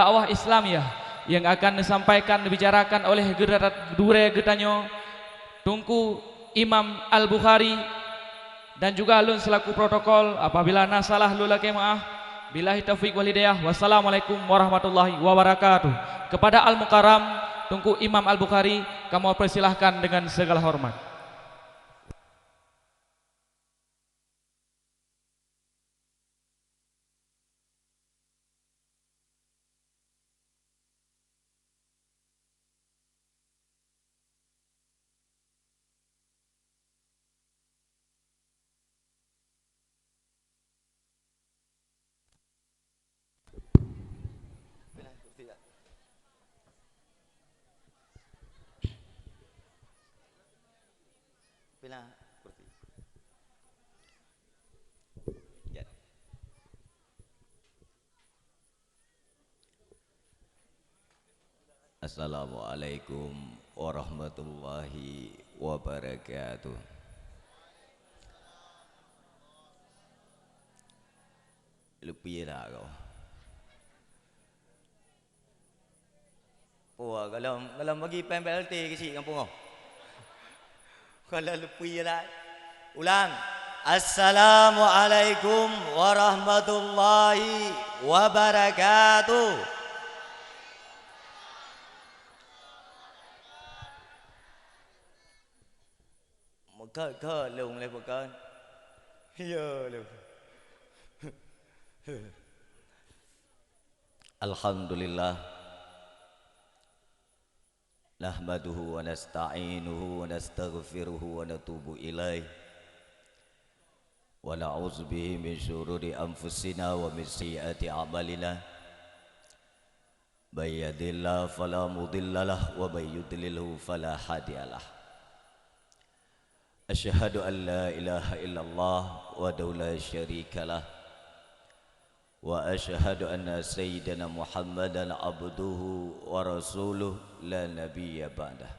dakwah Islamiyah yang akan disampaikan dibicarakan oleh Dure Getanyo Tungku Imam Al-Bukhari dan juga alun selaku protokol. Apabila nasalah lulake maaf. Billahi taufiq wal hidayah. Wassalamualaikum warahmatullahi wabarakatuh. Kepada Al-Mukarram Tungku Imam Al-Bukhari, kamu persilahkan dengan segala hormat. Assalamualaikum warahmatullahi wabarakatuh. Lupi lah kau. Oh, kalau bagi PMPLT ke si kampung kau. Kalau lupi lah. Ulang. Assalamualaikum warahmatullahi wabarakatuh. Cơ lùng lên một cơn Alhamdulillah nahmaduhu wa nasta'inuhu wa nastaghfiruhu wa natubu ilaih wa na'udzu bihi min syururi anfusina wa min sayyiati a'malina may yahdihillahu fala mudhillalah wa may yudlilhu fala hadiyalah. Asyhadu an la ilaha illallah wahdahu la syarika lah wa asyhadu anna sayyidana Muhammadan abduhu wa rasuluh la nabiyya ba'dah.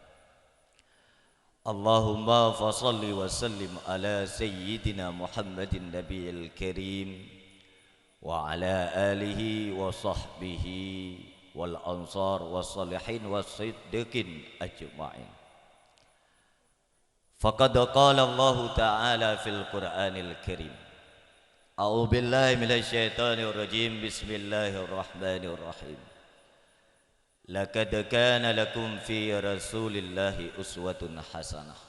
Allahumma fassalli wa sallim ala sayyidina Muhammadin nabiyil karim wa ala alihi wa sahbihi wal ansar was salihin was siddiqin ajma'in. Faqad qala Allah Ta'ala fil Qur'anil Karim. A'udzu billahi minasy syaithanir rajim. Bismillahirrahmanirrahim. Laqad kana lakum fi Rasulillahi uswatun hasanah.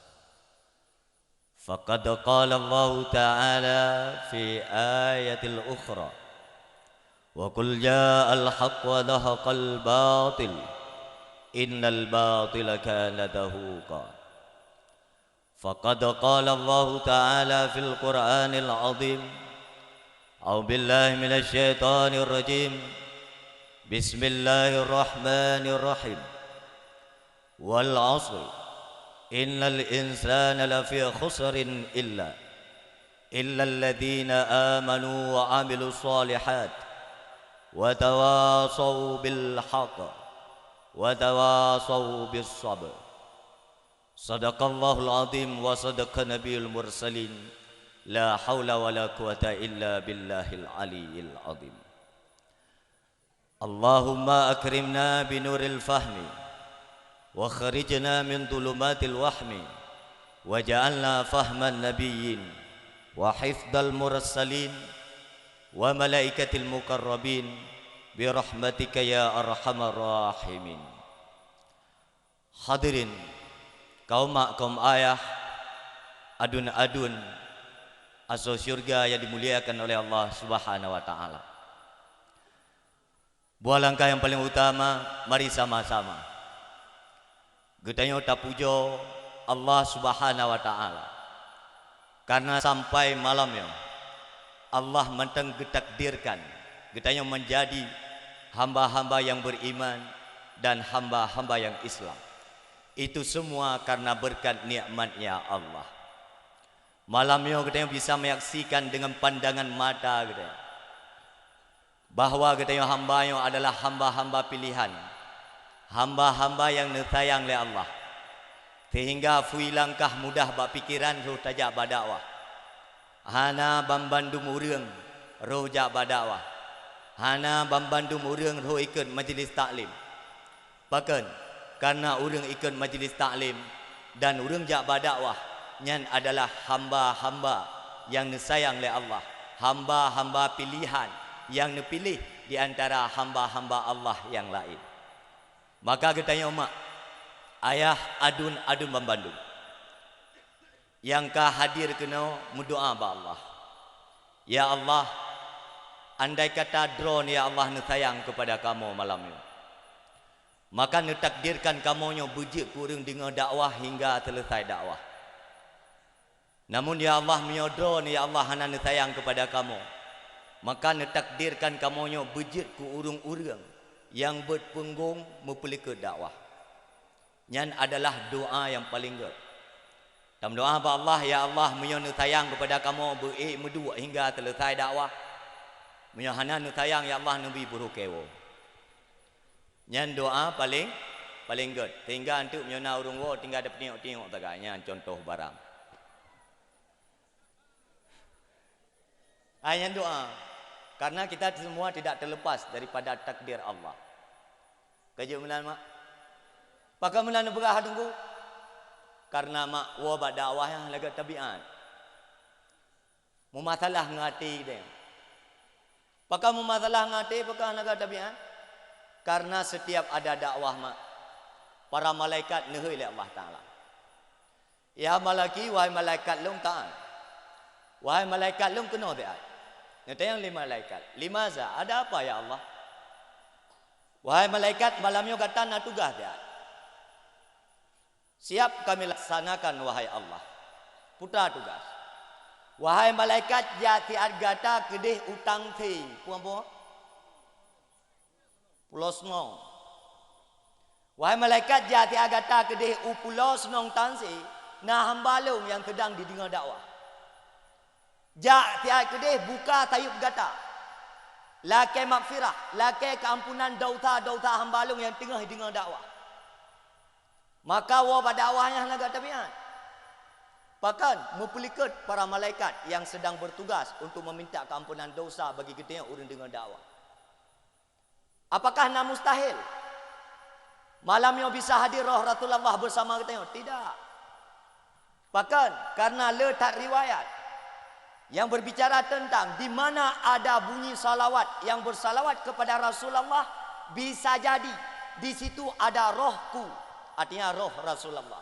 Faqad qala Allah Ta'ala fi ayatil ukhra. Wa qul ja'al haqq wa dhahaqal batil. Innal batila kana zahuqa. فقد قال الله تعالى في القرآن العظيم أعوذ بالله من الشيطان الرجيم بسم الله الرحمن الرحيم والعصر إن الإنسان لفي خسر إلا الذين آمنوا وعملوا الصالحات وتواصوا بالحق وتواصوا بالصبر. Sadaqallahul azim wa sadaqa nabiyul mursalin. La hawla wa la quwata illa billahil aliyil azim. Allahumma akrimna binuril fahmi wa kharijna min dhulumatil wahmi waj'alna fahman nabiyyin wa hifdal mursalin wa malaikatil muqarrabin bi rahmatika ya arhamar rahimin. Hadirin kaum mak, kaum ayah, adun-adun asal syurga yang dimuliakan oleh Allah Subhanahu wa taala. Buah langkah yang paling utama, mari sama-sama Getanyo tapujo Allah Subhanahu wa taala. Karena sampai malamnya Allah menteng getakdirkan Getanyo menjadi hamba-hamba yang beriman dan hamba-hamba yang Islam. Itu semua karena berkat nikmatnya Allah. Malamnya kita bisa menyaksikan dengan pandangan mata kita bahwa kita hamba-nya adalah hamba-hamba pilihan, hamba-hamba yang disayang oleh Allah. Sehingga fui langkah mudah bak pikiran roh tajak badakwah. Hana bambandu murung roh jak badakwah. hana bambandum urang roh ikut majlis taklim. Bahkan karena urang ikut majlis taklim dan urang jak berdakwah, nyan adalah hamba-hamba yang disayang oleh Allah, hamba-hamba pilihan yang dipilih di antara hamba-hamba Allah yang lain. Maka katanya mak, ayah adun bambandum yang ka hadir kena berdoa ba Allah. Ya Allah, andai kata drone ya Allah nu sayang kepada kamu malam ini, maka nu takdirkan kamu nyo bujik kurang dengan dakwah hingga selesai dakwah. Namun ya Allah menyodron ya Allah hana nu sayang kepada kamu, maka nu takdirkan kamu nyo bujik ku urung-urung yang berpunggung mempelika dakwah. Nyan adalah doa yang paling good. Dalam doa ba Allah, ya Allah menyo nu sayang kepada kamu berdua hingga selesai dakwah. Menyo hana nu sayang ya Allah nabi burukewo. Nyan doa paling good. Tinggal antuk menyo na urung wo tinggal ada tengok taganya contoh barang. Hanya doa. Karena kita semua tidak terlepas daripada takdir Allah. Kerja menan mak. Pakai menan berah tunggu. Karena mak wa dakwah yang laga tabiat. Mu masalah ngati dia. Pakai mu masalah ngati pakai laga tabiat. Karena setiap ada dakwah mak, para malaikat nehoi oleh Allah Taala. Ya malaki wahai malaikat long taat. Wahai malaikat long kena taat. Nanti yang 5 malaikat. 5 za, ada apa ya Allah? Wahai malaikat malamnya kata nak tugas taat. Siap kami laksanakan wahai Allah. Putra tugas. Wahai malaikat jati argata kedih utang ting. Puan-puan. Pulau Senong. Wahai malaikat jati argata kedih Pulau Senong tansi. Nah hambalung yang sedang didengar dakwah. Jati kedih buka tayub gata. Laki makfirah. Laki keampunan dauta hambalung yang tengah didengar dakwah. Maka wa dakwahnya naga tabiat. Bahkan mempelikat para malaikat yang sedang bertugas untuk meminta keampunan dosa bagi kita yang urang dengan dakwah. Apakah nak mustahil? Malamnya bisa hadir roh Rasulullah bersama kita? Tidak. Bahkan karena letak riwayat yang berbicara tentang di mana ada bunyi salawat yang bersalawat kepada Rasulullah, bisa jadi di situ ada rohku. Artinya roh Rasulullah.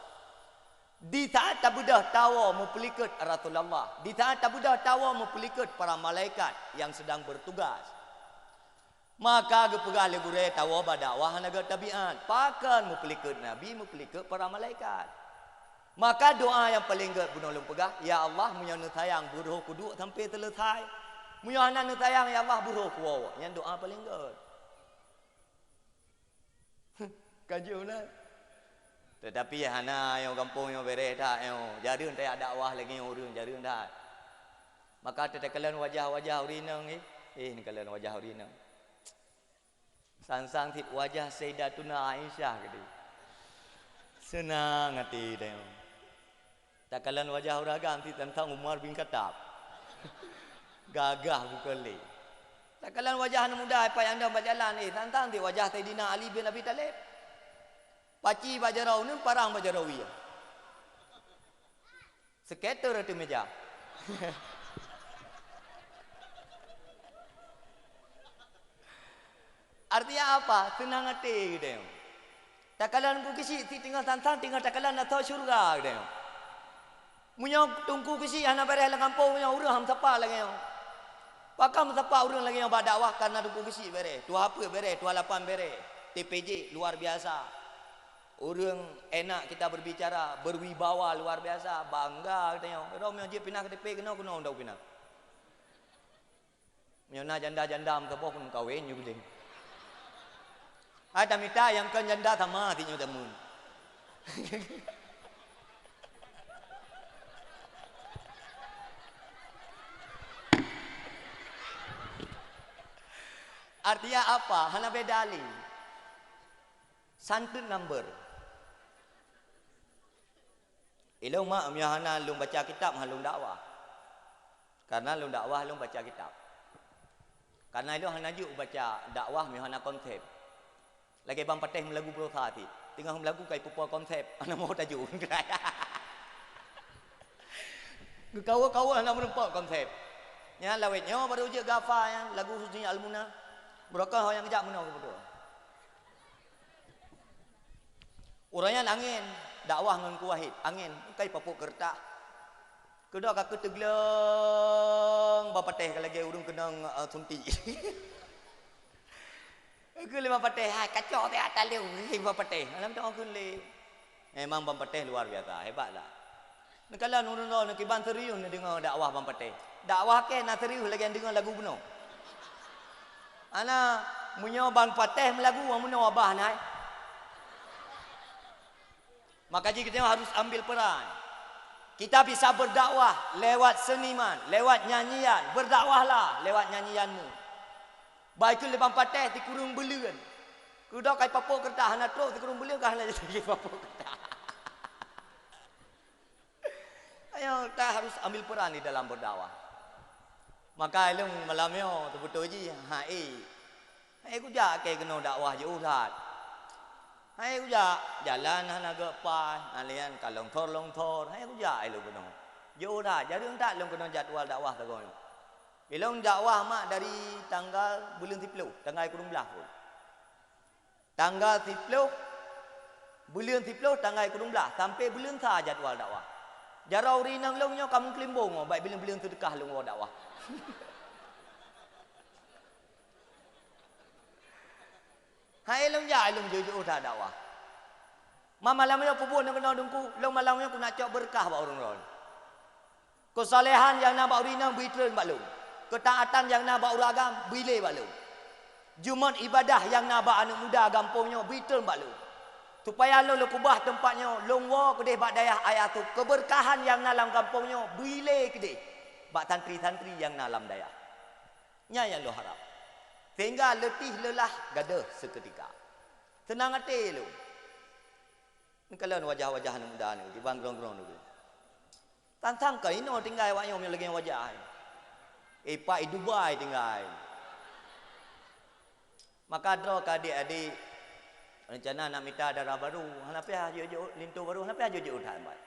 Di saat tabudah tawa mempelikat Rasulullah. Di saat tabudah tawa mempelikat para malaikat yang sedang bertugas. Maka gepegah legure tawa badakwah naga tabiat. Pakan mempelikat Nabi, mempelikat para malaikat. Maka doa yang paling gede bunolong pegah, ya Allah menyanu sayang buruh kudu sampai selesai. Menyanu sayang ya Allah buruh kuwa. Yang doa paling gede. Kajian. Tetapi hana yang kampung yang bere dah yang jarun tak dakwah lagi yang urang jarun dah. Maka tetekalan wajah-wajah urinang ni kalian wajah urinang. Sang-sang tit wajah Sayyidatuna Aisyah gede. Senang hati dia. Takalan wajah uragam tit tentang Umar bin Khattab. Gagah bukan le. Takalan wajah anak muda apa yang anda berjalan tentang tit wajah Sayyidina Ali bin Abi Talib. Paci bajarau nun parang bajarawi. Skater itu meja. Artinya apa? Tenang hati gitu. Takalan ku kisi tinggal tantang tinggal takalan atau syurga gitu. Munyok tungku kisi anak bereh lang kampung munyok urang ham sapa lagi. Pakam sapa urang lagi yang berdakwah karena tungku kisi bereh. Tua apa bereh, tua lapan bereh. TPJ luar biasa. Orang enak kita berbicara, berwibawa luar biasa, bangga katanya. Rom yang je pindah ke TP kena kuno ndak pindah. Nyona janda-janda am tepok kun kawin ju gede. Ada mita yang kan janda sama tinyo tamun. Artinya apa? Hana bedali. Santun number. Ilung mak hana lung baca kitab halung dakwah. Karena lung dakwah lung baca kitab. Karena itu hana juk baca dakwah mi hana konsep. Lagi bang pateh melagu berusaha ti. Tinggal melagu kai pupua konsep. Ana mau tajuk. Kau anak merempak konsep. Ya lawetnya baru je gafa ya lagu Husni Al-Muna. Berokah yang kejak menau betul. Orangnya angin, dakwah ngan kuahid, angin kai papuk kertas. Kedua kakak tegleng bapa teh lagi urung kenang sunti. Ke lima pateh kacau teh atas dia bapa teh. Alam tak aku le. Memang bapa teh luar biasa, hebatlah. Nekala nurun nak iban serius nak dengar dakwah bapa teh. Dakwah ke nak serius lagi dengar lagu benar. Ana munyo bang pateh melagu amun abah nai. Maka kita harus ambil peran. Kita bisa berdakwah lewat seniman, lewat nyanyian. Berdakwahlah lewat nyanyianmu. Baik tu lebang pateh di kurung belian. Kuda kai papuk kertas hana terus di kurung belian kah hana jadi papuk kertas. Ayo kita harus ambil peran di dalam berdakwah. Maka ilmu malamnya betul je. Hai ku jak ke kena dakwah je urat. Hai ku jak jalan hana gepai, alian kalong thor. Hai ku jak ilmu kena. Je urat jadi entak ilmu kena jadual dakwah tagon. Ilmu dakwah mak dari tanggal bulan 10, tanggal 12 pun. Tanggal 10 bulan 10 tanggal 12 sampai bulan sa jadual dakwah. Jarau rinang longnya kamu kelimbung baik bilang-bilang sedekah long dakwah. Hai long ja long je udah dakwah. Malamnya pupun yang kena dengku, long malamnya aku nak cok berkah ba orang-orang. Kesalehan yang nak ba rinang bitren ba long. Ketaatan yang nak ba uragam bile ba long. Jumat ibadah yang nak ba anak muda gampungnya bitren ba long. Supaya lo kubah tempatnya longwo kedeh bak dayah ayat tu keberkahan yang dalam kampungnya bile kedeh bak santri-santri yang dalam dayah nya yang lo harap sehingga letih lelah gadah seketika tenang hati lo ni kalau wajah-wajah anak muda ni di banggrong-grong tu tantang kai no tinggal wak nyom yang lagi wajah pak Dubai tinggal maka dro ka adik-adik rencana nak minta darah baru. Kenapa ajo lintu baru? Kenapa ajo udah ambat?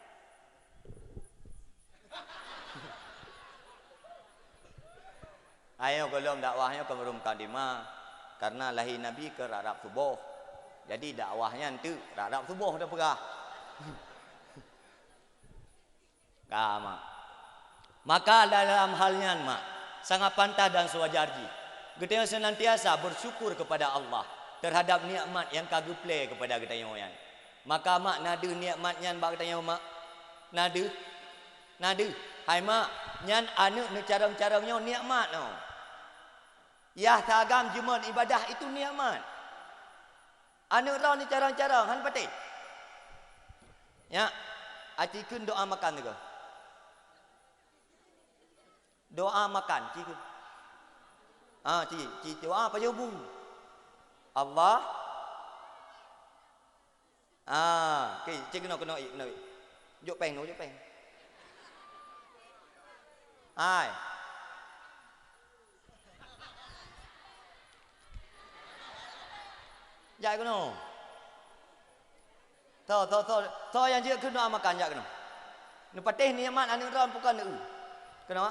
Ayo kalau dakwahnya ke Merum Kadima karena lahir Nabi ke Arab Subuh. Jadi dakwahnya nanti Arab Subuh dah perah. Kama. Maka dalam halnya mak sangat pantas dan sewajarnya. Kita senantiasa bersyukur kepada Allah terhadap nikmat yang kagum play kepada kita yang maka mak nada nikmatnya bak kita yang mak nada hai mak nyan anu ne cara-caranya nikmat no ya tagam jumat ibadah itu nikmat anu raw ni cara-cara han patih ya acikun doa makan juga doa makan cikun cik doa apa jawab Allah okay, cik kena juk peng hai jai kena to yang dia kena makan jak kena nu patih nikmat anu ran bukan nu kena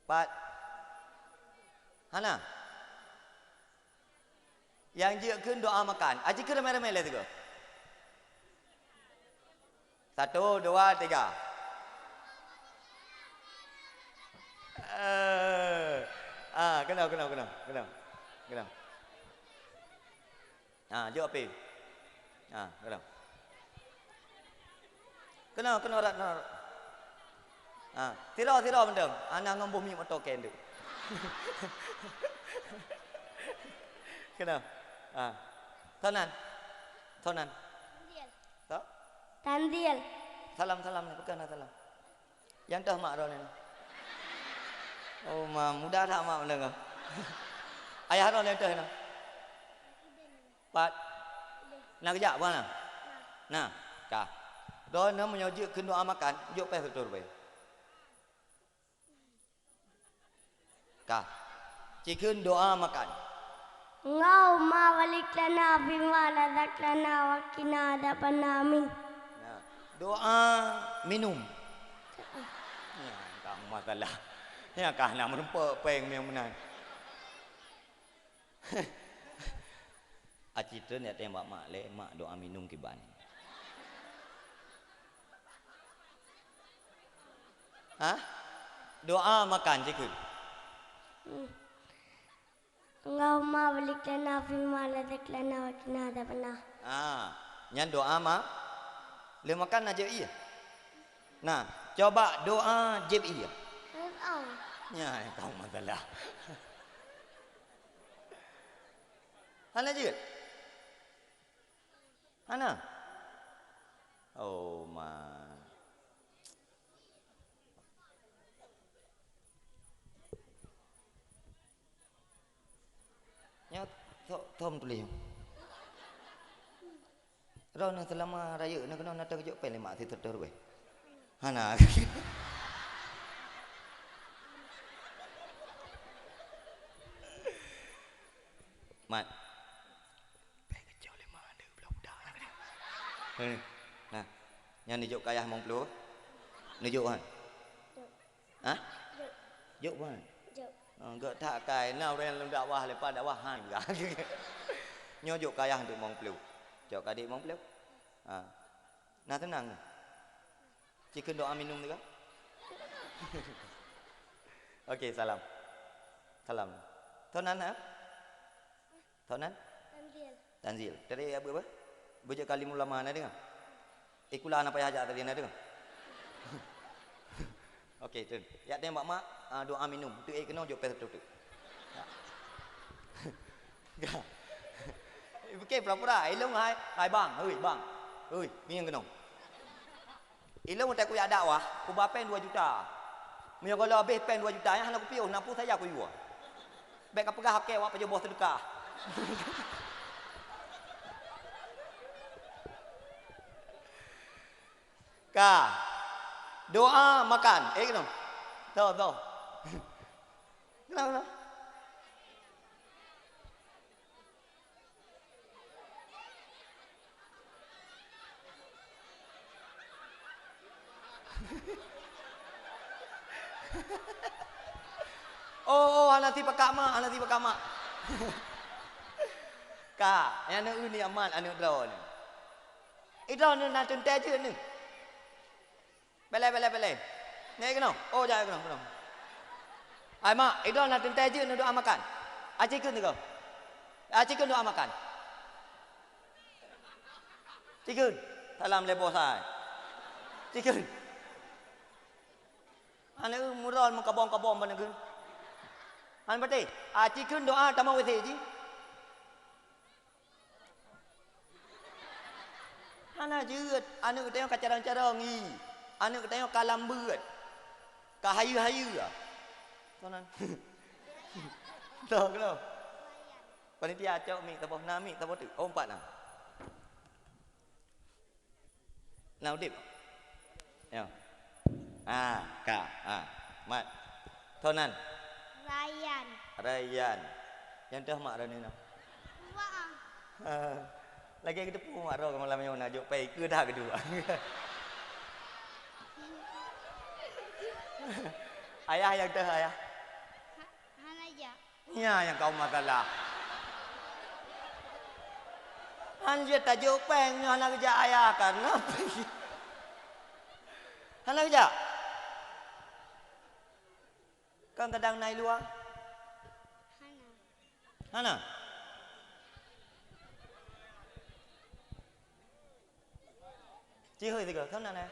pat Hana yang dia kun doa makan aji kena ramai-ramai lah tu 1 2 3 kena jawab api kena rat Tira benda. Anak ngomong mi motor kendu. Kena. Tonan. Tandil. Salam bukan salam. Yang dah mak ron ni. Oh mudah tak mak benda kau. Ayah ron yang dah ni. Pat. Nak kejap mana? Nah, dah. Doa namanya je doa makan, je pe betul be. Ka. Cikun doa makan. Allahumma balik lana bima razaqtana wa qina adzabannar. Amin. Nah, doa minum. Ya, kang masalah. Ya kah nak merempak peng yang menang. Acitra ni tembak mak le, mak doa minum kiban. Hah? Doa makan cikun. Allahumma balik lana bima razaqtana wa qina adzabannar. Nyan doa mak. Le makan aja iya. Nah, coba doa jeb iya. Ya, kau masalah. Hana je. Hana. Oh man. Nya thom tulis. Rau nang selama raya nak kena nak terjuk pe lemak ti terter we. Hana. Mat. Pe kecau lemak ada budak-budak nak ni. Nah. Yang ni juk kayah mong pelu. Ni juk kan? Hah? Juk kan? Juk. Enggak tak kai nau ren lem dakwah lepas dakwah han juga. Nyo juk kayah untuk mong pelu. Jok adik mong pelu. Nah tenang. Cikun doa minum juga. Okey, salam. Salam. Tonan ah? Tonan? Tanzil. Tanzil. Tadi apa? Baca kalimul ulama ada dengar? Ikulah apa yang ajak tadi ada dengar? Okey, tu. Ya tembak mak doa minum. Tu kena jok pe tu. Gak. Okey, pura-pura. Ilung hai bang. Bang. Ni yang kena. Ilung tak ku ya dakwah, ku bapen 2 juta. Mia kalau habis pen 2 juta yang aku piu nampu saya aku jual. Baik apa hak awak pajo bos sedekah. Ka. Doa makan. Kena. Tahu. Kenapa? Oh, nanti pakak mak. Ka, yang nak ni aman, anu draw ni. Draw ni nak tuntai je ni. Belai. Ni kena. Oh, jangan kena. Ai mak, draw nak tuntai je nak doa makan. Acikun ni kau. Acikun doa makan. Cikun, salam lebo sai. Cikun. Anu mural makabong-kabong mana kun? Anu berarti, cikun doa tamau wese ji. Ana jeut, anu tengok kacarang-carang ni. Anu tengok kalam beut. Kahayu-hayu ah. Tonan. Tahu ke? Panitia cok mi taboh nami taboh tu. Oh 4 nah. Now dip. Ya. Mat. Tonan. Rayyan. Yang dah mak dah ni nah. Lagi kita pun mak roh malam yang nak jok pai ke dah kedua. Ayah yang dah ayah. Hanaja. Ya yang kau masalah. Anjir tajuk peng anak kerja ayah kan. Anak kerja. Kan kadang naik luar. Hana. Chị hơi gì cơ? Thơm nào nè?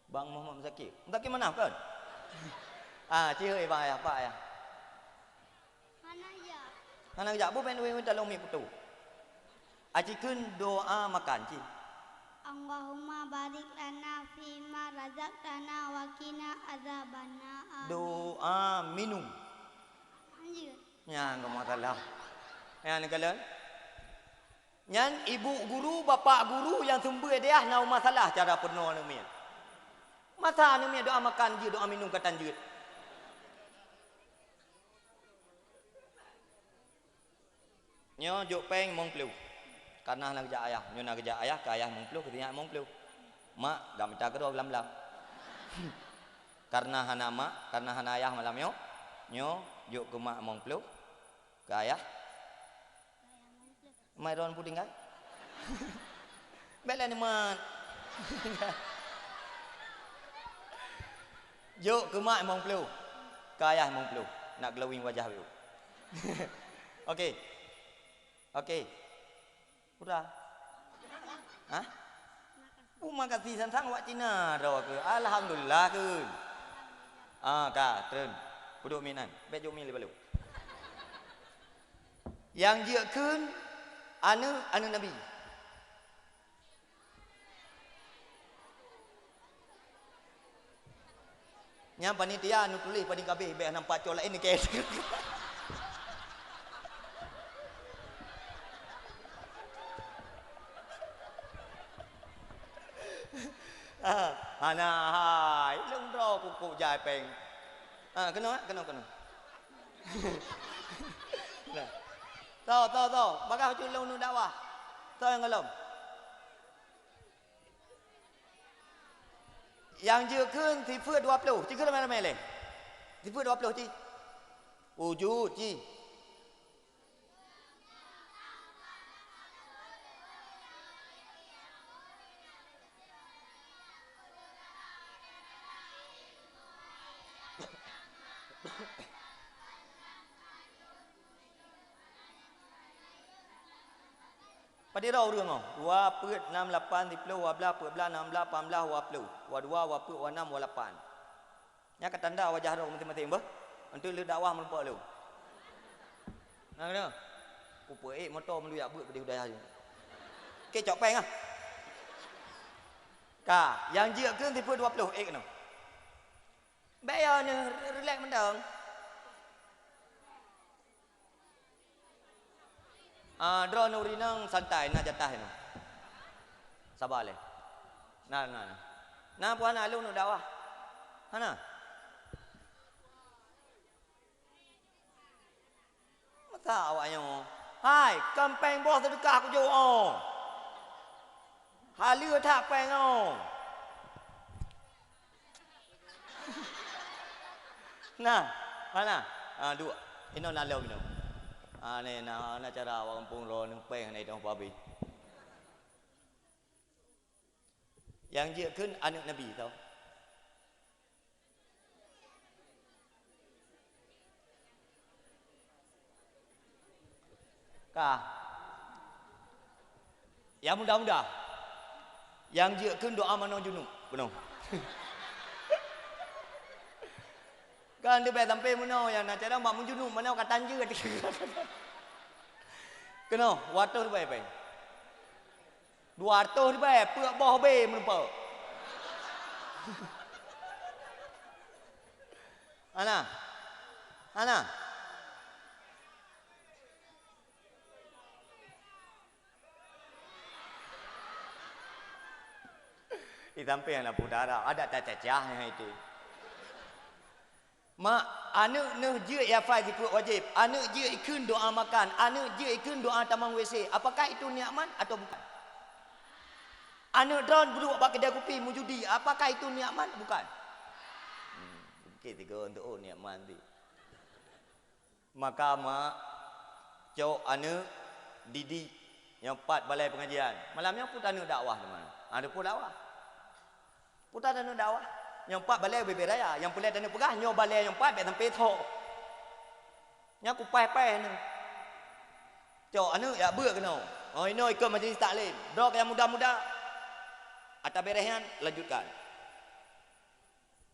Bang Muhammad Zakir. Zakir mana kan? Chị hơi bài à? Hana ya, bu ben we dalam mi putu. Aci kun doa makan ci. Allahumma barik lana fima razaqtana wa qina adzabannar. Doa minum. Anjir. Ya, enggak masalah. Ya, ni kalian. Nyan ibu guru, bapa guru yang sumber dia nau masalah cara penuh namanya. Masa namanya doa makan je, doa minum katan je. Nyo juk peng mong pelu. Karena nak kerja ayah, nyo nak kerja ayah, ke ayah mong pelu, ketika mong pelu. Mak dah minta kedua belam-belam. Karena hana mak, karena hana ayah malam nyo juk ke mak mong pelu, ke ayah. Mai ron puding kan? Bela ni mat. Juk ke mak mong pelu, ke ayah mong pelu, nak glowing wajah you. Okey. Okey. Udah. Hah? Makasih santang wak Cina ro ke. Alhamdulillah ke. Ka, turun. Duduk minan. Bet jom mi le balu. Yang dia kun anu Nabi. Nya panitia anu tulis pada kabeh be nampak col lain ni ke. Hana hai lung ro kuku jai peng. Kena. Nah. Tahu. Bagai hujung lung nu dakwah. Tahu yang ngelom. Yang dia kun thì phượt 20. Chỉ cứ làm mày leh. Thì phượt 20 chi. Wujud chi. Pada rau đường không? 2 put 6 8 10 12 14 16 18 20 22 20 26 28. Nya kat tanda wajah rau masing-masing bah. Untuk lu dakwah melumpa lu. Nah kena. Upa motor melu yak buat pada udai aja. Ke cok peng ah. Ka, yang dia ke tipe 20 kena. Bayar ni relax mendang. Draw nuri nang santai na jatah ni. Sabar le. Nah. Nah puan alu nu dakwah. Hana. Masa awaknya. Hai, kampeng bos sedekah aku jo. Halia tak peng Nah, mana? Dua. Ino nalau ino. Ni na cara orang kampung ro nang peng ni dong babi. Yang dia kun anak Nabi tau. Yang muda-muda. Yang dia kun doa mano junub, benar. Kan dia bayar sampai mana yang nak cara mak menjunub mana katan je. Kena, 200 bayar peng. 200 bayar, pek boh be menumpak. Ana. Sampai anak pudara ada cacah yang itu. Mak anak noh je ya fai ikut wajib. Anak je ikut doa makan, anak je ikut doa tamang WC. Apakah itu nikmat atau bukan? Anak drone duduk bak kedai kopi mujudi. Apakah itu nikmat bukan? Tiga untuk nikmat nanti. Maka mak cok anak didik yang 4 balai pengajian. Malamnya pun anak dakwah di mana? Ada pun dakwah. Putar anak dakwah. Yang 4 balai beraya. Yang pulai anak pegah nyo balai yang 4 bet sampai tok. Nya aku pai-pai ni. Cok anak ya ber kena. Oh ini ikut majlis taklim. Dok yang muda-muda. Atas berehan lanjutkan.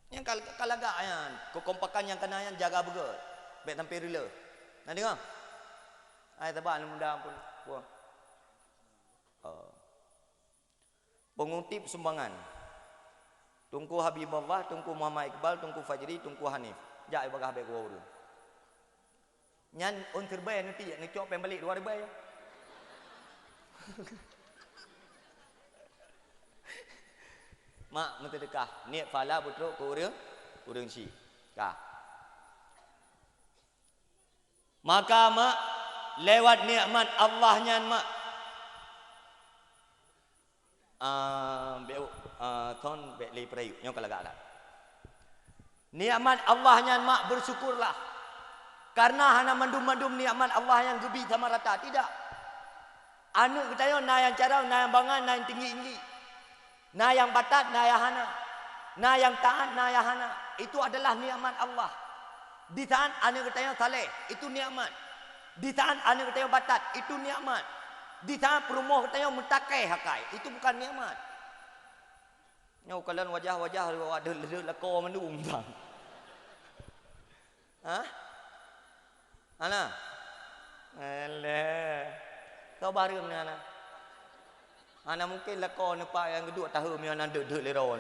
Yang kalagak yang kekompakan yang kena yang jaga betul. Bet sampai rela. Nak dengar? Ai tebak anak muda pun. Pengutip sumbangan. Tungku Habibullah, tungku Muhammad Iqbal, tungku Fajri, tungku Hanif. Jak bagah be gua urus. Nyan on terbaik nanti nak cok pen balik 2000 ya. Mak mentedekah niat fala betul ke urang si. Kah. Maka mak lewat nikmat Allahnya mak thon be li prayu nyok kalagak lah. Nikmat Allahnya mak bersyukurlah. Karena hana mandum-mandum nikmat Allah yang gebi sama rata tidak. Anu kita yo na yang cara na yang bangan na yang tinggi-tinggi. Na yang batat na yang hana. Na yang taat na yang hana. Itu adalah nikmat Allah. Di taat anu kita yo saleh, itu nikmat. Di taat anu kita yo batat, itu nikmat. Di taat perumoh kita yo mutakai hakai, itu bukan nikmat. Nyau kalian wajah-wajah ada leko mandum bang. Hah? Ana? Alah. Kau baru ni ana. Ana mungkin leko nepak yang kedua tahu mi ana dek leron.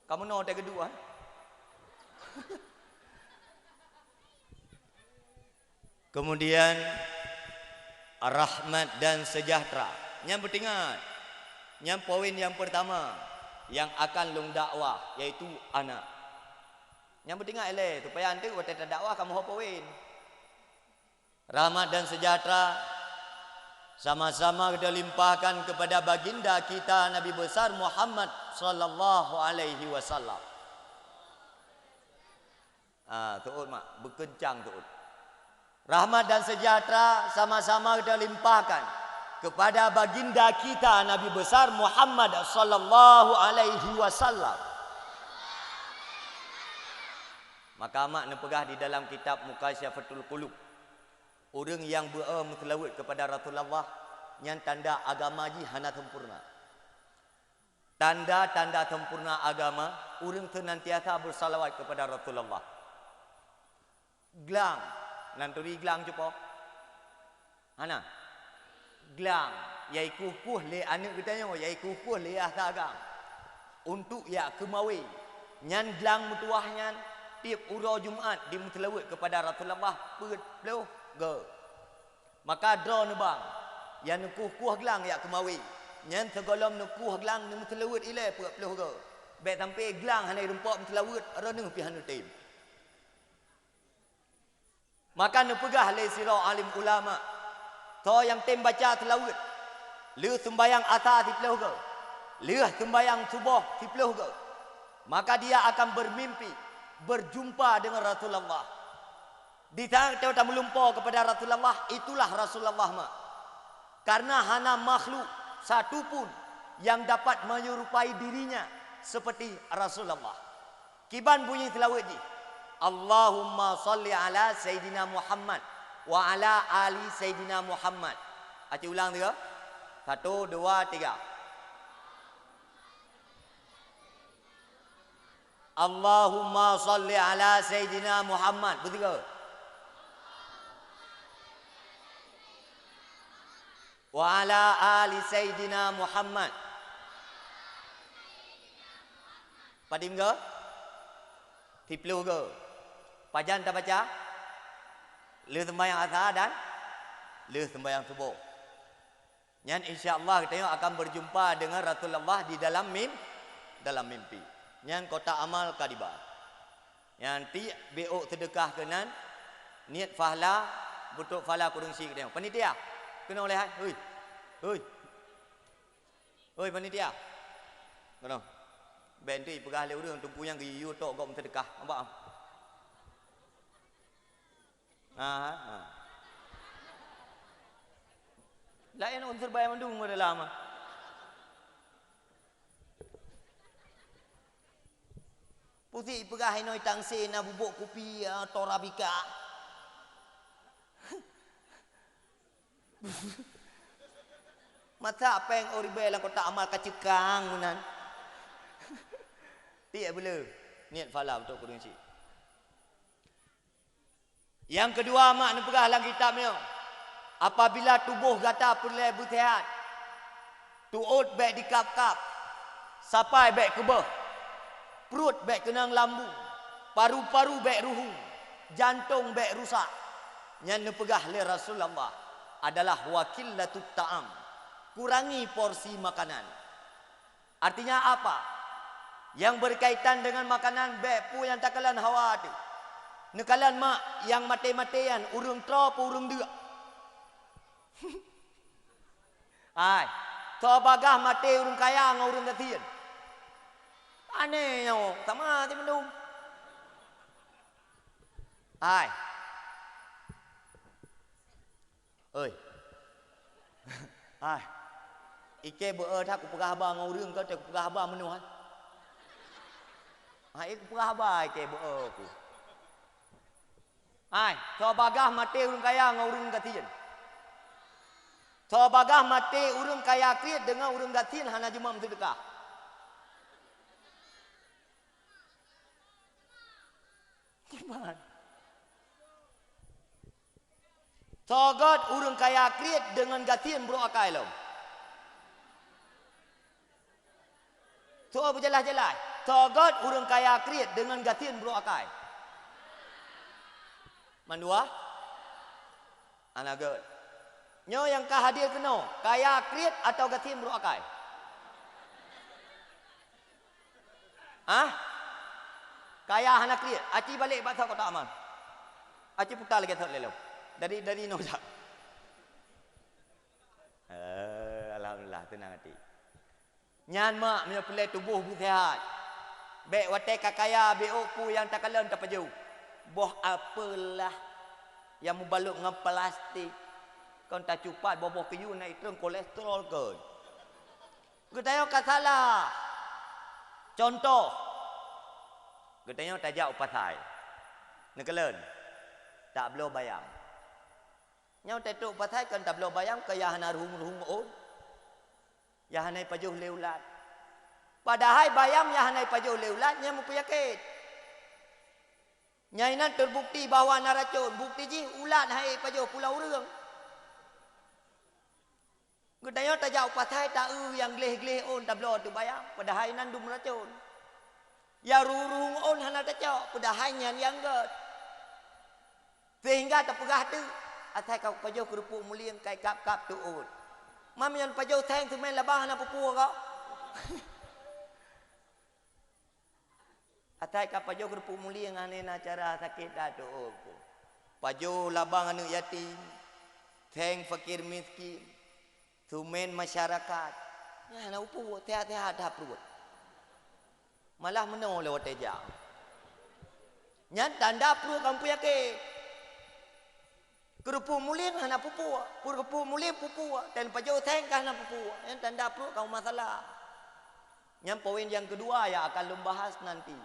Kamu no tak kedua? Kemudian rahmat dan sejahtera. Yang bertingat. Yang poin yang pertama yang akan long dakwah iaitu anak. Yang bertingat eleh supaya nanti waktu dakwah kamu poin. Rahmat dan sejahtera sama-sama kita limpahkan kepada baginda kita Nabi besar Muhammad sallallahu alaihi wasallam. Tuut mak berkencang tuut. Rahmat dan sejahtera sama-sama kita limpahkan kepada baginda kita Nabi besar Muhammad sallallahu alaihi wasallam. Maka mak nepegah di dalam kitab Mukasyafatul Qulub. Orang yang bertelawut kepada Rasulullah yang tanda agama ji hana sempurna. Tanda-tanda sempurna agama orang senantiasa bersalawat kepada Rasulullah. Gelang, nanturi gelang cupo. Hana. Gelang, yai kukuh le anak kita nyo, yai kukuh le asagang. Untuk ya kemawi. Nyan gelang mutuahnya tiap uro Jumaat di mutelawut kepada Rasulullah peleuh ge. Maka draw ne bang. Yang kukuh gelang ya kemawi. Nyan segolom nukuh gelang ni mutelawut ile peleuh ge. Baik sampai gelang hanai rumpok mutelawut reneng pi hanu tim. Maka ne pegah le sira alim ulama. To yang tim baca telawut. Leu sembayang asar di peleuh ge. Leu sembayang subuh di peleuh ge. Maka dia akan bermimpi berjumpa dengan Rasulullah. Di saat kita melumpur kepada Rasulullah, itulah Rasulullah mak. Karena hana makhluk satu pun yang dapat menyerupai dirinya seperti Rasulullah. Kiban bunyi selawat ji. Allahumma salli ala Sayyidina Muhammad wa ala ali Sayyidina Muhammad. Acik ulang tiga. 1, 2, 3. Allahumma salli ala Sayyidina Muhammad. Bertiga. Wa ala ali Sayyidina Muhammad. Padim ke? Tiplu ke? Pajan tak baca? Leu sembahyang asar dan leu sembahyang subuh. Yang insya-Allah kita akan berjumpa dengan Rasulullah di dalam mimpi. Yang kota amal kadiba. Yang ti BO sedekah kenan niat fahla butuh fahla kurung si kita. Panitia. Kena oleh hai. Hoi. Hoi. Hoi panitia. Kena. Benti pegah le urang tumpu yang giyu tok gom sedekah. Nampak? Lain unsur bayar mendung pada lama. Putih pegah inoi tangse na bubuk kopi torabika. Mata peng oribe lang kota amal kacekang menan. Tiap bela niat fala untuk kurung cik. Yang kedua mak ni pegah dalam kitab ni. Apabila tubuh gata perlai bersihat. Tuut baik di kap-kap. Sampai baik kebah. Perut baik kenang lambung. Paru-paru baik ruhu. Jantung baik rusak. Yang ni pegah le Rasulullah. adalah wakilatut ta'am. Kurangi porsi makanan. Artinya apa? Yang berkaitan dengan makanan bepu yang takalan hawa tu. Nekalan mak yang mati-matian urung tro pu urung dua. Ai, to bagah mati urung kaya ngau urung gatien. Aneh yo, sama ti mendung. Ai. Ơi. Ai. Ike bữa tha ku pegah ba ngau urung kau te ku pegah ba menuh. Ai ku pegah ba ike bữa ku. Ai, to bagah mati urung kaya ngau urung gatien. To bagah mati urung kaya kriet dengan urung gatien hana jumam sedekah. Gimana? Togot urung kaya kriet dengan gatien bro akai lom. Tu berjelas-jelas. Togot urung kaya kriet dengan gatien bro akai. Mandua? Anak girl. Nyo yang kah hadir kena kaya kriet atau gatien bro akai? Ah? Kaya hana kriet. Aci balik batah kau tak aman. Aci putar lagi tak lelok. Dari no jak. Alhamdulillah tenang hati. Nyan mak punya pelai tubuh bu sihat. Bek watai kakaya be oku yang tak kalan tak paju. Boh apalah yang membalut dengan plastik. Kau tak cupat boboh kayu naik terang kolesterol ke. Kita kat salah. Contoh. Kita tak jauh pasai. Nekalan. Tak belum bayang. Nyau tetuk pasai kan tak belum bayang kaya hana ruhung on. Ya hanai pajuh leulat. Padahal bayam ya hanai pajuh leulat nya mupuyakit. Nyainan terbukti bahawa naracun. Bukti ji ulat hai pajuh pulau urang. Gedayo tak jauh pasai tak yang gleh-gleh on tak belum tu bayam. Padahal nan dum racun. Ya ruhung on hana tak jauh. Padahal nyan yang get. Sehingga tak pegah tu. Atai kau pajuh kerupuk muliang kai kap-kap tu on. Mam yang pajuh teng tu main labah na pupua kau. Atai kau pajuh kerupuk muliang ane na cara sakit dah tu on. Pajuh labang anu yatim. Teng fakir miskin. Tu main masyarakat. Ya na upua tiap-tiap ada perut. Malah menol lewat teja. Nyan tanda perut kamu yakin. Kerupuk muliang hana pupua. Kerupuk muliang pupua. Dan pajuh teng hana pupua. Yang tanda perut kamu masalah. Yang poin yang kedua yang akan membahas nanti.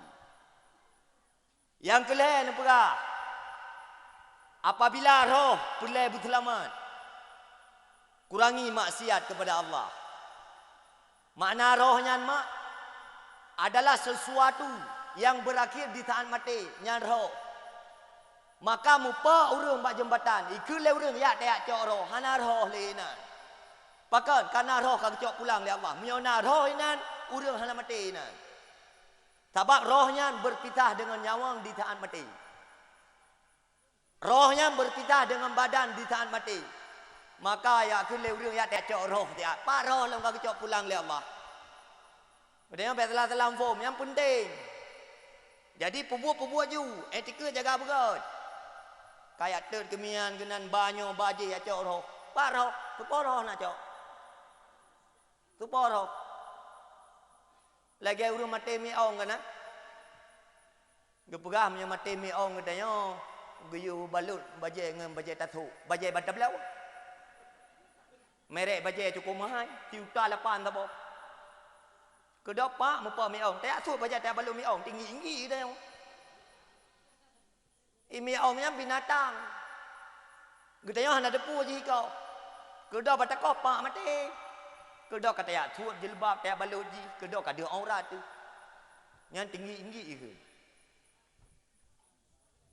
Yang kelima apa? Apabila roh pelai berselamat. Kurangi maksiat kepada Allah. Makna rohnya mak adalah sesuatu yang berakhir di tahan mati. Nyan roh. Maka mupa urung bak jembatan. Iku le urung ya tak cok roh. Hana roh le nan. Pakan karena roh kau cok pulang le Allah. Miona roh nan urung hana mati nan. Sebab rohnya berpisah dengan nyawang di tahan mati. Rohnya berpisah dengan badan di tahan mati. Maka ya ku le urung ya tak cok roh dia. Pak roh lang kau cok pulang le Allah. Padahal betul salam form yang penting. Jadi pubuh-pubuh ju. Etika jaga berat. Kayak ter kemian kenan banyo baje ya cok roh. Pak roh, tupo roh nak cok. Tupo roh. Lagi urung mati mi ong kana. Gepegah punya mati mi ong katanya. Guyu balut baje ngem baje tatu. Baje badak belau. Merek baje cukup mahal. Tiuta 8 tabo. Kedok pak mupa mi ong. Tak su baje tak balut mi ong tinggi-tinggi dah. Imi omnya binatang. Gedanya hana depu je kau. Kedok batak kopak mati. Kedok kata ya tuat jilbab tak balut je. Kedok ada aurat tu. Yang tinggi-tinggi ke.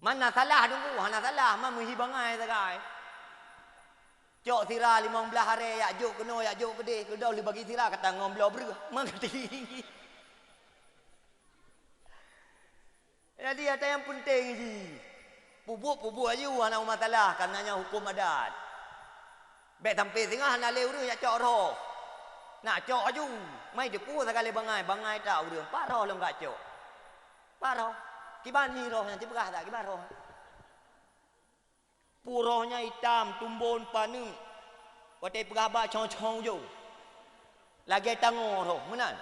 Mana salah dulu, hana salah. Mana menghibangai sagai. Cok sira 15 hari ya juk kena ya juk pedih. Kedok li bagi sira kata ngomblo berah. Mana tinggi. Jadi ada yang penting je. Pupuk aja hana masalah karenanya hukum adat. Bek tampil tengah nak leu dia cok roh. Nak cok aju. Mai depu sekali bangai tak urang. Pak roh lem gak cok. Pak roh. Kiban ni roh nanti begah tak kiban roh. Purohnya hitam, tumbun panung. Watai pegah ba chong-chong jo. Lagi tango roh, menan.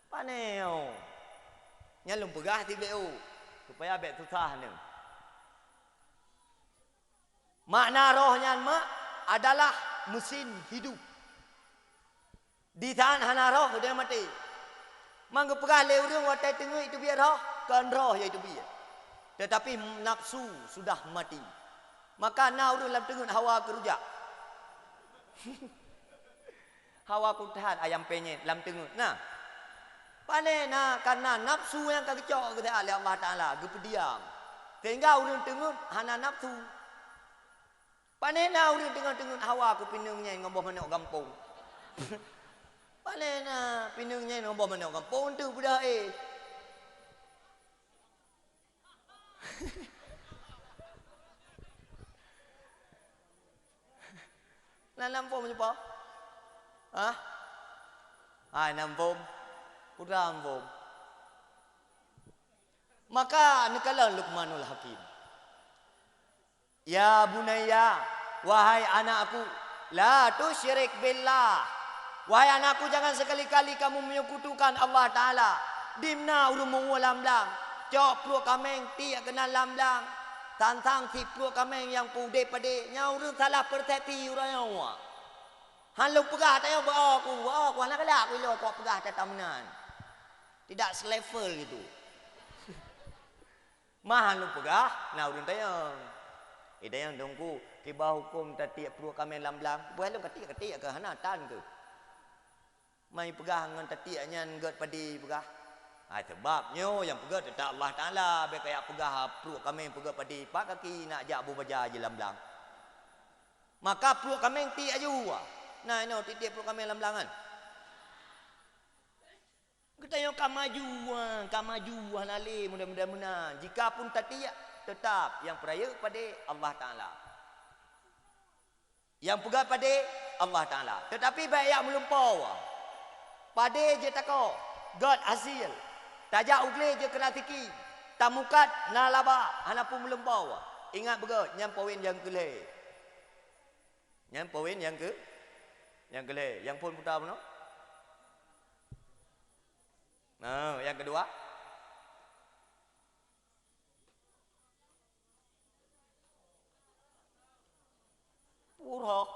Paneo. Nyalum pegah ti beu. Supaya bek susah ni. Makna rohnya mak adalah mesin hidup. Di tahan hana roh dia mati. Mangga pegah leu urang watai tengui itu biar roh, kan roh ya itu biar. Tetapi nafsu sudah mati. Maka na urang lam tengun hawa kerujak. Hawa kutahan ayam penyet lam tengun. Nah. Panena karena nafsu yang kagecok kepada Allah Taala gepediam. Sehingga urang tengun hana nafsu. Panena urang tengun hawa ku pinungnya ngoboh manok gampung. Panena pinungnya ngoboh manok gampung tu budak Nanam pom siapa? Hah? Nanam pom. Puram pom. Maka nekalan Luqmanul Hakim. Ya bunayya, wahai anakku, la tusyrik billah. Wahai anakku, jangan sekali-kali kamu menyekutukan Allah Taala. Dimna urung mengulam lang. Cok peluk kameng tiak kena lam-lang. Tantang si peluk kameng yang pude-pade. Nyau urung salah persepsi urang nyawa. Han lu pegah tak yang aku anak kelak aku lu kau pegah tak tamenan. Tidak selevel gitu. Mahan lu pegah, nah urung tayang. Ida yang dongku kibah hukum tatiak peluk kameng lam-lang. Buat lu ketik-ketik ke hana tan ke. Mai pegah ngan tatiaknya ngot padi pegah. Sebabnya yang pegah tetap Allah Taala be kayak pegah perut kami pegah padi pak kaki nak jak bu baja je lam-lang. Maka perut kami ti aju. Nah ini titik perut kami lam-langan. Kita yang kamajuan ali mudah-mudahan. Jika pun tatiak tetap yang peraya pada Allah Taala. Yang pegah pada Allah Taala. Tetapi baik yang melumpau. Pada je takau God hasil. Tajak ugle je kena tiki. Tamukat na laba. Hana pun melempau. Ingat begot. Yang poin yang kelih. Yang poin yang ke. Yang kelih. Yang pun putar mana? Nah, yang kedua. Purok.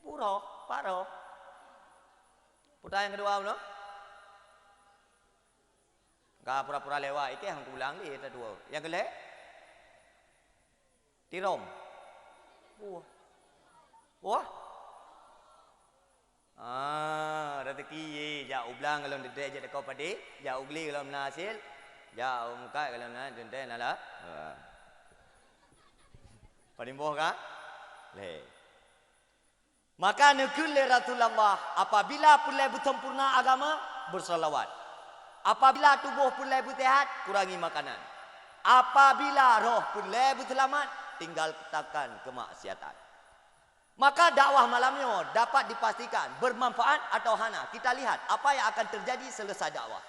Purok. Parok. Putar yang kedua mana? Kau pura-pura lewat. Itu yang ulang ni. Yang kelih. Tirom. Wah. Rezeki ye. Ja ublang kalau ndek je kau padi. Ja ugli kalau menasil. Ja umkai kalau nak ndek nala. Padimboh ka? Le. Maka nekul Rasulullah apabila pulai sempurna agama bersolawat. Apabila tubuh pulai sehat kurangi makanan. Apabila roh pulai selamat tinggal katakan kemaksiatan. Maka dakwah malamnya dapat dipastikan bermanfaat atau hana. Kita lihat apa yang akan terjadi selesai dakwah.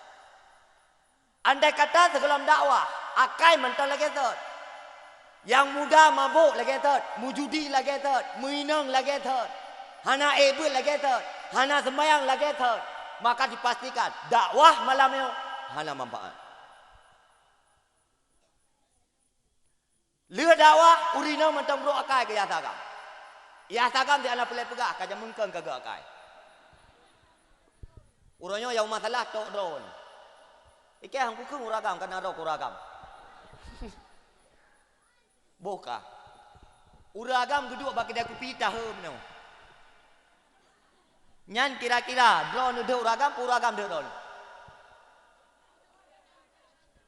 Andai kata sebelum dakwah akai mentol lagi tu. Yang muda mabuk lagi tu, mujudi lagi tu, muinang lagi tu. Hana ebul lagi tu, hana sembahyang lagi tu. Maka dipastikan dakwah malamnya hana manfaat. Lừa dakwah urina mentang bro akai ke yasagam. Yasagam dia anak pelai pegah kaja mungkin kagak akai. Uranya yang masalah tok drone. Ike hang kukung uragam kana ro uragam. Boka. Uragam gedua bagi dia kupita hem no. Nyan kira-kira drone de uragam uragam de drone.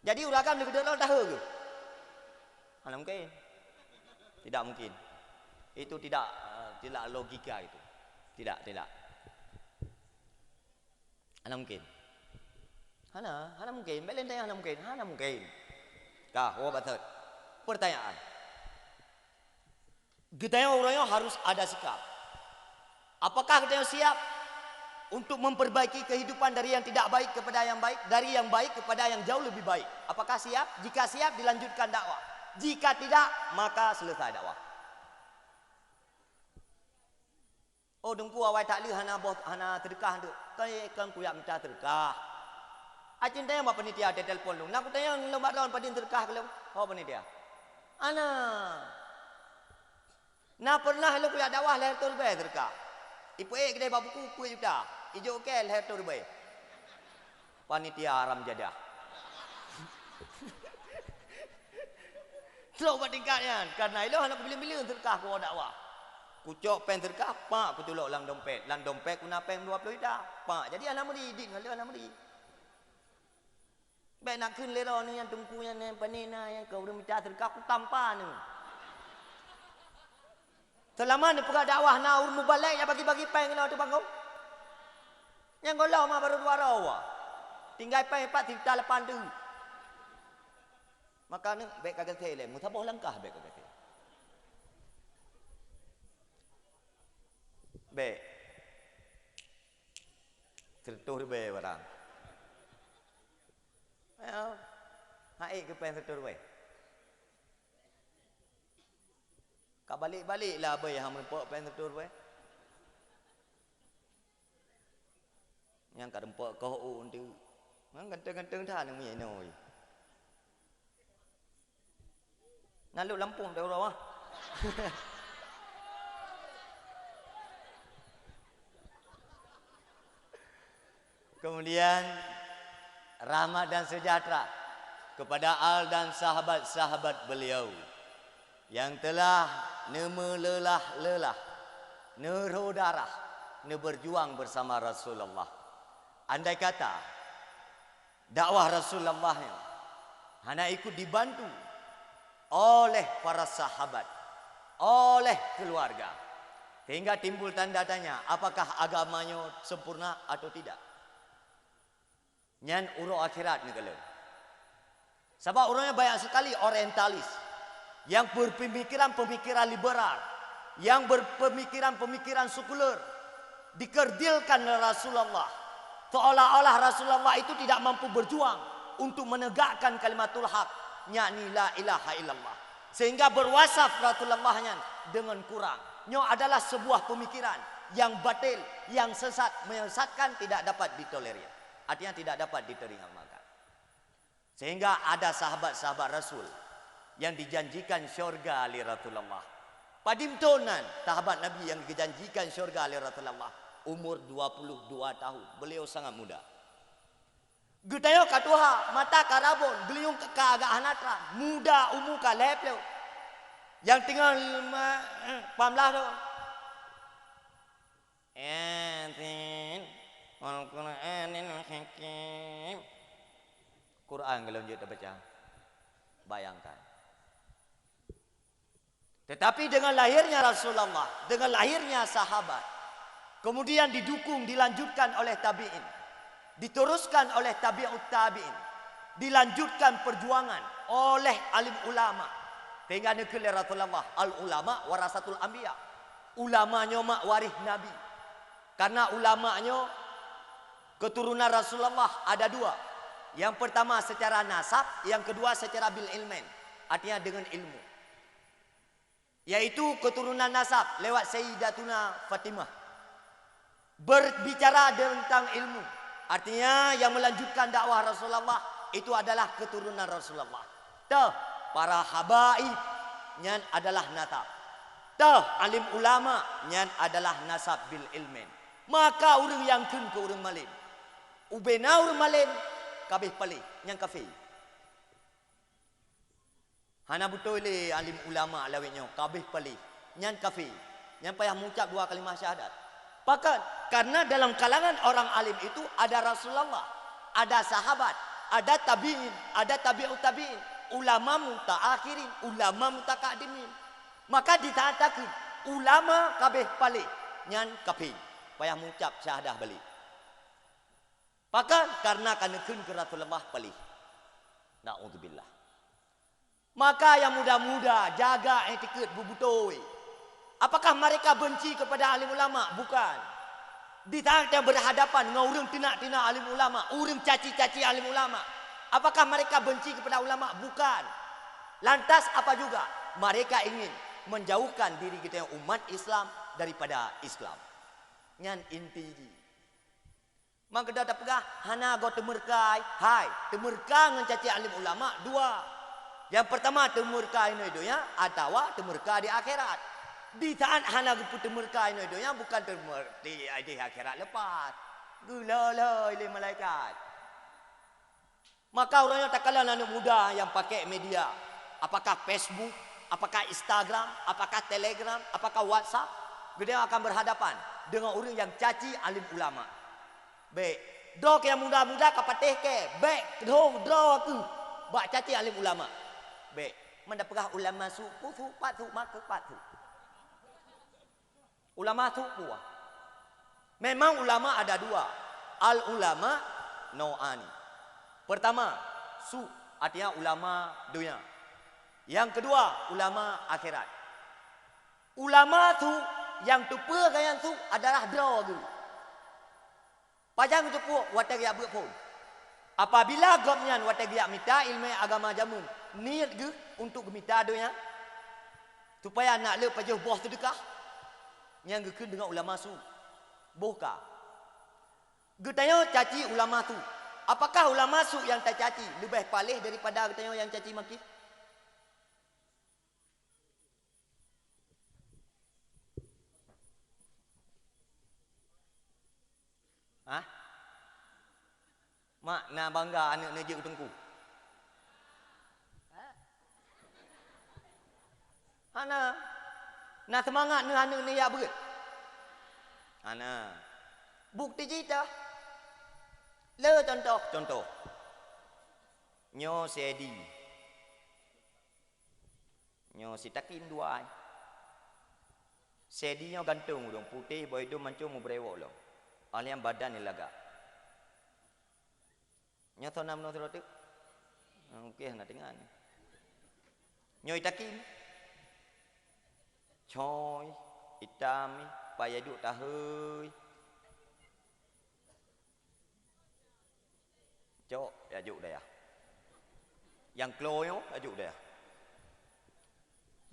Jadi uragam de drone dah ke? Mana mungkin? Tidak mungkin. Itu tidak logika itu. Tidak. Hana mungkin. Hana mungkin. Belen tanya hana mungkin. Kah, batat. Pertanyaan. Kita orangnya harus ada sikap. Apakah kita siap untuk memperbaiki kehidupan dari yang tidak baik kepada yang baik, dari yang baik kepada yang jauh lebih baik? Apakah siap? Jika siap, dilanjutkan dakwah. Jika tidak, maka selesai dakwah. Oh, dengku awai tak lihat hana terkah tu. Kan kuyak minta terkah. Acin tanya apa panitia ada telefon lu. Nak tanya lembat lawan padin terkah kalau. Oh panitia. Ana. Nak pernah lu kuyak dakwah lahir tu lebih terkah. Ipu kedai babuku kuih juta. Ijo ke lahir tu lebih. Panitia haram jadah. Teruk buat tingkatnya. Karena itu anak bila-bila terkah ku dakwah. Kucok pen terkah, pak ku tulok lang dompet. Lang dompet ku nak pen 20 juta. Pak, jadi anak meri dik dengan anak meri. Baik nak kun lero ni yang tungku yang panina yang kau udah minta terkah ku tampa ni. Selama ni pegak dakwah na urmu balik ya bagi-bagi pen kalau tu bangau. Yang kau lau mah baru 2 rawa. Tinggal pen 4 juta lepas tu. Maka ni baik kagak tele, mutabah langkah baik kagak tele. Baik. Tertur baik barang. Hai ke pen tertur baik. Kak balik-balik lah baik hang merempok pen tertur baik. Yang kat rempok kau tu. Nang ganteng-ganteng dah nang mi noi. Nalu Lampung dah orang ah. Kemudian rahmat dan sejahtera kepada al dan sahabat-sahabat beliau yang telah nemelelah-lelah, nerodarah, berjuang bersama Rasulullah. Andai kata dakwah Rasulullah hanya ikut dibantu oleh para sahabat, oleh keluarga, sehingga timbul tanda tanya apakah agamanya sempurna atau tidak. Nyan urut akhirat ni kalau. Sebab orangnya banyak sekali orientalis yang berpemikiran-pemikiran liberal, yang berpemikiran-pemikiran sekuler, dikerdilkan oleh Rasulullah. Seolah-olah Rasulullah itu tidak mampu berjuang untuk menegakkan kalimatul haq, yakni la ilaha illallah. Sehingga berwasaf Rasulullahnya dengan kurang. Nyo adalah sebuah pemikiran yang batil, yang sesat, menyesatkan, tidak dapat ditolerir. Artinya tidak dapat diterima makan. Sehingga ada sahabat-sahabat Rasul yang dijanjikan syurga oleh Rasulullah. Padimtonan sahabat Nabi yang dijanjikan syurga oleh Rasulullah. Umur 22 tahun. Beliau sangat muda. Getayo katuha mata karabon. Beliau agak hanatra. Muda umur ka leplew. Yang tinggal pamlah tu. Entin. Al-Quranil Hakim. Quran kalau kita baca. Bayangkan. Tetapi dengan lahirnya Rasulullah, dengan lahirnya sahabat, kemudian didukung, dilanjutkan oleh tabi'in, diteruskan oleh tabi'ut tabi'in, dilanjutkan perjuangan oleh alim ulama, sehingga negeri Rasulullah, al-ulama warasatul anbiya. Ulamanya mak waris Nabi. Karena ulamanya keturunan Rasulullah ada 2. Yang pertama secara nasab, yang kedua secara bil ilmen. Artinya dengan ilmu. Yaitu keturunan nasab lewat Sayyidatuna Fatimah. Berbicara tentang ilmu. Artinya yang melanjutkan dakwah Rasulullah itu adalah keturunan Rasulullah. Para habaib nyan adalah nasab. Alim ulama nyan adalah nasab bil ilmen. Maka orang yang kun ke orang malim. Ubena orang malim kabeh palih yang kafir. Hana betul le alim ulama lawetnya kabeh palih yang kafir. Yang payah mengucap 2 kalimah syahadat. Bahkan karena dalam kalangan orang alim itu ada Rasulullah, ada sahabat, ada tabi'in, ada tabi'ut tabi'in, ulama mutaakhirin, ulama mutakadimin. Maka dikatakan ulama kabeh palih yang kafir. Payah mengucap syahadah balik. Bahkan karena kanekun ke Rasulullah palih. Na'udzubillah. Maka yang muda-muda jaga etiket bubutoi. Apakah mereka benci kepada alim ulama? Bukan. Di saat yang berhadapan dengan orang tina-tina alim ulama, orang caci-caci alim ulama, apakah mereka benci kepada ulama? Bukan. Lantas apa juga? Mereka ingin menjauhkan diri kita yang umat Islam daripada Islam. Ngan inti ji. Maka dah pegah hana go temurkai, hai, temurka ngan caci alim ulama dua. Yang pertama temurka ini dunia atau temurka di akhirat. Di saat hana gupu temurka ini dunia bukan temurka di akhirat lepas. Gula oleh malaikat. Maka orangnya tak kalah anak muda yang pakai media. Apakah Facebook, apakah Instagram, apakah Telegram, apakah WhatsApp. Dia akan berhadapan dengan orang yang caci alim ulama. Baik. Dok yang muda-muda kapatih ke. Baik. Draw aku. Bak caci alim ulama. Baik. Mana pegah ulama su patu maka patu. Ulama tu puah. Memang ulama ada dua. Al ulama nau'ani. Pertama, su artinya ulama dunia. Yang kedua, ulama akhirat. Ulama tu yang tupa kayan tu adalah draw tu. Pajang tu puak watak ya berpun. Apabila gomnyan watak ya minta ilmu agama jamun, niat ge untuk minta dunia supaya nak le pajah boh sedekah yang gekun dengan ulama su. Bohkah? Getanya caci ulama tu. Apakah ulama su yang tak caci lebih palih daripada getanya yang caci maki? Hah? Mak nak bangga anak nejek utengku. Ana nak semangat ni anak ni ya berat. Ana bukti cerita. Le contoh. Nyo sedi. Nyo si takin dua ai. Sedi nyo gantung dong putih boy do mancung mu brewok lo. Alian badan ni laga. Nyo tonam no trotik. Okey nak dengar. Nyo itakin. Choy, hitam, payah duk tahui. Cok, ya juk dah ya. Yang kloyo, ya juk dah.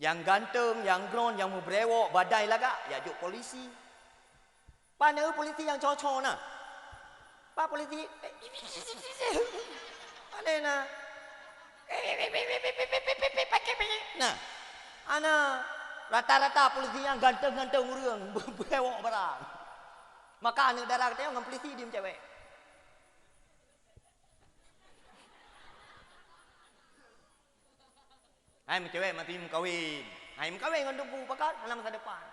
Yang ganteng, yang gron, yang mubrewok, badai laga, ya juk polisi. Pana polisi yang cocok na. Pak polisi. Ada na. Nah, ana rata-rata polisi yang ganteng-ganteng urang berewok barang. Maka anak darah kita dengan polisi dia cewek. Hai cewek mati mengkawin. Hai mengkawin dengan tunggu pakat dalam masa depan.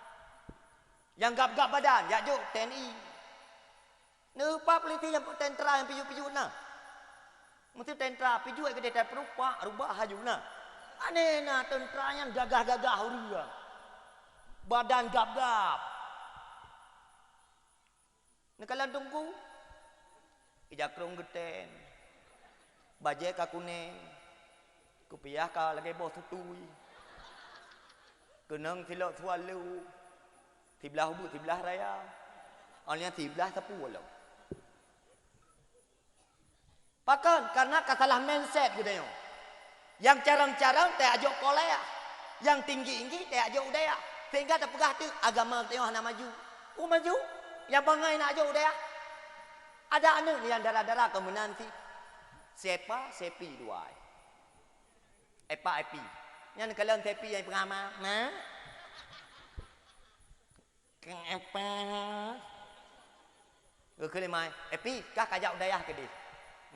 Yang gap-gap badan, ya juk TNI. Nampak polisi yang tentera yang piju-piju na. Mesti tentera piju ke dia perupa, rubah haju na. Aneh na tentera yang gagah-gagah urang. Badan gap-gap. Nekalan tunggu. Ijakrong geten. Bajai ka kuning. Kupiah ka lagi bawah tutui. Kenang tilak tualu. Tiblah hubuk, tiblah raya. Alnya tiblah tepu walau. Pakan karena kasalah mindset gitu yo. Yang carang-carang tak ajak kolea. Yang tinggi-tinggi tak ajak udaya. Sehingga tak pegah tu agama kita nak maju. Maju. Yang bangai nak ajak udaya. Ada anak ni yang darah-darah kemudian si sepa sepi dua. Epa epi. Yang kalian sepi yang pengamal. Nah. Kang apa? Gekeli mai. Epi kah kajak udaya ke dia?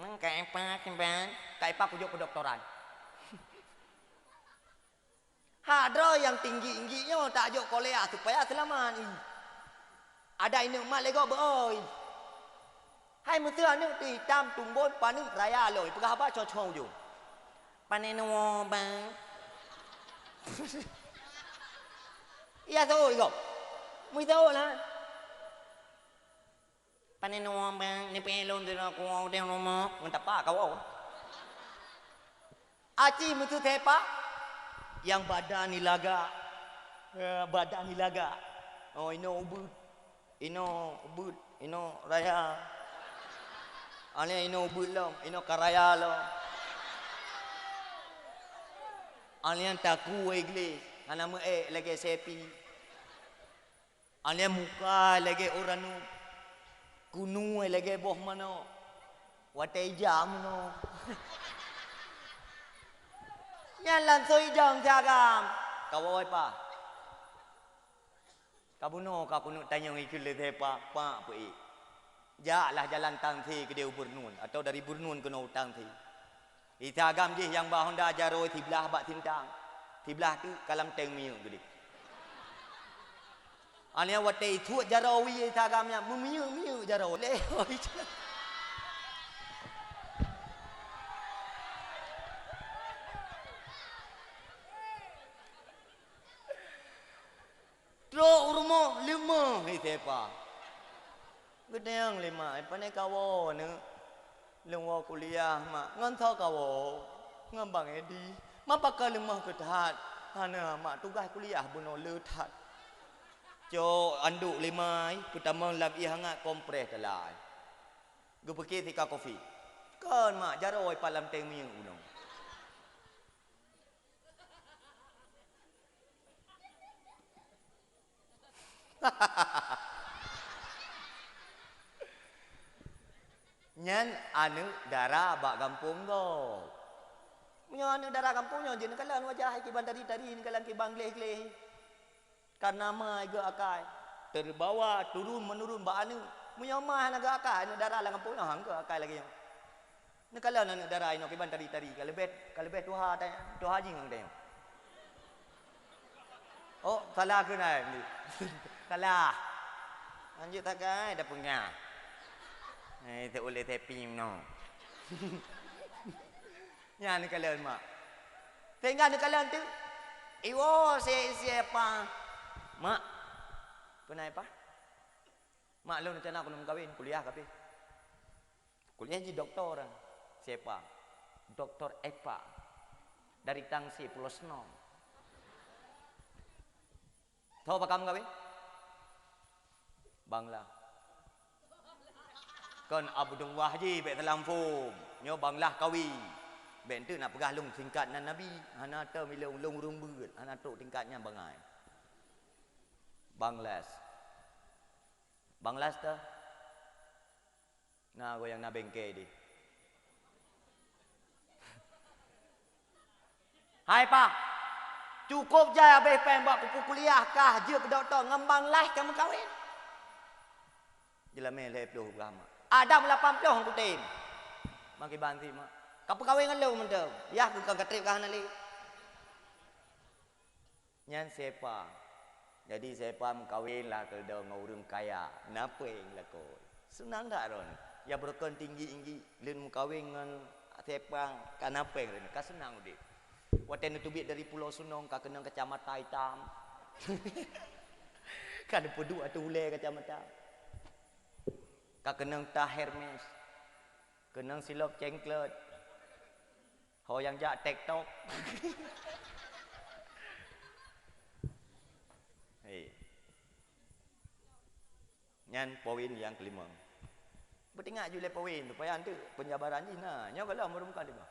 Nang kang apa kembang? Kak epa pujuk kedokteran. Hadro yang tinggi-tingginya tak ajak kolea supaya selamat ni. Ada ini mak lego boy. Hai mesti anu di tam tumbon paning raya loy. Pegah apa cocong jo. Paneno bang. Iya tu iko. Mui tu lah. Paneno bang ni pelon tu aku au deng rumah. Mentap apa kau au? Aci mesti tepa yang badan ni laga Badan ni laga. Oh, ino ubud. Ino ubud. Ino raya. Ane ino ubud lo. Ino karaya lo. Ane yang taku English. Nama lagi sepi. Ane muka lagi orang nu. Kunu lagi boh mano. Watai jam no. Yan lan soi jang jagam. Kawai pa. Kabuno kapuno tanya ikut le pa pa pi. Jalah jalan tangthi ke dia Burnun atau dari Burnun ke no tangthi. Itagam je yang ba Honda jaro tiblah bak tintang. Tiblah tu kalam teng miu gede. Ania watai thu jaro wi itagamnya miu jaro le. Tro urmo lima itepa. Gedeng lima, pane kawo ne. Lengwa kuliah mak ngan tho kawo. Ngambang edi. Ma pakal lemah ketat. Hana mak tugas kuliah buno letat. Jo anduk limai pertama lam i hangat kompres dalai. Gu pergi tika kopi. Kan mak jaroi palam teng miu uno. Nyan anu darah bak kampung go. Nyo anu darah kampungnya je nakalan wajah ki bandari tadi nakalan ki bangleh-gleh. Karena mai ge akai. Terbawa turun menurun bak anu. Munyo mah naga akai anu darah la kampungnya hang ge akai lagi. Nakalan anu darah ino ki bandari tadi kalebet tuha tanya. Tuha jing hang tanya. Oh, salah ke nai? Salah. Lanjut tak kai dah punya. Tak boleh tapping no. Ya ni kalian mak. Tengah ni kalian tu. Iwo siapa? Mak. Kenapa? Mak lu nak aku nak kahwin kuliah kape. Kuliah jadi doktor. Siapa? Doktor Epa. Dari Tangsi Pulau Senong. Tahu apa kamu kahwin? Bangla. Kan Abdul Wahji bet telampung. Nyo Banglah kawi. Ben tu nak pegah lung tingkat nan Nabi. Hana ta milung lung rumbut. Hana tok tingkatnya bangai. Banglas. Banglas ta. Nah goyang na bengke di. Hai pak. Cukup je habis pen buat kupu kuliah kah je ke doktor ngembang lah kamu kahwin. Jelame le 10 agama. Adam 80 aku tim. Maki banti mak. Kapu kahwin dengan lu mendem. Ya aku kan ketrip kah nali. Nyan sepa. Jadi sepa mengkawin lah ke dong orang kaya. Napa yang lakon? Senang tak ron? Ya berkon tinggi-tinggi lin mengkawin dengan sepa kan apa yang ka senang dik. Waten itu biak dari Pulau Sunong ka kenang kecamatan Hitam. Kan pedu atu ule kecamatan. Ka kenang Tah Hermes. Kenang Silop Cengklet. Ho yang jak TikTok. Hei. Nyan poin yang kelima. Bertingak je le poin tu payah tu penjabaran ni nah. Nya kalau merumkan dia.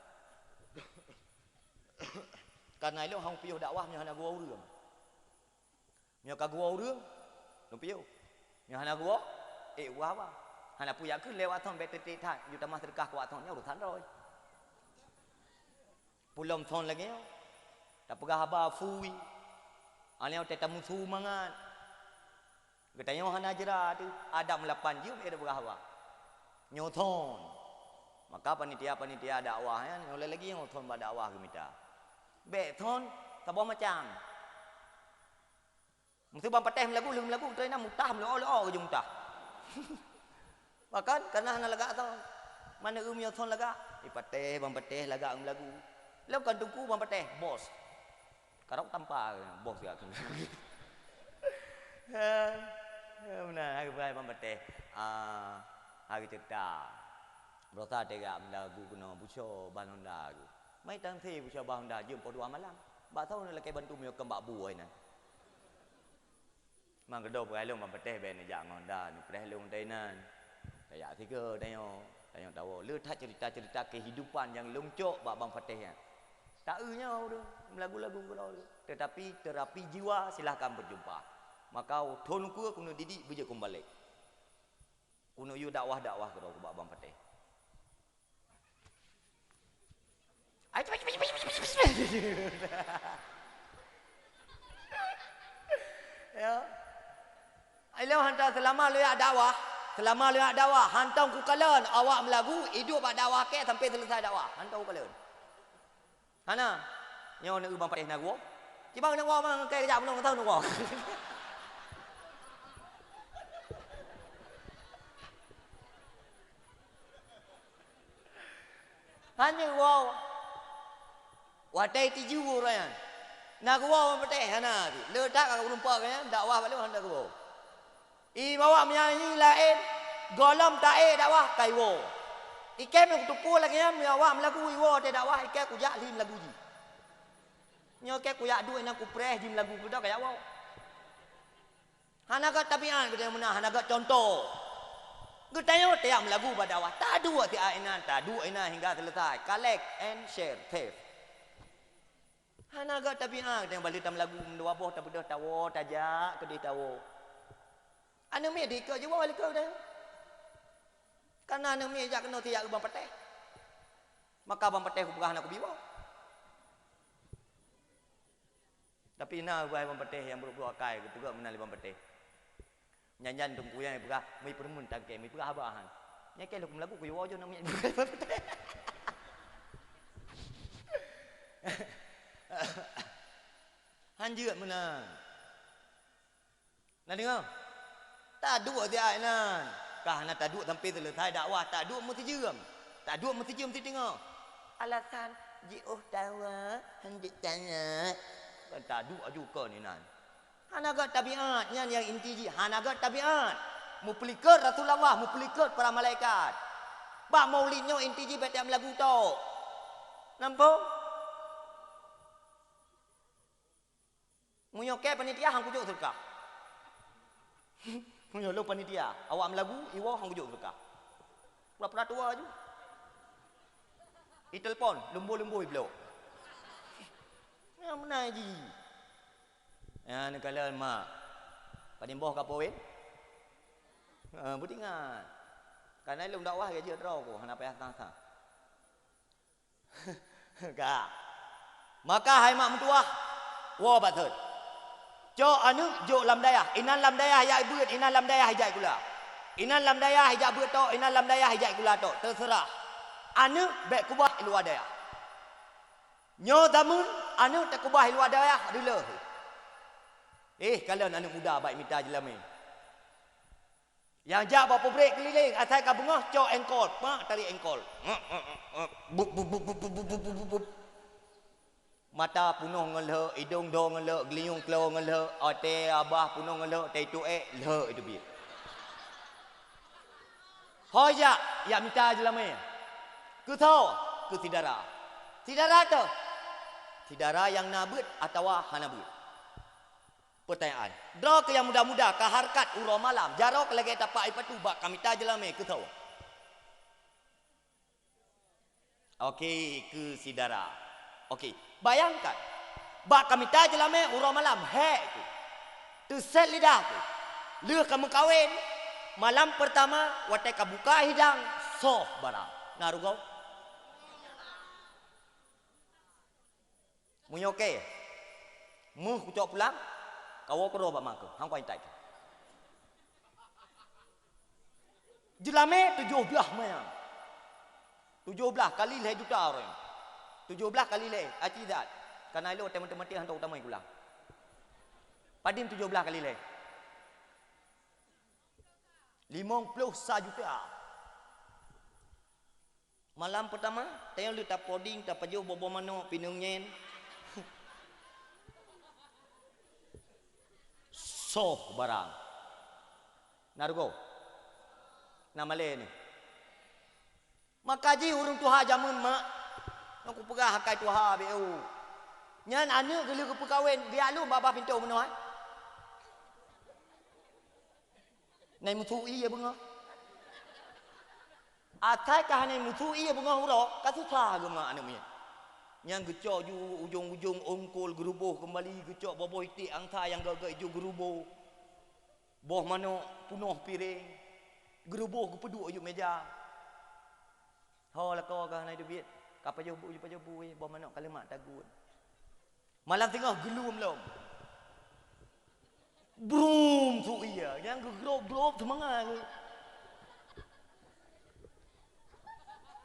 Karena itu hang piuh dakwah nya hana gua urang. Nya ka gua urang. Nu piuh. Nya hana gua wah apa? Hana puya keun lewat thon betet than, yu tamah terkah kuat thon nya urusan rồi. Pulom thon lagi yo. Tak pegah haba fui. Ane te tamu su mangan. Getanya hana jera tu Adam 8 jum ada pegah haba. Nyo thon. Maka panitia dakwah ya nyo lagi nyo thon ba dakwah ke mita. Be thon tabo macam. Mesti bang pateh lagu tu na mutah lo ke jungtah. Bahkan karena hana laga tau. Mana umio thon laga? Ipateh bang pateh laga lagu. Lalu kan tungku bang pateh bos. Karok tanpa bos gak tu. Mana aku bang pateh. Hari cerita. Berota tega lagu kena buco banonda aku. Mai tang thi buco banonda jum po 2 malam. Ba tahu nak laki bantu mio kembak buai na. mang kedo peralung bang peteh ben jak ngonda ni peralung tainan kayak tiga tanya tahu letak cerita-cerita kehidupan yang lomcok bak bang peteh ya tak nyau tu lagu-lagu kau tu tetapi terapi jiwa silahkan berjumpa maka thon ku kuno didik beje kembali kuno yu dakwah-dakwah kau bak bang peteh ai ya Ailo hantar selama lihat dakwah hantar ku kalian awak melagu hidup bak dakwah ke sampai selesai dakwah hantar ku kalian hana nyo nak bang patih nak wo cibang nak wo mang kai kejap belum tahu nak wo hanya wo watai tiju orang nak wo bang patih hana letak kat rumpak kan dakwah balik hantar ku bawa menyanyi lain golom tae dakwah kai wo ikem yang tupu lagi ya awak melagu wo te dakwah ikem ku jak lim lagu ji nyo ke ku yak duit nak ku preh jim lagu ku dak kayak wo hanagat tabian kita menah hanagat contoh getayo te am lagu pada dakwah tak dua ti ainan hingga selesai collect and share theft hanagat tabian kita balik tam lagu mendua boh tak bedah tawo tajak ke dia tawo anu me di ke je wo balik ke dah karena anu me jak kena tiak bang peteh maka bang peteh ku berah nak ku biwa tapi na buai bang peteh yang buruk-buruk akai ku juga menali bang peteh nyanyan tungku yang berah mai permun tangke mai berah abahan nyake lu lagu ku yo jo nak bang peteh hanjut menang nak dengar tak dua dia nan kah nak tak dua sampai selesai dakwah tak dua mesti jeram mesti tengok alasan jiuh dakwah hendak tanya tak dua juga ni nan hanagat tabiat yang inti ji hanagat tabiat muplikat Rasulullah muplikat para malaikat bak maulidnya inti ji betiap lagu tu nampak munyoke panitia hang kujuk surga munyo panitia awak melagu iwo hang kujuk surga pura-pura tua je itelpon lembu-lembu iblo ya mana ji ya nak kalian mak padimboh ka poin budingan karena lum dakwah gaji draw ko hana payah tasa ka maka hai mak mentua wo bathut cho anu jo lam dayah inan lam dayah ya ibu inan lam dayah hijai kula inan lam dayah hijai bu to inan lam dayah hijai kula to terserah anu bek kubah luar dayah nyo damun anu tak kubah luar dayah dulu kalian anak muda baik minta jelamin yang jak bawa break keliling asal ka bengah cok engkol mak tarik engkol mata punuh ngele hidung do ngele geliung klo ngele ote abah punuh ngele tai tu le itu bi hoja ya minta jelamin ku tahu ku tidara tu tidara yang nabut atau hanabut pertanyaan draw ke yang muda-muda ke harkat uro malam jarok lagi tapak ipatu bak kami ta jelame ke tahu okey ke sidara okey bayangkan bak kami ta jelame uro malam he tu set lidah tu leh kamu kawin malam pertama watai ka buka hidang soh barang narugau munyoke mu kucok pulang kau kero bak mak hang kau intai jelame 17 mayang 17 kali leh juta orang 17 kali leh acidat karena lo teman-teman dia hantar utama pulang padim 17 kali leh 50 juta malam pertama tayang lu tak poding tak pajuh bobo mano pinung nyen soh barang narugo nama le ni makaji urung tuha jamun mak aku pegah hakai tuha beu nyan anu gelu ke perkawin biar lu baba pintu menoi Nai mutu iya bunga. Atai kah nai mutu iya bunga hurok. Kasusa gema anu mi. Yang gecok ju ujung-ujung ongkol gerubuh kembali gecok boboh itik angta yang gagak ju gerubuh. Boh mano punuh piring. Gerubuh kepeduk ju meja. Ho la kau kah nai duit. Kapa jo bu boh mano kalimat tagut. Malam tengah gelum lom. Brum tu iya, yang gegrob semangat.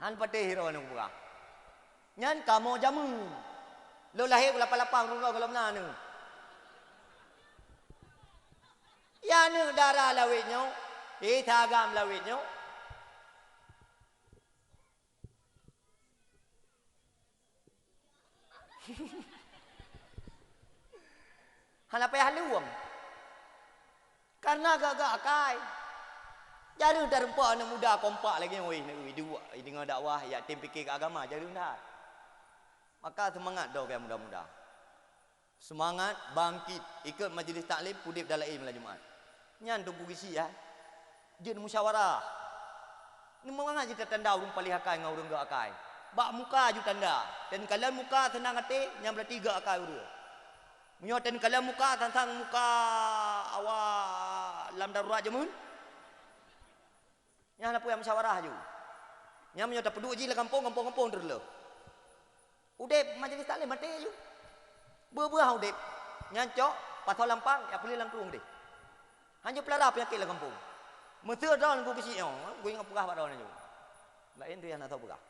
Han pate hero nu buka. Nyan kamu jamu. Lo lahir lapang-lapang rumah kalau mana nu. Ya nu darah lawitnya, tagam lawitnya. Han apa ya haluam. Karena gagak akai. Jadi dah rempak anak muda kompak lagi oi dua dengan dakwah ya tim fikir agama jadi dah. Maka semangat dah orang muda-muda. Semangat bangkit ikut majlis taklim pudip dalam malam Jumaat. Nyan tunggu gisi ya. Jin musyawarah. Ni mangat kita tanda urang palih akai ngau urang gak akai. Bak muka ju tanda. Dan kalian muka tenang hati nyam bertiga akai urang. Menyoten kalian muka tentang muka awak lam darurat je mun. Yang apa yang musyawarah ju. Yang menyota peduk ji la kampung terle. Udep majlis taklim mati ju. Ber-ber udep. Nyancok pasal lampang ya pilih langkung deh. Hanya pelara penyakit la kampung. Mesir dah ku kecil yo. Ku ingat pegah pada orang ju. Lain tu yang nak tahu pegah.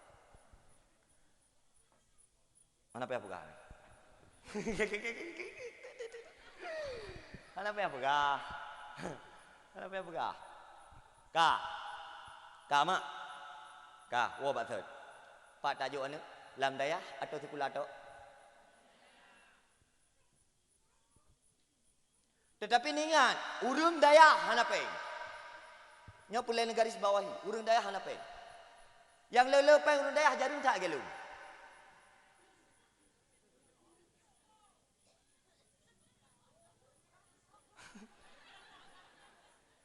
Mana apa pegah? Kenapa yang pegah? Kenapa yang pegah? Kak mak. Kak, wo bat thot. Pak tajuk anu, lam dayah atau sekular tok. Tetapi ni ingat, urang dayah hanapeng. Nya pulai garis bawahi, urang dayah hanapeng. Yang lelepeng urang dayah jarum tak gelung.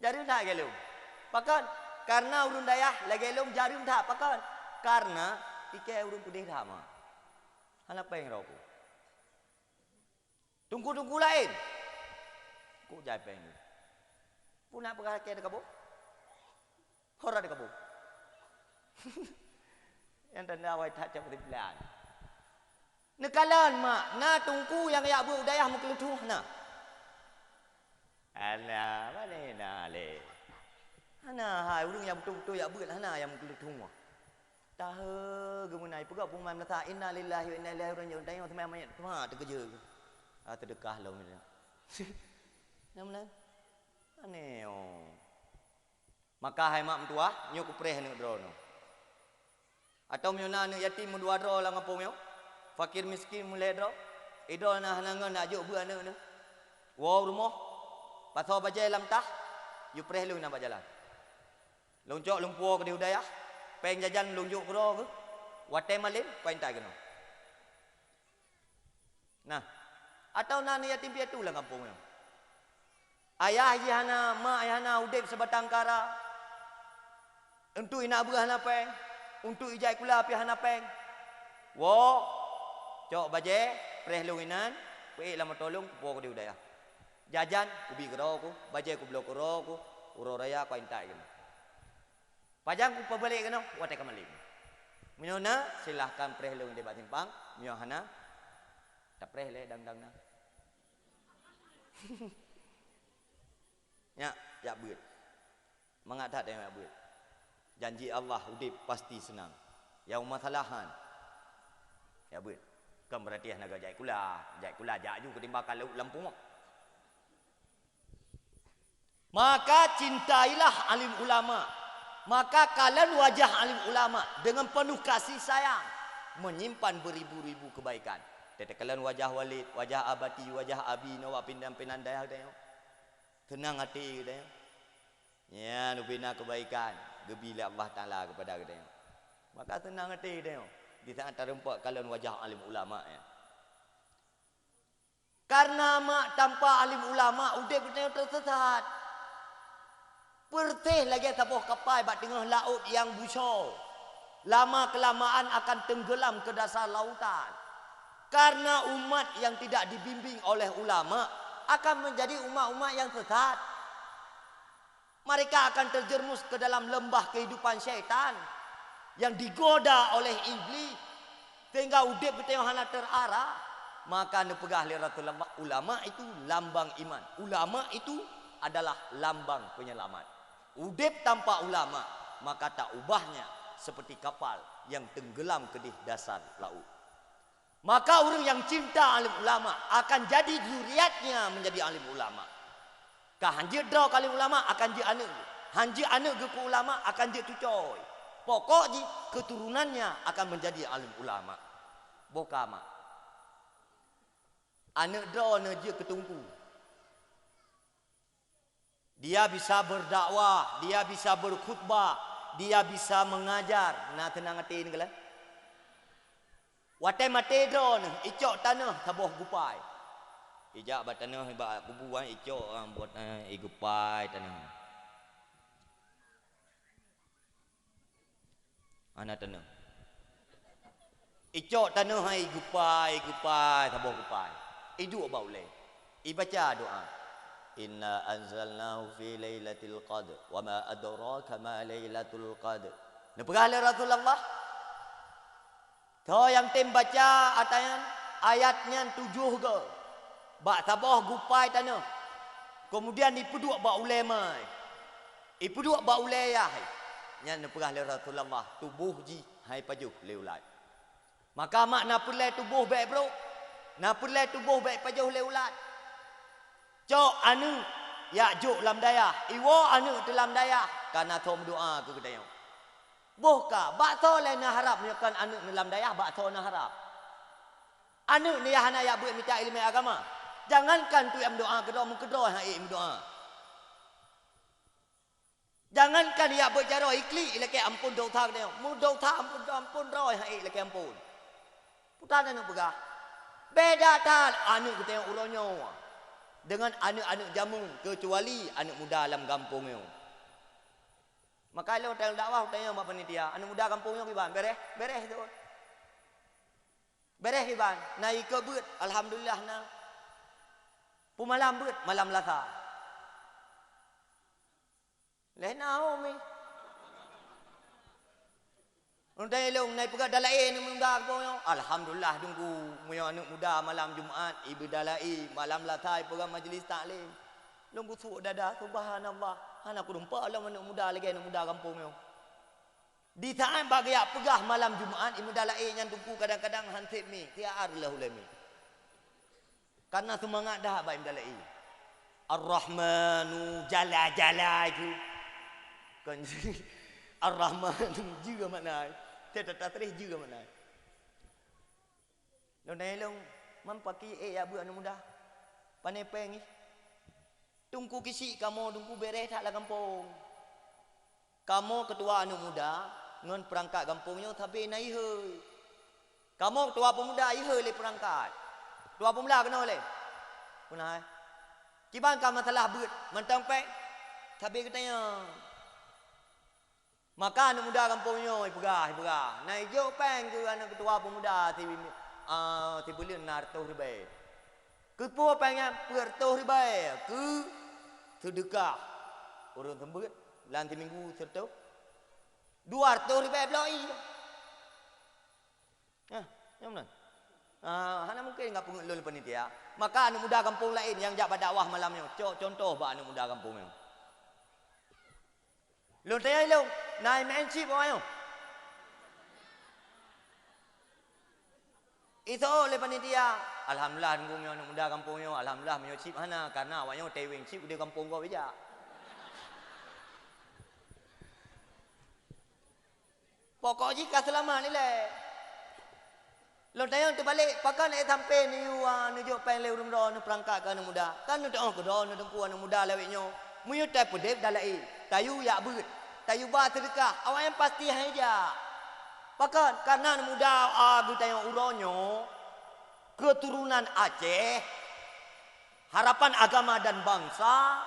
Jarum tak gelung. Pakan karena urun dayah lagi gelung jarum tak pakan. Karena ikai urun putih dah mah. Hana peng roku. Tunggu lain. Ku jai peng. Puna perkara ke dekat bu. Hora dekat bu. Yang tanda awai tak cap pilihan. Nekalan mak, na tungku yang ya bu dayah muklutuh na. Alah, mana nak le? Hana hai urang yang betul-betul ya beut hana yang kelutung. Tahu gemunai pegak pun mai melata inna lillahi wa inna ilaihi raji'un tayang semai mayat tuha terkeja. Terdekah lah ni. Namlan. Aneo. Maka hai mak mentua nyo kupreh nek drono. Atau menyona anak yatim dua dro lah ngapung yo. Fakir miskin mulai dro. Idol nah hanangan nak juk bu anak ni. Wow rumah. Pasal bajai lam tah, you preh lu nak jalan. Loncok lumpur ke di udaya, peng jajan lunjuk bro ke, watai malim, pain tak kena. Nah, atau nani yatim piatu lah kampungnya. Ayah jihana, mak ayahana udip sebatang kara. Untuk ina abu hana peng, untuk ijai kula api hana peng. Wo, cok bajai, preh lu inan, pei lama tolong, pukul ke di udaya. Jajan ubi keroko, bajai ku blok keroko, uro raya ku intai kena. Pajang ku pabalik kena, watai kamalim. Menyona silahkan preh leung debat simpang, menyohana tak preh le dang na. Ya beut. Mengadat yang beut. Janji Allah udip pasti senang. Yang masalahan. Ya beut. Kan berarti naga jai kula jaju ketimbang kalau lampung. Maka cintailah alim ulama. Maka kalian wajah alim ulama dengan penuh kasih sayang menyimpan beribu-ribu kebaikan. Tetapi kalian wajah walid, wajah abati, wajah abi, nawak pindan-pindan daya daya. Tenang hati daya. Ya, nubina kebaikan, gebila Allah Taala kepada daya. Maka tenang hati daya. Di saat terempat kalian wajah alim ulama ya. Karena mak tanpa alim ulama udah kita tersesat. Pertih lagi tabuh kapal bat tengah laut yang busuk. Lama kelamaan akan tenggelam ke dasar lautan. Karena umat yang tidak dibimbing oleh ulama akan menjadi umat-umat yang sesat. Mereka akan terjerumus ke dalam lembah kehidupan syaitan yang digoda oleh iblis sehingga udip kita yang hana terarah. Maka nepegah liratullah, ulama itu lambang iman. Ulama itu adalah lambang penyelamat. Udip tanpa ulama maka tak ubahnya seperti kapal yang tenggelam ke di dasar laut. Maka orang yang cinta alim ulama akan jadi zuriatnya menjadi alim ulama. Kah hanji draw kali ulama akan jadi anak. Hanji anak ke ulama akan jadi tucoy. Pokoknya keturunannya akan menjadi alim ulama. Bokama. Anak draw neje ketungku. Dia bisa berdakwah, dia bisa berkhutbah, dia bisa mengajar. Nah tenang hati ni kala. Watai mate drone, icok tanah tabuh gupai. Ijak bat tanah ba bubuan icok buat gupai tanah. Ana tanah. Icok tanah hai gupai tabuh gupai. Idu ba ulai. Ibaca doa. Inna anzalnahu fi lailatul qadr wa ma adraka ma lailatul qadr. Nepegah Rasulullah. Kau yang tim baca ayatnya 7 ke. Bak tabah gupai tanah. Kemudian ipeduk bak ulama. Ipeduk bak ulayah. Nya nepegah Rasulullah tubuh ji hai pajuh leulai. Maka makna pulai tubuh baik bro. Na pulai tubuh baik pajuh leulai. Cok anu ya juk lam daya. Iwo anu dalam daya. Karena thom doa ke kedaya. Bohka bakso lain nak harap menyakan anu dalam daya bakso nak harap. Anu ni hana ya buat minta ilmu agama. Jangankan tu yang doa kedua mengkedoi hai doa. Jangankan ya buat cara ikli laki ampun dosa dia. Mu dosa ampun roi hai laki ampun. Putan anu begah. Beda tal anu kita yang uronyo. Dengan anak-anak jamu kecuali anak muda dalam kampung yo. Maka lo tel dakwah tanya mak panitia, anak muda kampung yo kiban beres tu. Beres kiban, naik ke beut alhamdulillah na. Pumalam beut malam lasa. Lena umi. Undai long naik pegat dalai ni muda kampung yo. Alhamdulillah tunggu muyo anak muda malam Jumaat ibu dalai malam latai program majlis taklim. Long busuk dada subhanallah. Anak kurumpa alam anak muda lagi anak muda kampung yo. Di saat bagi pegah malam Jumaat ibu dalai yang tunggu kadang-kadang hansip mi tiar lah ulami. Karena semangat dah baik dalai. Ar-Rahmanu jala-jala itu. Kan Ar-Rahmanu juga mana? Tidak terus juga mana? Lo nailong mampaki ya bu anu muda. Panepeng ni. Tunggu kisi kamu tunggu beres tak lah kampung. Kamu ketua anu muda ngon perangkat kampungnya tapi naik he. Kamu ketua pemuda he le perangkat. Ketua pemuda kena le. Punah. Kiban ka masalah beut mentang pek. Tapi katanya maka anak muda kampungnya pegah. Naik jauh peng ke anak ketua pemuda ti boleh narto ribai. Ketua pengnya perto ribai ke sedekah. Orang tembut lanti minggu serta 200 ribai belai. Yang mana? Hana mungkin enggak pungut lol panitia. Maka anak muda kampung lain yang jak dakwah malamnya. Contoh ba anak muda kampungnya. Lo tanya lo, naik menship ayo. Itu oleh panitia. Alhamdulillah tunggu anak muda kampungnya. Alhamdulillah menyocip hana karena awaknya tewing chip di kampung kau beja. Pokoknya jika selama ni le. Lo tanya tu balik, pakai nak sampai ni nujuk pen le urung dah perangkat ke anak muda. Kan nak ke dah nak tunggu anak muda lewatnya. Muyu tai pedep dalai. Tayu ya beut. Tayu ba sedekah. Awak yang pasti haja. Pakan karena anak muda abu tanya uronyo keturunan Aceh, harapan agama dan bangsa,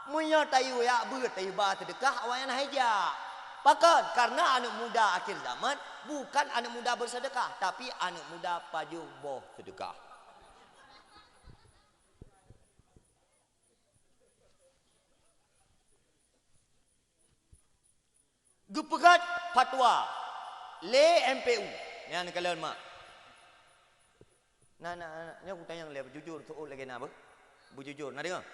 Munya tayu ya tayu ba sedekah awayan haja. Pakat karena anak muda akhir zaman bukan anak muda bersedekah tapi anak muda paju boh sedekah. Gepegat fatwa le MPU. Yang kalian mak. Nah, ni aku tanya yang jujur soal lagi nak apa? Bujujur, nak dengar?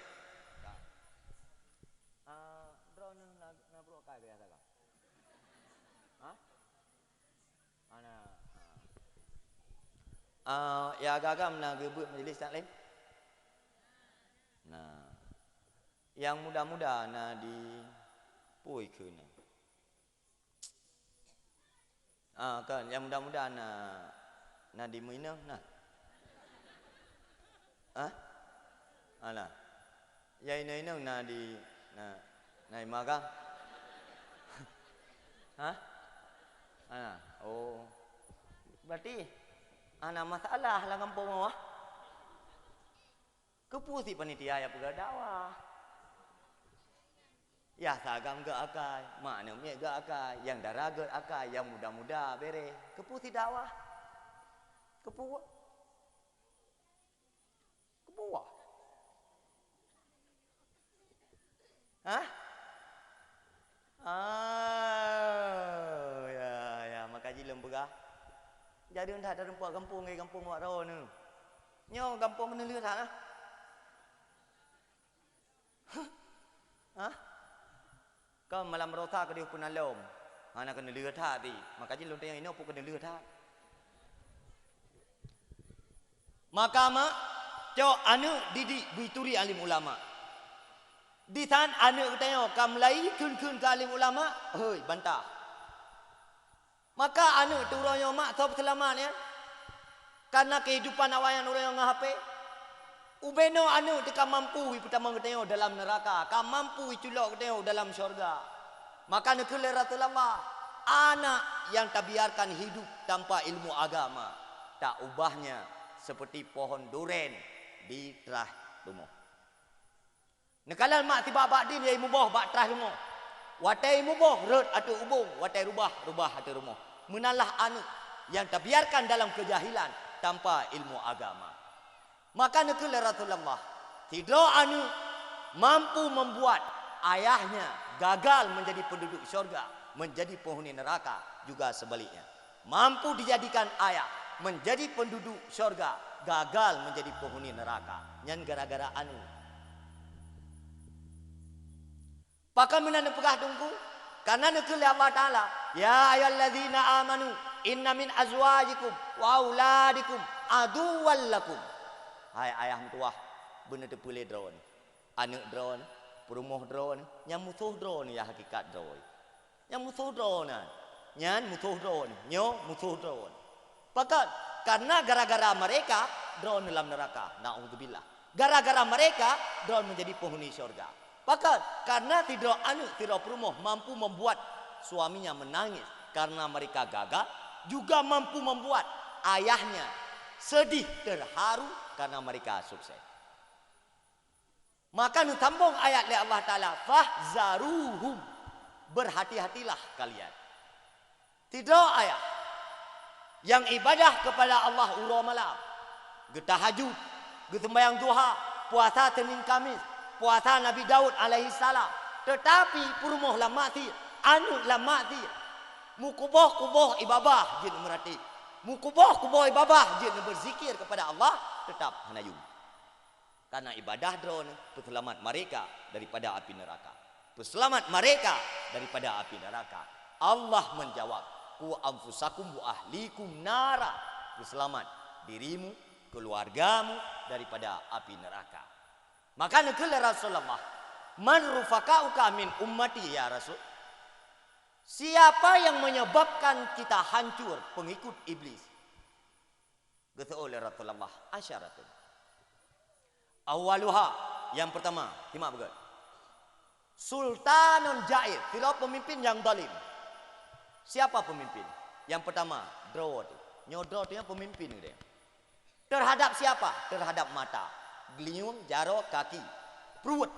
Drone na bro kai biasa kah? Ya agak-agak nak gebut majlis tak lain. Nah, yang muda-muda nak di pui ke ni. Kan yang muda-muda nak di Mina nah. Alah. Ya ini nak di na Magang. Oh. Berarti ana masalah lah kampung awak. Kepusi panitia ya pegawai dakwah. Ya sagam ke akai, makna mek ke akai, yang darah ke akai, yang muda-muda bere. Kepusi dakwah. Kepuah. Ya, makaji lembegah. Jadi hendak ada rempuak kampung ke kampung wak raw ni. Nyo kampung mana lihat lah. Kau malam rota ke dia pun alom. Anak kena lihat hati. Makaji lontar yang ini pun kena lihat hati. Maka mak, cok anak didik bituri alim ulama. Di tan anak katanya kamlai kun ke alim ulama, hei bantah. Maka anak turunnya mak top selamat ya. Karena kehidupan awayan orang yang ngahape. Ubeno anu teka mampu pertama katanya dalam neraka, ka mampu culok katanya dalam syurga. Maka nekele Rasulullah, anak yang tak biarkan hidup tanpa ilmu agama, tak ubahnya seperti pohon duren di terah rumah. Nekalan mak tiba bakdin ya imu boh bak terah rumah. Watai imu boh rut atau ubung, watai rubah atau rumah. Menalah anak yang tak biarkan dalam kejahilan tanpa ilmu agama. Maka nekele Rasulullah, tidak anu mampu membuat ayahnya gagal menjadi penduduk syurga, menjadi penghuni neraka, juga sebaliknya. Mampu dijadikan ayah menjadi penduduk syurga, gagal menjadi penghuni neraka. Nyan gara-gara anu. Pakai menanda pegah tunggu, karena nekele Allah Ta'ala, ya ayyuhalladzina amanu, inna min azwajikum wa auladikum aduwwal lakum. Hai ayah mentuah, benar terpilih drone. Anak drone, perumah drone, yang musuh drone ya hakikat drone. Yang musuh drone, nyan musuh drone, nyo musuh drone. Pakat, karena gara-gara mereka drone dalam neraka. Na'udzubillah. Gara-gara mereka drone menjadi penghuni syurga. Pakat, karena tidak anak, tidak perumah mampu membuat suaminya menangis karena mereka gagal, juga mampu membuat ayahnya sedih terharu karena mereka sukses. Maka nutambung ayat dari Allah Ta'ala, fahzaruhum, berhati-hatilah kalian. Tidak ayah yang ibadah kepada Allah urau malam, getahajud, getembayang duha, puasa Senin Kamis, puasa Nabi Daud alaihi salam. Tetapi purmoh lah mati, anu lah mati, mukuboh ibadah jin merati. Mukuboh ibadah jin berzikir kepada Allah tetap hanayu. Karena ibadah drone peselamat mereka daripada api neraka. Peselamat mereka daripada api neraka. Allah menjawab, ku anfusakum wa ahlikum nara. Peselamat dirimu, keluargamu daripada api neraka. Maka nekele Rasulullah, man rufakauka min ummati ya Rasul. Siapa yang menyebabkan kita hancur pengikut iblis? Kata oleh Rasulullah, asyaratun. Awaluha, yang pertama, simak betul. Sultanun jair, tidak pemimpin yang zalim. Siapa pemimpin? Yang pertama, drawat. Nyodrawat itu pemimpin dia. Terhadap siapa? Terhadap mata, geliung, jaro, kaki, perut.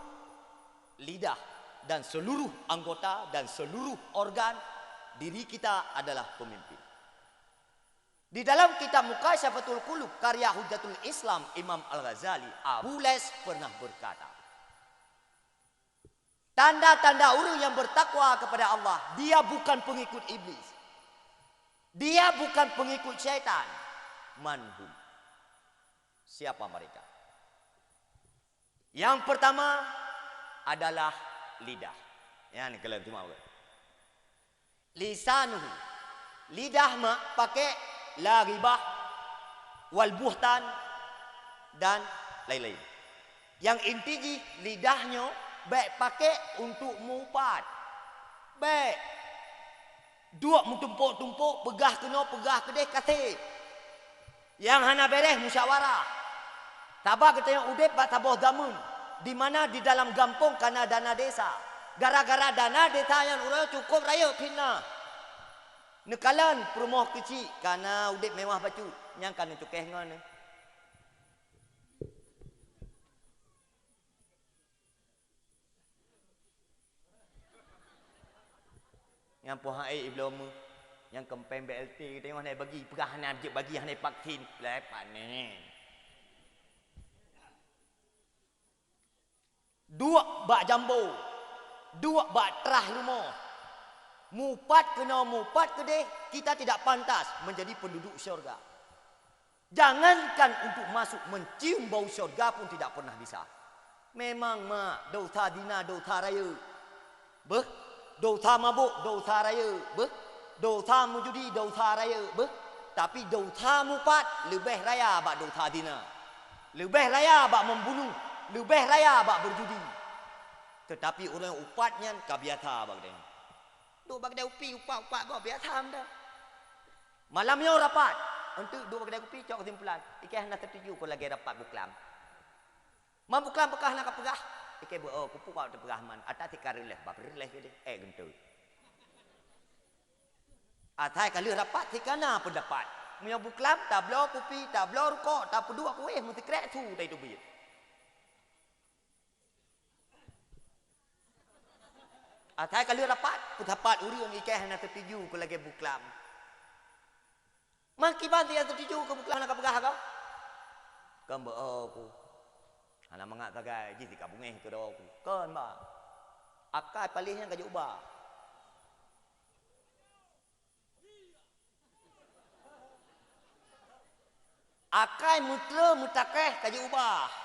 lidah dan seluruh anggota dan seluruh organ diri kita adalah pemimpin. Di dalam kitab Mukasyafatul Qulub karya Hujjatul Islam Imam Al-Ghazali, Abu Les pernah berkata, tanda-tanda orang yang bertakwa kepada Allah, dia bukan pengikut iblis. Dia bukan pengikut syaitan. Manhum. Siapa mereka? Yang pertama adalah lidah. Ya, ni kalian terima bukan? Lisanuhu. Lidah mak pakai la ribah wal buhtan dan lain-lain. Yang inti lidahnya baik pakai untuk mupat. Baik. Dua tumpuk-tumpuk, pegah kedeh katib. Yang hana beres musyawarah. Tabah katanya udep bak tabuh gamun. Di mana di dalam kampung karena dana desa. Gara-gara dana desa yang urang cukup raya fitnah. Nekalan perumah kecil karena udep mewah baju. Yang kena cukeh ngan. Yang pohai iblomu, yang kempen BLT tengok nak bagi perah nak bagi hang vaksin lepas ni. Dua bak jambu. Dua bak terah rumah. Mupat kena mupat kedeh, kita tidak pantas menjadi penduduk syurga. Jangankan untuk masuk mencium bau syurga pun tidak pernah bisa. Memang mak dosa dina dosa raya. Beh dosa mabuk, dosa raya. Dosa menjudi, dosa raya. Tapi dosa mupat, lebih raya bak dosa dina. Lebih raya bak membunuh. Lebih raya bak berjudi. Tetapi orang upatnya kabiasa bak dia. Duk bak dia upi, upat kau biasa dah. Malamnya rapat. Untuk duk bak dia upi, cok kesimpulan. Ikan nak tertuju kau lagi rapat buklam. Buklam bekah nak pegah. Ikai kupu kau terpegah man. Atas tikar releh, bab releh ke dia. Gentul. Atas kali rapat tikana pendapat. Punya buklam, tablo kupi, tablo rukok, tak pedua kuih, mesti krek tu tai tu biar. Atas kali rapat, pendapat urang ikai nak tertuju ke lagi buklam. Maki banti yang tertuju ke buklam nak pegah kau. Gambar aku. Anak mangak tagai ji kabungeh ke do aku. Kan ba. Akai palihnya ka ubah. Akai mutra mutakeh ka ubah.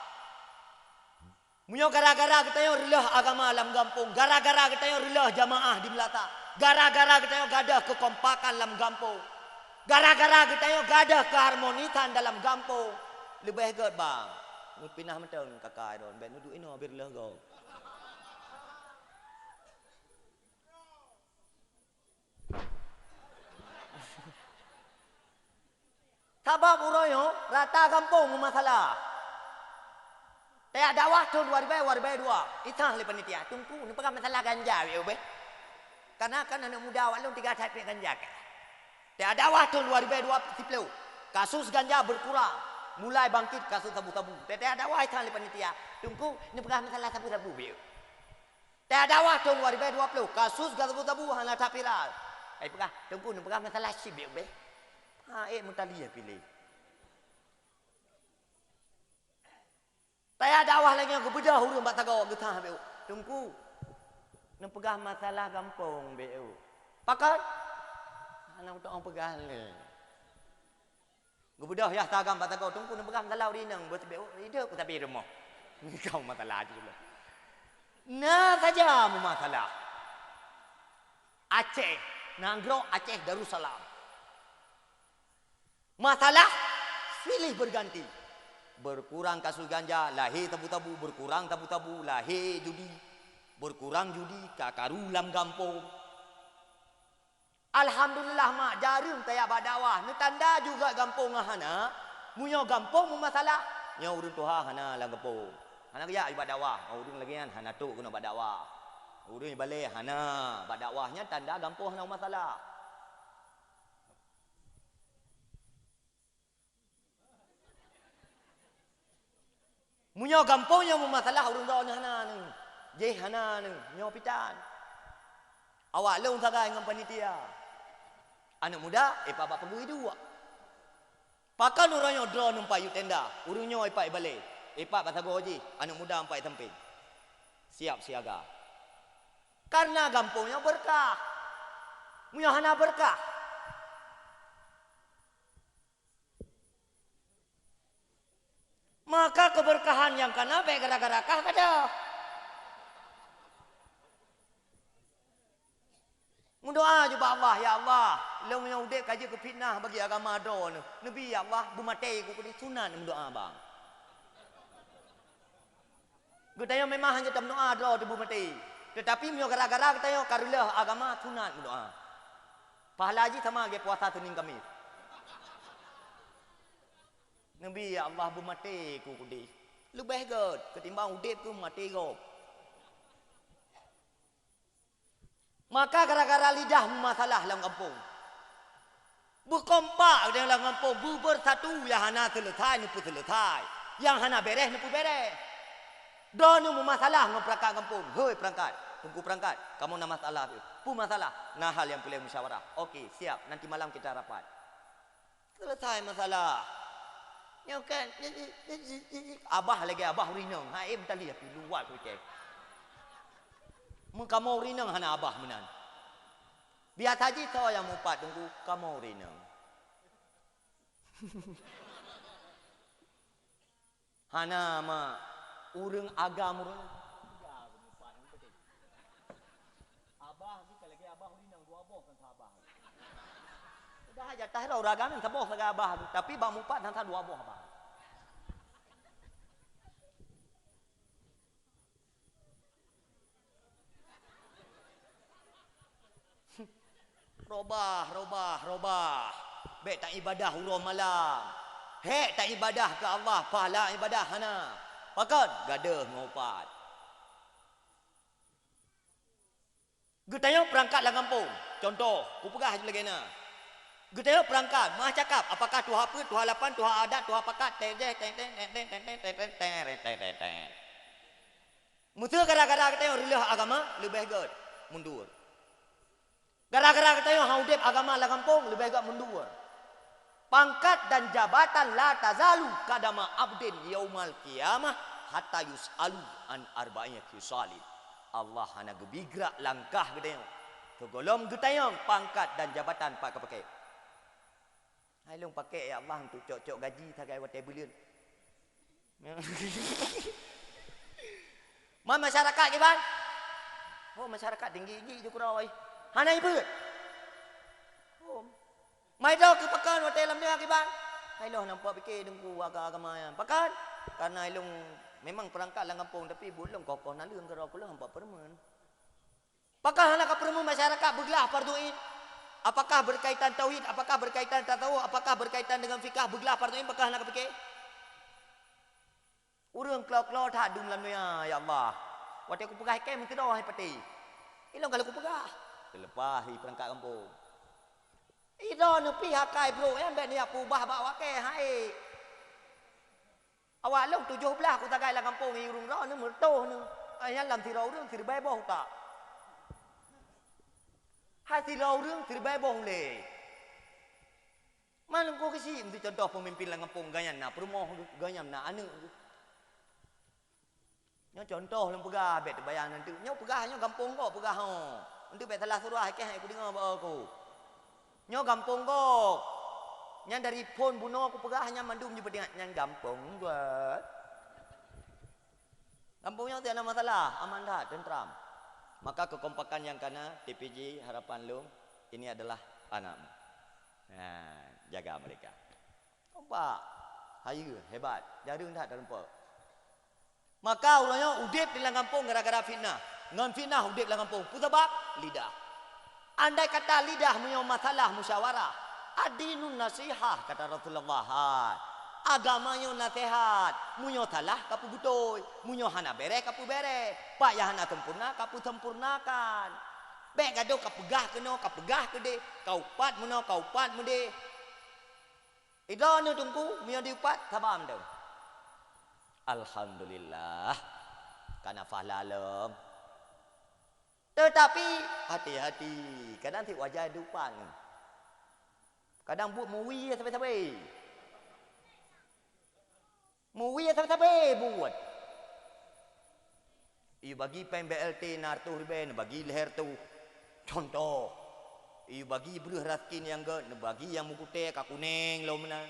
Munyo gara-gara kita yo relah agama dalam kampung, gara-gara kita yo relah jamaah di Melata. Gara-gara kita yo gadah kekompakan dalam kampung. Gara-gara kita yo gadah keharmonisan dalam kampung. Lebih hebat bang. Pindah mentang kakak don, ben duduk ino biar kau. Sabab uroyo rata kampung masalah. Taya dakwah tahun 2022. Itah le panitia. Tunggu ni pegang masalah ganja be. Karena kan anak muda walung 3 tahap ganja. Taya dakwah tahun 2020. Kasus ganja berkurang. Mulai bangkit kasus sabu-sabu. Taya dakwah itah le panitia. Tunggu ni pegang masalah sabu-sabu be. Taya dakwah tahun 2020. Kasus sabu-sabu hana tak viral. Pegang. Tunggu ni pegang masalah sip be. Mutali ya pilih. Taya dakwah lagi yang kebedah huruf mbak tagaw getah beu. Tunggu. Nak pegah masalah kampung beu. Pakat. Anak untuk orang pegah le. Kebedah ya tagam mbak tagaw tunggu nak pegah masalah rinang buat beu. Hidup ku tapi rumah. Kau masalah dulu. Nah saja masalah. Aceh, Nanggro Aceh Darussalam. Masalah silih berganti. Berkurang kasus ganja, lahir tabu-tabu, berkurang tabu-tabu, lahir judi, berkurang judi, kakarulam kampung. Alhamdulillah mak jarum tayak badawah. Ni tanda juga kampung hana. Munyo kampung mu masalah. Nya urun tuha hana lang kampung. Hana kaya badawah, urun lagi kan hana tu kena badawah. Urun balik hana badawahnya tanda kampung hana masalah. Munyo kampungnya mu masalah urun doa hana ni. Je hana ni nyo pitan. Awak long sagai dengan panitia. Anak muda, pak pegui dua. Pakan orangnya draw numpai tenda. Urungnya pak balik. Pak batago haji. Anak muda empat tempin. Siap siaga. Karena gampungnya berkah. Munya hana berkah. Maka keberkahan yang kena baik gara-gara kah kada. Mendoa juga Allah, ya Allah. Lau yang udek kaji ke fitnah bagi agama do. Nabi ya Allah, bumate ku kudi sunan mendoa bang. Gudanya memang hanya tam doa do di bumate. Tetapi menyo gara-gara katanya karulah agama sunan mendoa. Pahala haji sama ge puasa Senin Kamis. Nabi ya Allah bumate ku kudi. Lebih god ketimbang udek ku mati go. Maka gara-gara lidah masalah dalam kampung. Berkompak dalam kampung. Bersatu yang hana selesai, nupu selesai. Yang hana beres, nupu beres. Donu masalah dengan perangkat kampung. Hei perangkat, tunggu perangkat. Kamu nak masalah. Pu masalah. Nah hal yang boleh musyawarah. Okey, siap. Nanti malam kita rapat. Selesai masalah. Yang kan, abah lagi, abah urinang. Hai, bentar lihat. Luar ku cek. Kamu urinang hana abah menan. Biar haji tahu yang mupat tunggu kamu urinang. Hana ma urang agam urang. Abah kita lagi abah urinang dua boh kan abah. Dah aja tah ro ragam kan boh saga abah tapi bang mupat hanta dua boh abah. Robah. Baik tak ibadah huruf malam. Hek tak ibadah ke Allah. Pahala ibadah hana. Pakan? Gadah ngopat. Getanya perangkat lah kampung. Contoh. Ku pegah je lagi na. Getanya perangkat. Mah cakap. Apakah tuha apa, tuha lapan, tuha adat, tuha pakat. Musuh gara-gara kita yang rilah agama. Lebih good. Mundur. Gara-gara katanya haudep agama la kampung lebih agak mundur. Pangkat dan jabatan la tazalu kadama abdin yaumal qiyamah hatta yus'alu an arba'iyat yusalin. Allah hana gebigra langkah gedayang. Tegolom getayang pangkat dan jabatan pak kepakai. Hai long pakai ya Allah untuk cok-cok gaji sagai wa tebulian. Masyarakat ke bang? Oh masyarakat tinggi-tinggi je kurang ai. Hana ibu. Oh. Mai dah ke pakan hotel lam dia kiban. Hai loh nampak fikir dengku agama yang. Pakan karena ilung memang perangkat lang kampung tapi bolong kokoh nalung ke rokul hampa permen. Pakan hana ka permen masyarakat bergelah farduin. Apakah berkaitan tauhid, apakah berkaitan tasawuf, apakah berkaitan dengan fikah bergelah farduin pakan hana ka fikir. Urang klau-klau tak dum lam dia ya Allah. Waktu aku pegah kem tu dah hai peti. Ilong kalau aku pegah terlepas di perangkat kampung. Ida ni pihak kai bro yang ben dia pubah bawa ke hai. Awak long 17 aku tagai lah kampung ni urung ro ni mertoh ni. Yang lam tirau urang tirbai boh tak. Hai tirau urang tirbai boh le. Mana ko kasi untuk contoh pemimpin lah kampung ganyan na perumoh ganyan na anu. Nyo contoh lang pegah bet bayang nanti. Nyo pegah nyo kampung ko pegah ho. Untuk bet salah suruh ke aku dengar ba aku. Nyo kampung ko. Yang dari pon buno aku pegah hanya mandum je pedingat yang kampung buat. Kampungnya tiada masalah, aman dah, tentram. Maka kekompakan yang kana TPJ harapan lu ini adalah anakmu. Nah, jaga mereka. Kompak. Hayu hebat. Jarang dah terempak. Maka orangnya udip di dalam kampung gara-gara fitnah. Ngan fitnah udip dalam kampung. Apa sebab? Lidah. Andai kata lidah punya masalah musyawarah. Adinun nasihah kata Rasulullah. Agamanya nasihat. Munyo salah kapu betul. Munyo hana bere kapu bere. Pak yang hana sempurna kapu sempurnakan. Baik gaduh kapegah kena kapegah kede. Kau pat muno kau pat mude. Ida ni tunggu munyo diupat sabam dah. Alhamdulillah. Karena fahlalem. Tetapi hati-hati. Kadang ti wajah depan. Kadang buat muwi sampai-sampai. Muwi sampai-sampai buat. I bagi pen BLT nartu riben bagi leher tu. Contoh. I bagi beruh raskin yang ke bagi yang mukute ka kuning lo mana.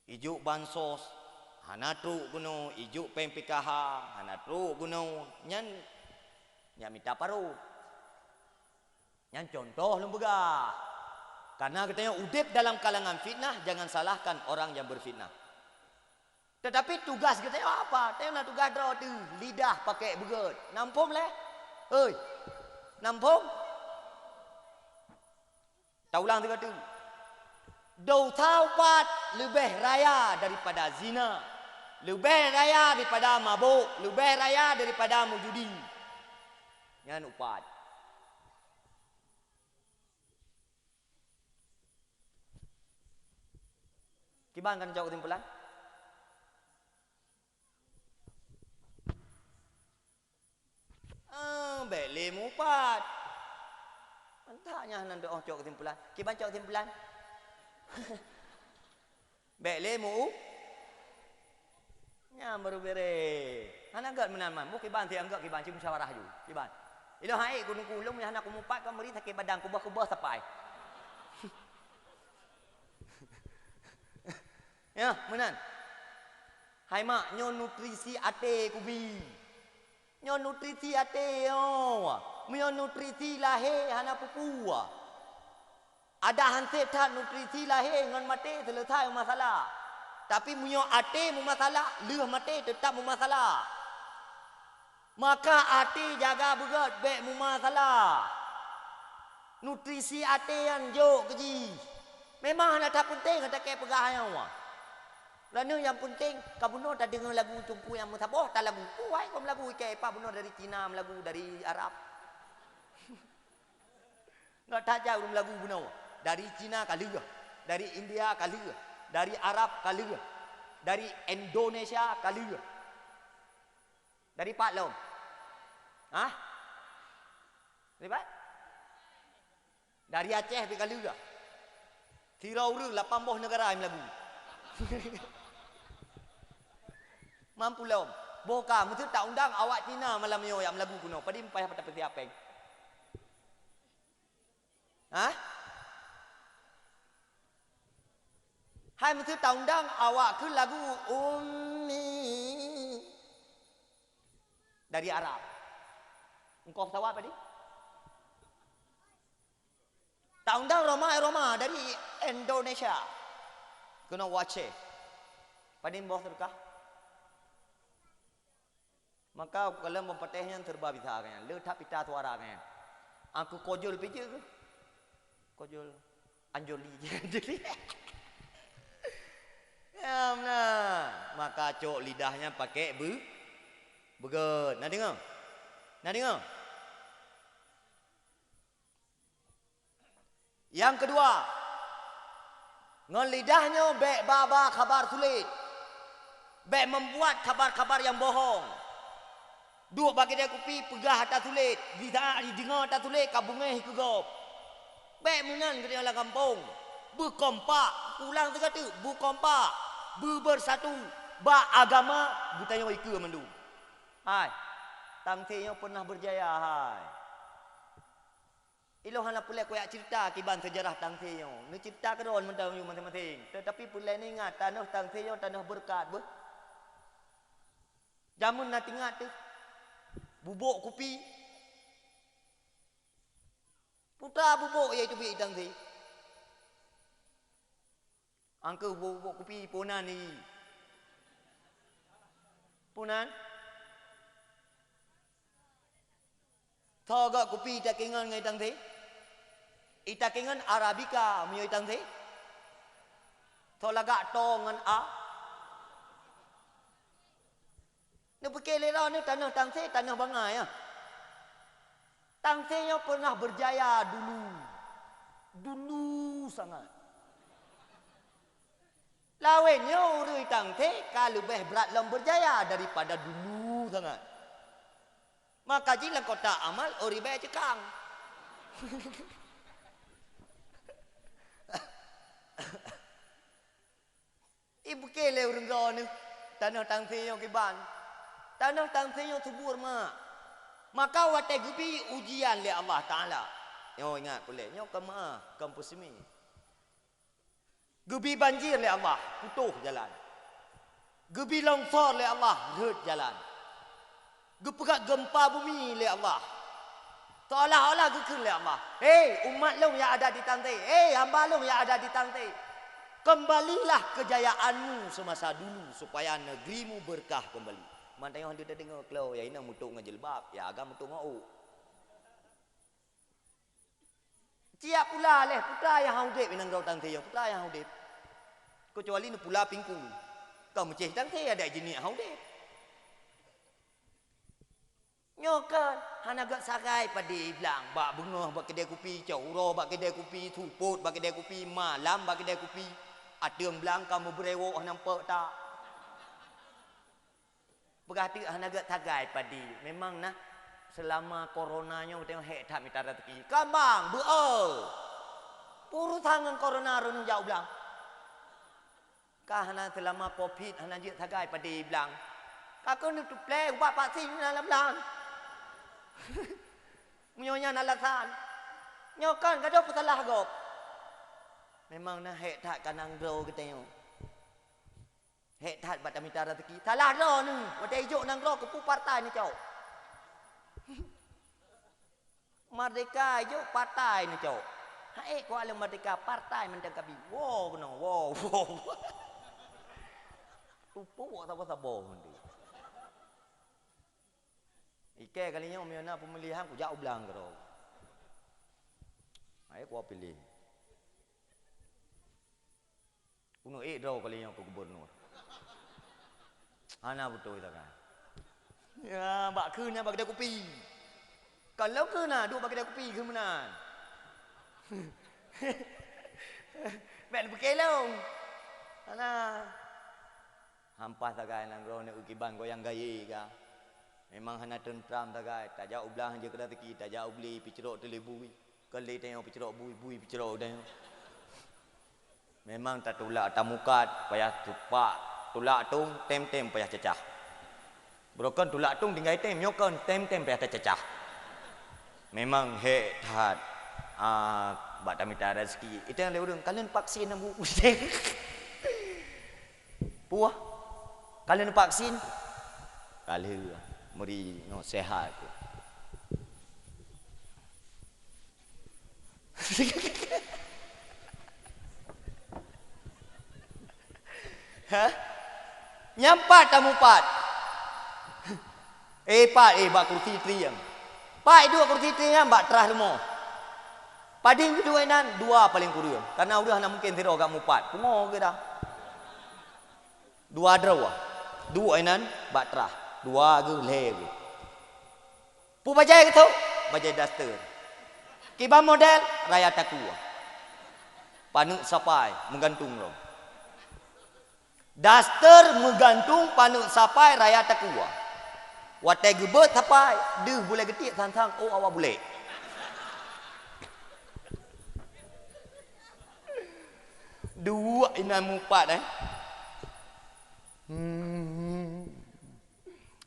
Ijuk bansos hanatru guno ijuk pen PKH hanatru guno nyan minta paru. Nyan contoh lembaga. Karena katanya udip dalam kalangan fitnah jangan salahkan orang yang berfitnah. Tetapi tugas kita apa? Kita nak tugas draw tu lidah pakai begut. Nampung leh. Oi. Nampung. Tak ulang tiga tu. Dou taubat lebih raya daripada zina. Lebih raya daripada mabuk, lebih raya daripada mujudi. Yang upat. Kiban kan jawab kesimpulan? Beli mupat. Entahnya nanti jawab kesimpulan. Kiban jawab kesimpulan. Beli mu. Nya baru bere. Hana enggak menaman. Mu kiban ti enggak kiban ci musyawarah ju. Kiban. Ilo hai gunung kulung ya hana ku mupat ka meri sakit badang kubah-kubah sampai. Ya, menan. Hai mak nyo nutrisi ate kubi. Nyo nutrisi ate yo. Nyo nutrisi lahe hana pupua. Ada hansip tak nutrisi lahe ngon mate selesai masalah. Tapi munyo ate mu masalah, leuh mate tetap mu masalah. Maka ate jaga begat baik mu masalah. Nutrisi ate yang jok keji. Memang nak tak penting tak kaya pegahan awak. Lalu yang penting kabuno tak dengar lagu tungku yang mutaboh tak lagu. Kuai kom lagu ke apa buno dari Cina lagu dari Arab. Enggak tak jauh lagu buno. Dari Cina kali dari India kali dari Arab kali dari Indonesia kali dari Pak Long. Hah? Dari Pak? Dari Aceh pergi kali Tirau 80 negara yang lagu. Mampu lom. Boka mesti tak undang awak Cina malam yo yang lagu kuno. Padi mpah pada peti apeng. Hah? Hai mesti tak undang awak ke lagu Ummi dari Arab. Engkau tahu apa ni? Tak undang Roma dari Indonesia. Kena wace. Padi mbah terkah. Maka kalau mempatihnya terba bisa kan. Le tak pita suara kan. Aku kojol pije ke? Kojol anjoli jadi. Ya nah. Maka cok lidahnya pakai begut. Nak dengar? Nak dengar? Yang kedua, ngon lidahnya bek baba kabar sulit. Bek membuat kabar-kabar yang bohong. Duk bagi dia kopi pegah atas sulit. Didengar atas sulit kabungeh kegop. Bek menan ke dia lah kampung. Berkompak. Ulang tu kata. Berkompak. Bersatu. Ba agama. Butanya ika mendu. Hai. Tangtenya pernah berjaya. Hai. Iloh hana pulai koyak cerita kiban sejarah tangtenya. Ni cerita keron mentang masing-masing. Tetapi pulai ni ingat. Tanah tangtenya tanah berkat. Jamun nak ingat tu. Bubuk kopi. Putra bubuk iaitu biik tangsi. Angka bubuk kopi punan ni. Punan. Thogak kopi tak kingan ngai tangsi. Ita kingan Arabica miyoi tangsi. Tholagak to ngan a. Ni berkelera ni tanah tangsi, tanah bangai ya. Tangsinya pernah berjaya dulu. Dulu sangat. Kawinnya urui tangte kalau lebih berat lom berjaya daripada dulu sangat. Maka jila kota amal ori bae cekang. Ibu kele urang ron tanah tangte yo kiban. Tanah tangte yo subur mak. Maka wate gubi ujian le Allah Taala. Yo ingat boleh nyo kema kampus ini. Gubi banjir le Allah, putuh jalan. Gubi longsor le Allah, rut jalan. Gepegat gempa bumi le Allah. Seolah-olah gekun le Allah. Hei umat long yang ada di tangte. Hei hamba long yang ada di tangte. Kembalilah kejayaanmu semasa dulu supaya negerimu berkah kembali. Mantai orang dia dengar kalau ya ina mutuk ngajilbab, ya agam mutuk ngau. Ciak pula leh putra yang haudip inang kau tangte yang putra yang haudip. Kecuali ni pula pingku. Kau menceh tangte ada jenis haudip. Nyokan hana gak sagai padi bilang bak bengah bak kedai kopi cauro bak kedai kopi tuput bak kedai kopi malam bak kedai kopi adem bilang kamu berewok nampak tak berarti hana gak sagai padi memang nah selama coronanya tengok hek tak minta rezeki kambang buo puru tangan corona run jauh bilang kah hana selama covid hana je sagai padi bilang kakak ni tu play buat vaksin dalam bilang Menyonya alasan. Nyokan kada pesalah gop. Memang nah hek tak kanang grow kita yo. Hek tak bat minta rezeki. Salah ro ni. Wadai juk nang ro kepu partai ni cau. Merdeka juk partai ni cau. Hae ko ale merdeka partai mentang kabi. Wow kena wow. Tupu apa sabo nanti. Ike kalinya umiana pemilihan ku jauh belang kero. Ayo ku pilih. Kuno do kalinya ku gubernur. Ana betul itu kan. Ya, bak keuna bak kedai kopi. Kalau keuna duk bak kedai kopi ke mana? Ben bekelong. Ana hampas tagai nang ro ne ukiban goyang gaye ka. Memang hana tentram tagai tak jauh belah je kedai teki tak jauh beli picerok telebui. Kali tengok picerok bui picerok tengok. Memang tak tulak tamukat payah tupak tulak tung tem payah cecah. Broken tulak tung tinggal tem nyokan tem payah tercecah. Memang hek that bak tamita rezeki. Itu yang leurang kalian vaksin ambu. Puah. Kalian vaksin? Kalian meri no sehat. Ha? Nyampat tamu pat. Pat bak kursi triang. Pat dua kursi triang bak terah lemo. Pading kedua nan dua paling kurang. Karena udah hana mungkin tiro gak mupat. Pungo ke dah. Dua draw. Dua nan bak terah. Dua ke leh. Pu bajai ke tu? Bajai duster. Kiba model raya takua. Panuk sapai menggantung lo. Duster menggantung panuk sapai raya takua. Watai gebet sapai deh boleh getik sang oh awak boleh. Dua ina mupat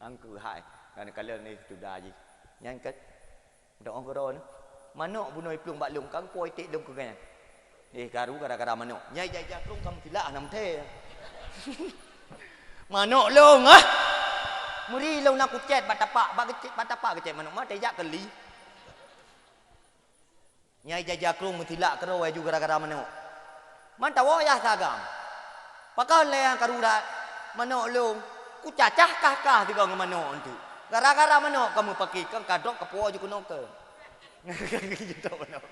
Angku hai kan kalian ni sudah je nyangkat dak orang koron manok bunoi plung bak lung kang poi tik lung kan garu gara-gara manok nyai jai plung kam tilak nam the manok lung muri lung nak kucet batapak batapak kecet manok mah tejak keli nyai jai plung tilak kero juga gara-gara manok man tawo ya sagam pakal le yang karurat manok lung ku cacah kah juga ngemanok tu. Gara-gara manok kamu pakai kan kadok kepo aja kuno ke. Gitu manok.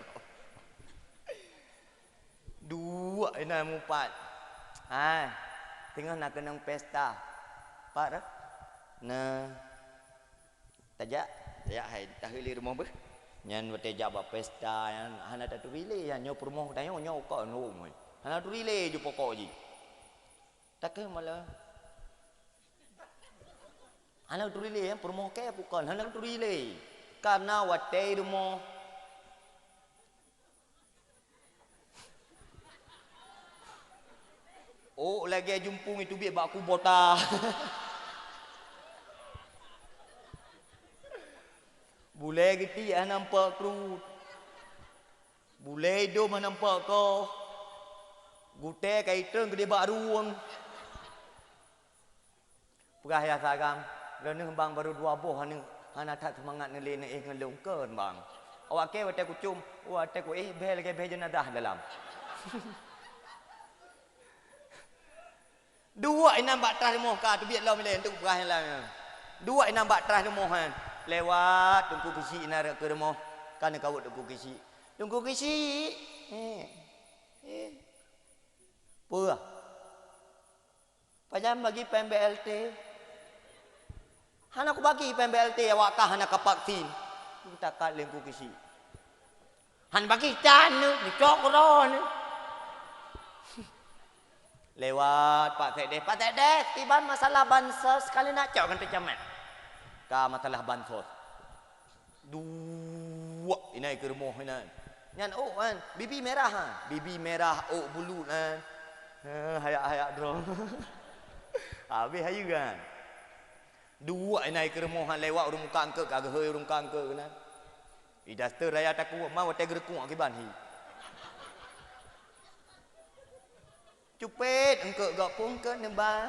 Dua ina mupat. Tengah nak kenang pesta. Pak dah. Nah. Tajak hai tahili rumah be. Nyan wate jaba pesta yang hana tak turile yang nyo rumah tayo nyo ko no. Hana turile ju pokok ji. Tak ke malah. Anak tu rile promo ke bukan anak tu rile. Karena watai rumo. Oh lagi jumpung itu biar baku bota. Boleh gitu ya nampak kru. Boleh do nampak ko. Gute kaiteng gede baruang. Pegah ya sagam. Lalu bang baru 2 boh ni. Hana tak semangat ngelene ngelungkeun bang. Awak ke wate kucum, wate ku bel ke jenazah dalam. Dua inam bak terah moh ka tu biat law melen tu pegah lah. Dua inam bak terah moh han. Lewat tunggu kisi nara ke moh. Kan kau tunggu kisi. Tunggu kisi. Pura. Pajam bagi PMBLT. Hana aku bagi PMBLT awak kah hana ka vaksin. Kita kat lengku kisi. Han bagi can ni cokron. Lewat Pak Sekdes, tiban masalah bansos sekali nak cok kan tercamat. Ka masalah bansos. Dua inai ke rumah inai. Nyan oh kan, bibi merah ha. Bibi merah oh bulu kan. Hayak-hayak drone. Habis hayu kan. Dua inai ke rumah lewat urung kangke kagak heu urung kangke kan. Idaster raya taku mau te gerku akiban hi. Cupet engkau gak pun ke nembah.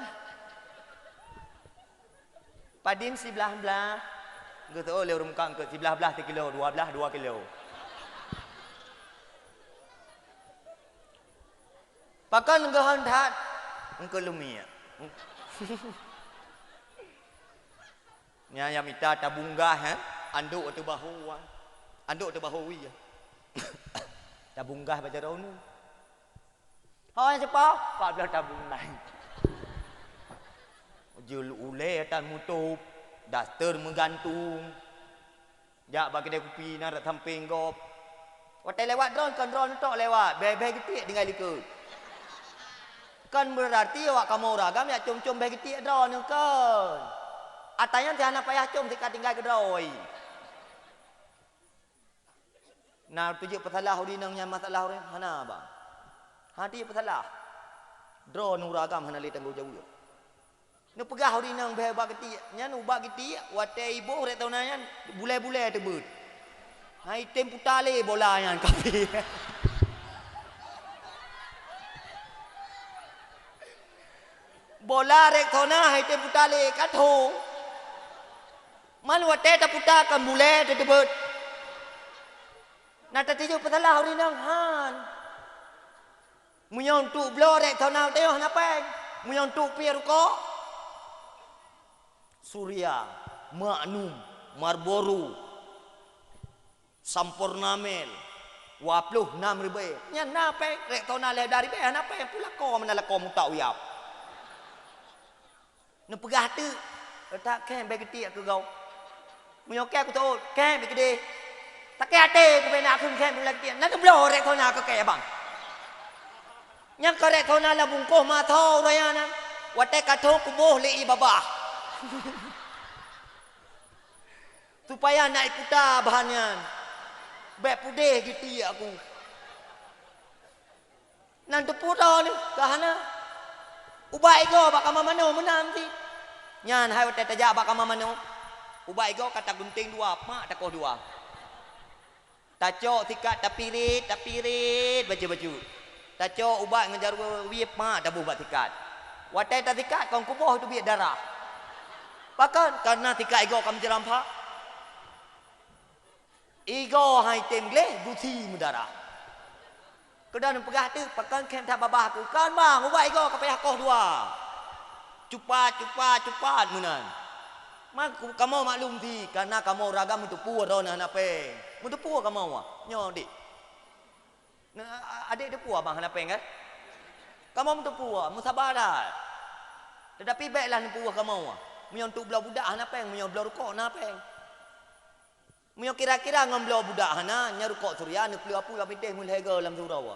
Padin sebelah belah. Engkau tahu le urung kangke sebelah belah 3 kilo, 2 belah 2 kilo. Pakan engkau handat engkau lumia. Nya yang minta tabunggah anduk tu bahu anduk tu bahu wi tabunggah baca raun ni hoi siapa pak belah tabung lain jul ule tan mutup daster menggantung jak bagi dia kopi nak samping gop watai lewat drone kan drone tok lewat beh getik tinggal ikut kan berarti awak kamu ragam ya cum-cum beh getik drone kan. Atanya tiada payah cum tika tinggal ke droi. Nah tujuh pesalah hudi nang yang masalah orang hana bang. Hati pesalah. Drone uragam hana li tangguh jauh. Nu pegah hudi nang be ba geti nya nu ba geti wate ibu rek tau nanyan bule-bule tebut. Hai tempu tale bola yan kape. Bola rek tau na hai tempu tale katho. Man wate ta puta kan bule te tebut. Na ta tiju patalah hari nang han. Munyon tu blo rek tau na teo na peng. Munyon tu pier ko. Surya, Magnum, Marlboro, Sampurnamel, 26 ribu. Nya na peng rek tau na le dari be na peng pula ko menala ko muta uyap. Na pegah tu tak ken be geti ke gau. Munyo ke aku tahu ken be gede. Tak ke ate ku be nak kun ken lagi. Na tu blo rek tau na ke bang. Nya ka rek tau na la bungkoh ma thau rayana. Wate ka tho ku boh le i babah. Supaya naik kuda bahannya. Be pudeh gitu ya aku. Nanti puto ni kahana. Ubai go baka mamano menanti. Nyan hai wate tajak baka mamano. Ubai go kata gunting 2, mak takoh 2. Tacok tikat tapirit baju-baju. Tacok ubat ngejar wiep mak tabuh bat tikat. Wate ta tikat kau kuboh tu biar darah. Bahkan karena tikat ego kam jerampa. Ego hai temgle buti mudara. Kedan pegah tu pakan kem tak babah tu kan bang ubat ego kapayah koh 2. Cepat menan. Mak kamu maklum ti karena kamu ragam itu puas dona nape. Untuk puas kamu nyo dik. Nah, adik dia puas bang nape kan? Kamu untuk puas, musabar dah. Tetapi baiklah ni puas kamu. Munyo untuk belah budak nape, munyo belah rukuk nape. Munyo kira-kira ngam belah budak hana nya rukuk surya ni pelu apu la pitih mulhega dalam surau.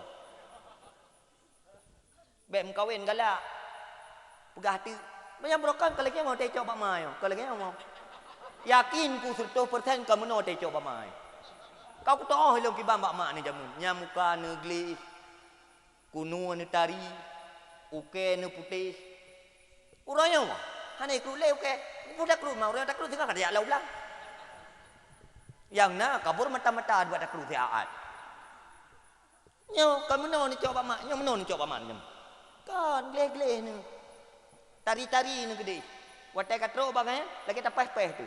Baik mengkawin galak. Pegah tu. Macam brokan kalau lagi mau tecok pak mai. Kalau lagi mau. Yakin ku 100% kamu no tecok pak mai. Kau ku tahu hilang kibam pak mak ni jamun. Nyamuka negli. Kuno ni tari. Uke ni putih. Urang mah. Hanai kru le uke. Budak kru mau orang tak kru tengah kerja lau belang. Yang na kabur mata-mata buat tak kru tiaat. Nyo kamu no ni cok pak mak. Nyo no ni cok pak mak nyam. Kan gleh-gleh ni. Tari-tari ni gede. Watai katro bagai lagi tapah-pah tu.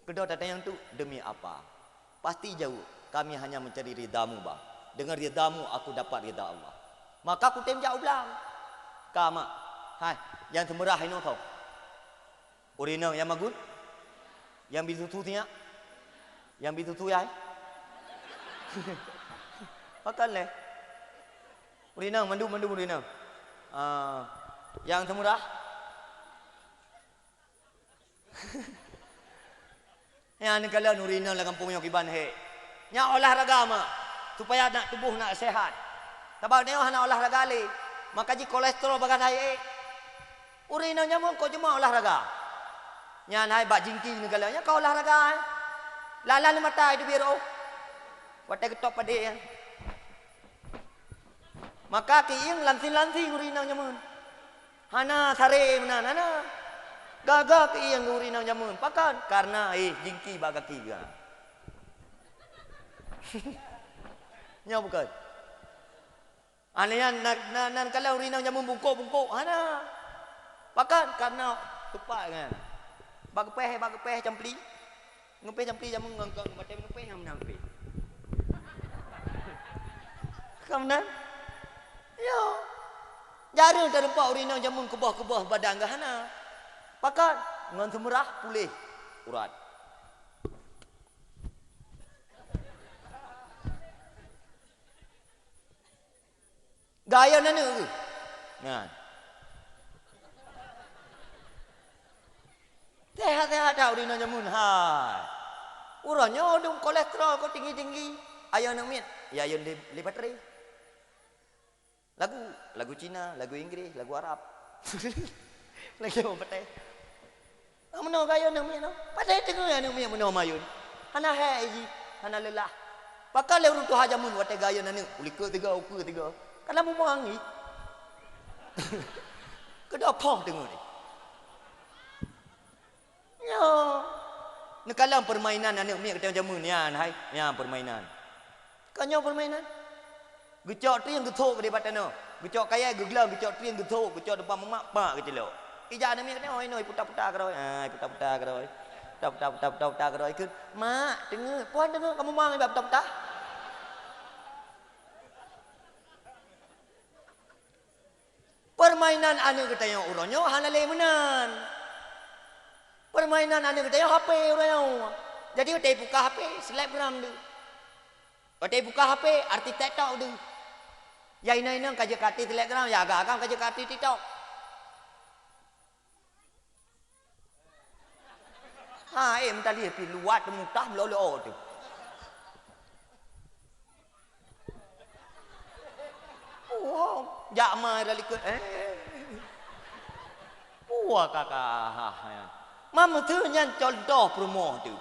Kedua datang yang tu demi apa? Pasti jauh. Kami hanya mencari ridamu bang. Dengan ridamu aku dapat rida Allah. Maka aku tem jauh belang. Kama. Hai, yang semerah ini kau. Urina yang magun. Yang bitutu tiak. Yang bitutu ya. Makan leh. Urina mandu urina. Yang semurah. Yang ni kalau nurina lah kampung yang kiban he. Nya olahraga mah supaya nak tubuh nak sehat. Sebab dia nak olahraga le. Maka ji kolesterol bagan hai. Urina nya mon ko cuma olahraga. Nya nai bak jingki ni kalau nya kau olahraga. Lalan mata itu biru. Watai ketok pade ya. Maka kiing lansin-lansin urina nyamun. Hana sare menan hana. Gaga kiing urina nyamun. Pakan karena jingki bagaki ga. Nya bukan. Anian nan kalau urina nyamun bungkuk-bungkuk hana. Pakan karena tupak kan. Bagepeh campli. Ngepeh campli jamun ngangkang mate ngepeh ham nampe. Kamnan yo, jarang terempak urina jamun kebah-kebah badan gahana. Pakat ngan semerah pulih urat. Gaya nana ke? Nah. Sehat-sehat dah urina jamun. Hai. Uranya dong kolesterol kau tinggi-tinggi. Ayo nak miat. Ya ayo lipat ri. Lagu Cina, lagu Inggris, lagu Arab. Lagi apa patah? Mana gaya nak mian? Patah tengah nak mian mana mayun. Hana haji, hana lelah. Pakal le urut hajamun wate gaya nak uli ke tiga. Kalau mau mangi. Kedapah tengah ni. Yo. Nekalang permainan anak mian kita jamun ni hai. Ya permainan. Kanyo permainan. Gecok triang getok di batano. Gecok kaya geglam, gecok triang getok, gecok depan mak pak kecil. Ija ni kata oi putar-putar keroi. Putar-putar keroi. Putar-putar keroi ke. Mak, dengar, puan dengar kamu mang ibab putar-putar. Permainan anu kita yang uronyo hanale menan. Permainan anu kita yang HP uronyo. Jadi utai buka HP, selebgram tu. Utai buka HP, arti TikTok tu. Ya ina kaji kati Telegram, ya agak kaji kati TikTok. Minta lihat pi luat mutah melolo tu. Oh, jak mai dah likut. Kakak. Mama tu nyan contoh promo tu.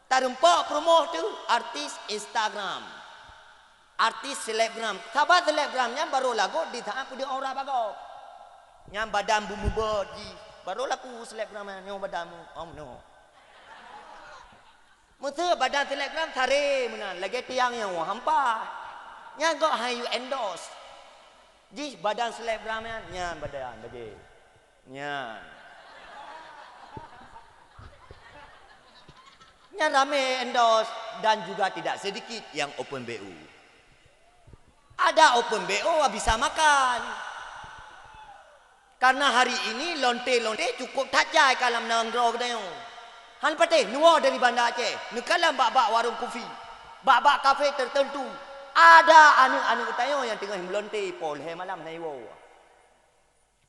Tarempak promo tu artis Instagram. Artis selebgram. Sahabat selebramnya baru lagu di tahap dia orang bago. Nyam badan bumbu bodi. Baru laku selebramnya nyam badanmu. No. Mesti badan selebgram sare menan. Lagi tiang yang hampa. Nyam kok hayu endorse. Ji badan selebramnya nyam badan lagi. Nyam. Nyam rame endorse dan juga tidak sedikit yang open BU. Ada open BO bisa makan. Karena hari ini lonte-lonte cukup tajai kalam nanggro kedayong. Han pateh nuwa dari Banda Aceh. Nekalam bak-bak warung kopi. Bak-bak kafe tertentu. Ada anu-anu kedayong yang tengah melonte pol he malam naiwo.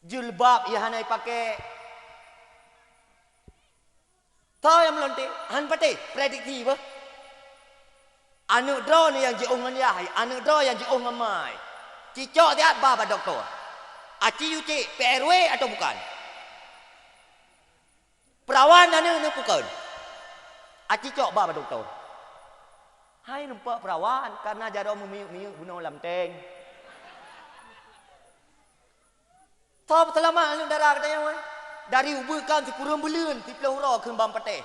Jilbab yang hanai pakai. Tahu yang melonte? Han pateh prediksi apa? Anu draw ni yang jiung ngan yai, anu draw yang jiung ngan mai. Cicok dia baba doktor. Aci UC PRW atau bukan? Perawan ni bukan. Aci cok ba doktor. Hai nampak perawan karena jaro memiuk-miuk guna lamteng. Top selamat anu darah katanya weh. Dari ubukan si kurang belun si pelahura ke bam pateh.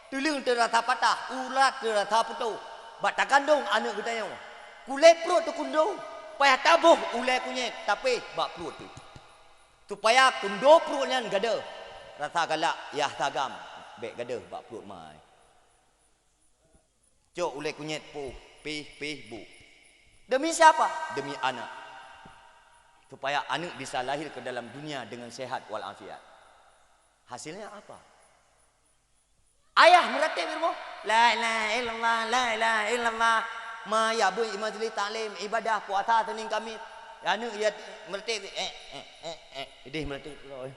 Tulung terata patah, urat terata putu. Bak tak kandung anak katanya. Kulit perut tu kundung. Payah tabuh ulai kunyit tapi bak perut tu. Supaya kundo perutnya gada. Rasa galak yah tagam. Bek gada bak perut mai. Cok ulai kunyit pu, pih bu. Demi siapa? Demi anak. Supaya anak bisa lahir ke dalam dunia dengan sehat walafiat. Hasilnya apa? Ayah meratib ilmu. La ilaha illallah, la ilaha illallah. Ma ya bu majlis taklim ibadah puasa Senin Khamis. Anak ia meratib idih meratib pula.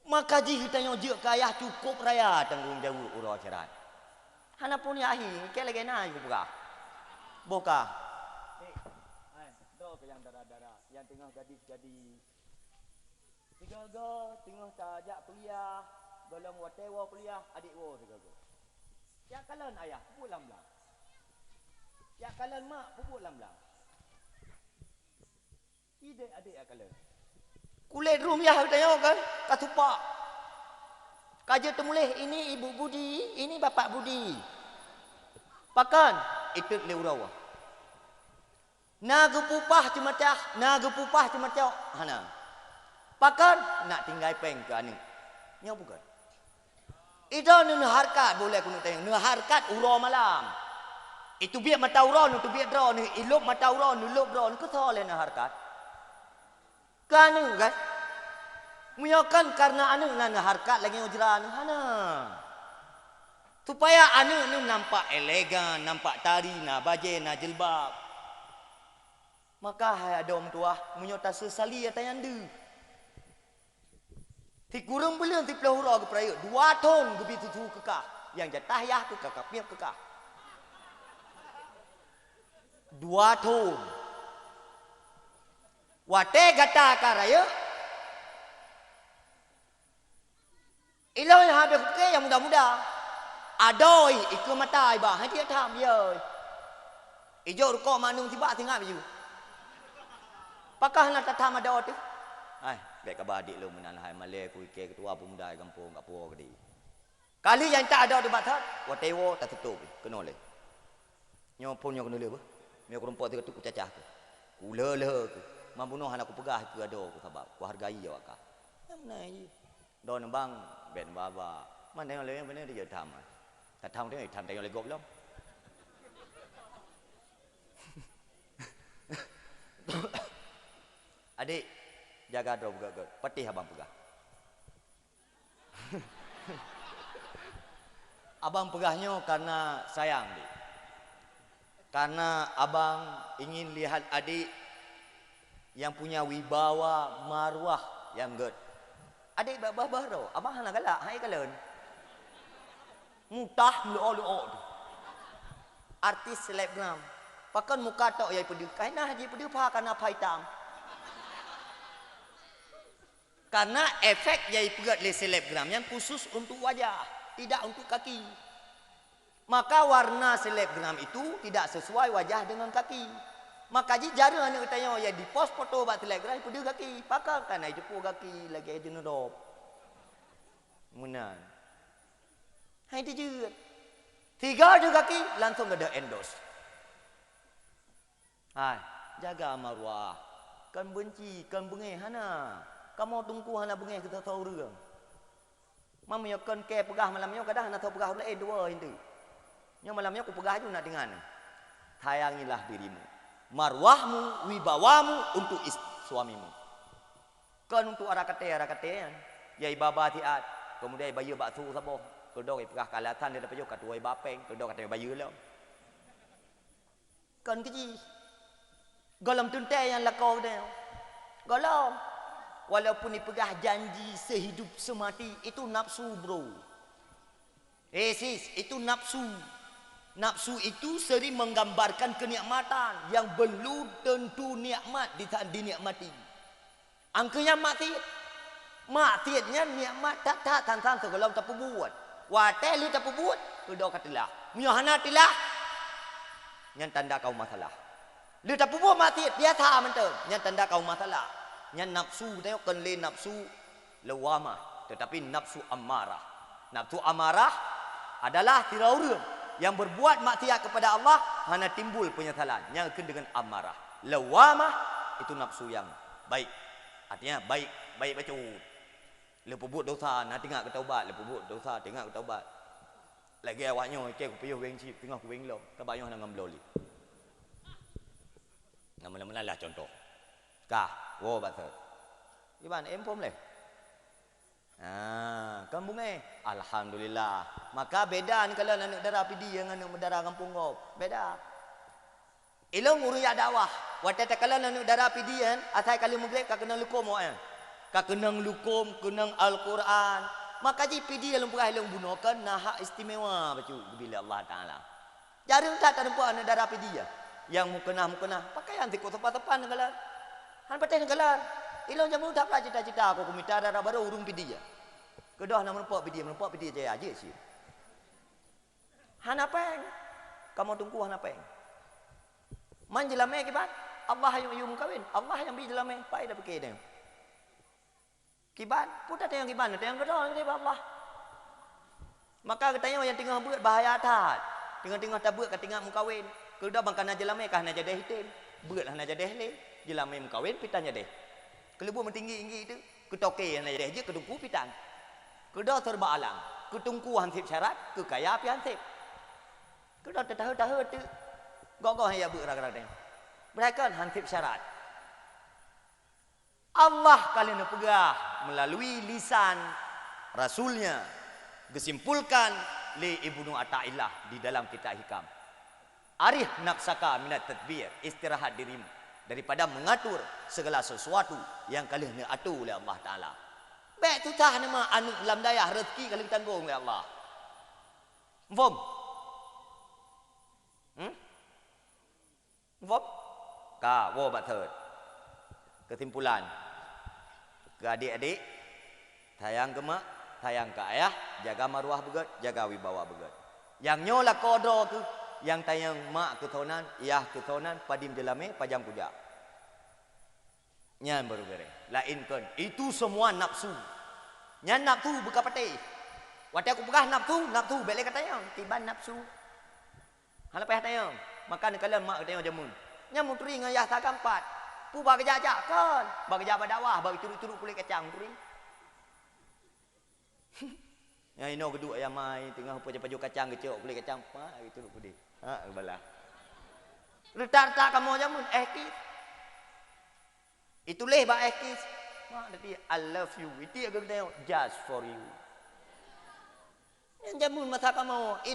Maka jika tanya je kaya cukup raya tanggungjawab urus akhirat. Hana pun ya ahi, ke lagi na aku buka. Buka. Do ke yang darah-darah, yang tengah gadis-gadis. Tiga-tiga tengah tajak kuliah, golong watewa kuliah, adik wo tiga-tiga. Ya kalan ayah, pupuk lam-lam. Ya kalan mak, pupuk lam-lam. Ide adik akalan. Kulit rumiah tanya kan, katupak. Kaja temulih ini ibu Budi, ini bapak Budi. Pakan itu leurawa. Naga pupah cemacah hana. Pakan nak tinggal peng ke ani. Nya bukan. Itu nu harkat boleh kuno tengok. Nu harkat uro malam. Itu biar mata uro nu tu biar draw nu ilup mata uro nu lup draw nu ketole nu harkat. Kan kan? Menyokan karena anu nana harkat lagi ujran hana. Supaya anu nu nampak elegan, nampak tari, na baje, na jilbab. Maka hai ada orang tua menyota sesali atau yandu. Ti kurang belum ti pelahura ke perayaan 2 ton gebi tutu kekah. Yang jatah yah tu kakak piap kekah. 2 ton. Wate gata karaya. Ilau yang habis ke yang muda-muda. Adoi ikut mata ibah. Hai dia tham ye. Ijo rukok manung tiba tinggal biju. Pakah nak tatam ada tu. Ai, baik kabar adik lu menan hai Malay ku ke ketua pemuda kampung kat Puau Gedi. Kali yang tak ada debat hat, watewo tak tutup kena le. Nyo pun nyo kena le apa? Nyo kerompok tu ketuk cacah tu. Ku le ku. Mambunuh anak ku pegah ku ada ku sabab. Ku hargai awak ka. Mana ye? Don bang ben baba. Man tengok le benar dia tham. Tak tham dia tham tengok le gop lom. Adik jaga drop gak patih abang pegah. Abang pegahnya karena sayang dik. Karena abang ingin lihat adik yang punya wibawa marwah yang good. Adik bah tu, abang nak galak, hai kalen. Mutah lu artis selebgram. Pakan muka tok yai pedu. Kaina haji pedu pa kana paitam. Karena efek yai pegat le selebgram yang khusus untuk wajah, tidak untuk kaki. Maka warna selebgram itu tidak sesuai wajah dengan kaki. Maka jara anak tanya ya di post foto bat selebgram pedu kaki. Pakai kana jepu kaki lagi ada nodop. Munan. Hai dijut. 3 je kaki langsung ada endorse. Hai, jaga marwah. Kan benci, kan bengih hana. Kamu tunggu hana bengih kita tahu reng. Mamanya kan ke pegah malamnya kadang hana tahu pegah boleh 2 itu. Yang malamnya aku pegah juga nak dengan. Sayangilah dirimu. Marwahmu, wibawamu untuk suamimu. Kan untuk arakate kan. Yai baba tiat. Kemudian bayu baksu sabo. Kedok pegah kalatan dia dapat juga katuai bapeng. Kedok kata bayu lah. Kan keji. Golong tuntai yang lakau dia. Golong. Walaupun dipegah janji sehidup semati. Itu nafsu bro. Sis, itu nafsu. Nafsu itu sering menggambarkan kenikmatan yang belum tentu nikmat dinikmati. Angkanya maksiatnya nikmat tak tantan segalau tak buat. Wate lu tak buat, kedua katilah. Miohana tilah. Yang tanda kau masalah. Lu tak buat maksiat biasa mentang. Yang tanda kau masalah. Yang nafsu tengok kenle nafsu lawamah, tetapi nafsu amarah. Nafsu amarah adalah tiraurun yang berbuat maksiat kepada Allah hanya timbul penyesalan yang dengan amarah. Lawamah itu nafsu yang baik. Artinya baik baca. Lepas buat dosa nak tengok ketaubat, lepas buat dosa tengok ketaubat. Lagi awaknya ke ku payuh weng cip tengah ku weng lo, tabayuh nang ngamloli. Nama-nama lah contoh. Kah, wo bater. Iban empom leh. Kampung alhamdulillah. Maka beda ni kalau anak darah pidi yang anak darah kampung kau. Beda. Ilong uruya dakwah. Waktu kalau anak darah pidi kan, asal kali mugrek ka kenang lukum kan. Ka kenang lukum, kenang Al-Quran. Maka ji pidi dalam perah ilong bunuhkan nah istimewa bacu bila Allah Taala. Jarang tak nampak anak darah pidi ya. Yang mukena pakaian tikuk tepat-tepat negala. Han pateh negala. Ilong jamu tak pula cita-cita aku kumita darah baru urung pidi ya. Kedah nak menempak pidi je aja sih. Han apa yang kamu tunggu han apa yang? Man jelame kibat Allah yang kawin. Allah yang bi jelame pai dah fikir dia. Kibat putar yang kibat yang kedah dia Allah. Maka katanya yang tengah buat bahaya tat. Tengah-tengah tak buat ketinggal mukawin. Kedah bangkan jelame kah nak jadi hitam. Buat lah nak jadi le. Jelame mukawin pitanya deh. Kelebu mentinggi itu ketoke yang ada je kedungku pitang. Kedah serba alang. Ketungku hansip syarat ke kaya pi hansip. Kedah tahu tu. Gok yang buat raga-raga. Mereka hansip syarat. Allah kalian pegah melalui lisan Rasulnya disimpulkan li Ibnu Athaillah di dalam kitab Hikam. Arih nafsaka minat tadbir, istirahat dirimu daripada mengatur segala sesuatu yang kalian atur oleh Allah Taala. Baik tu tah nama anu dalam dayah rezeki kalian tanggung oleh Allah. Faham? Faham? Ka wo batherd. Kesimpulan ke adik-adik, sayang ke mak, sayang ke ayah, jaga maruah begat, jaga wibawa begat. Yang nyola kodro tu, yang tayang mak keturunan, ayah keturunan, padim jelame, pajam puja. Nyan baru bere. Lain kan, itu semua nafsu. Nyan nafsu buka pati. Waktu aku pegah nafsu, balik katanya, tiban nafsu. Hal apa katanya? Makan kalian mak katanya jamun. Nyan mutri ngayah sakampat. Pu bagi jajak kan. Bagi jawab dakwah, bagi turut-turut kulit kacang turi. Yang ini kedua yang mai tengah paju kacang kecil kulit kacang pak itu kulit. Balah. Retak kamu jamun ekis. Itu leh ba ekis. Mak nanti I love you. Itu agak tengok just for you. Yang jamun masa kamu,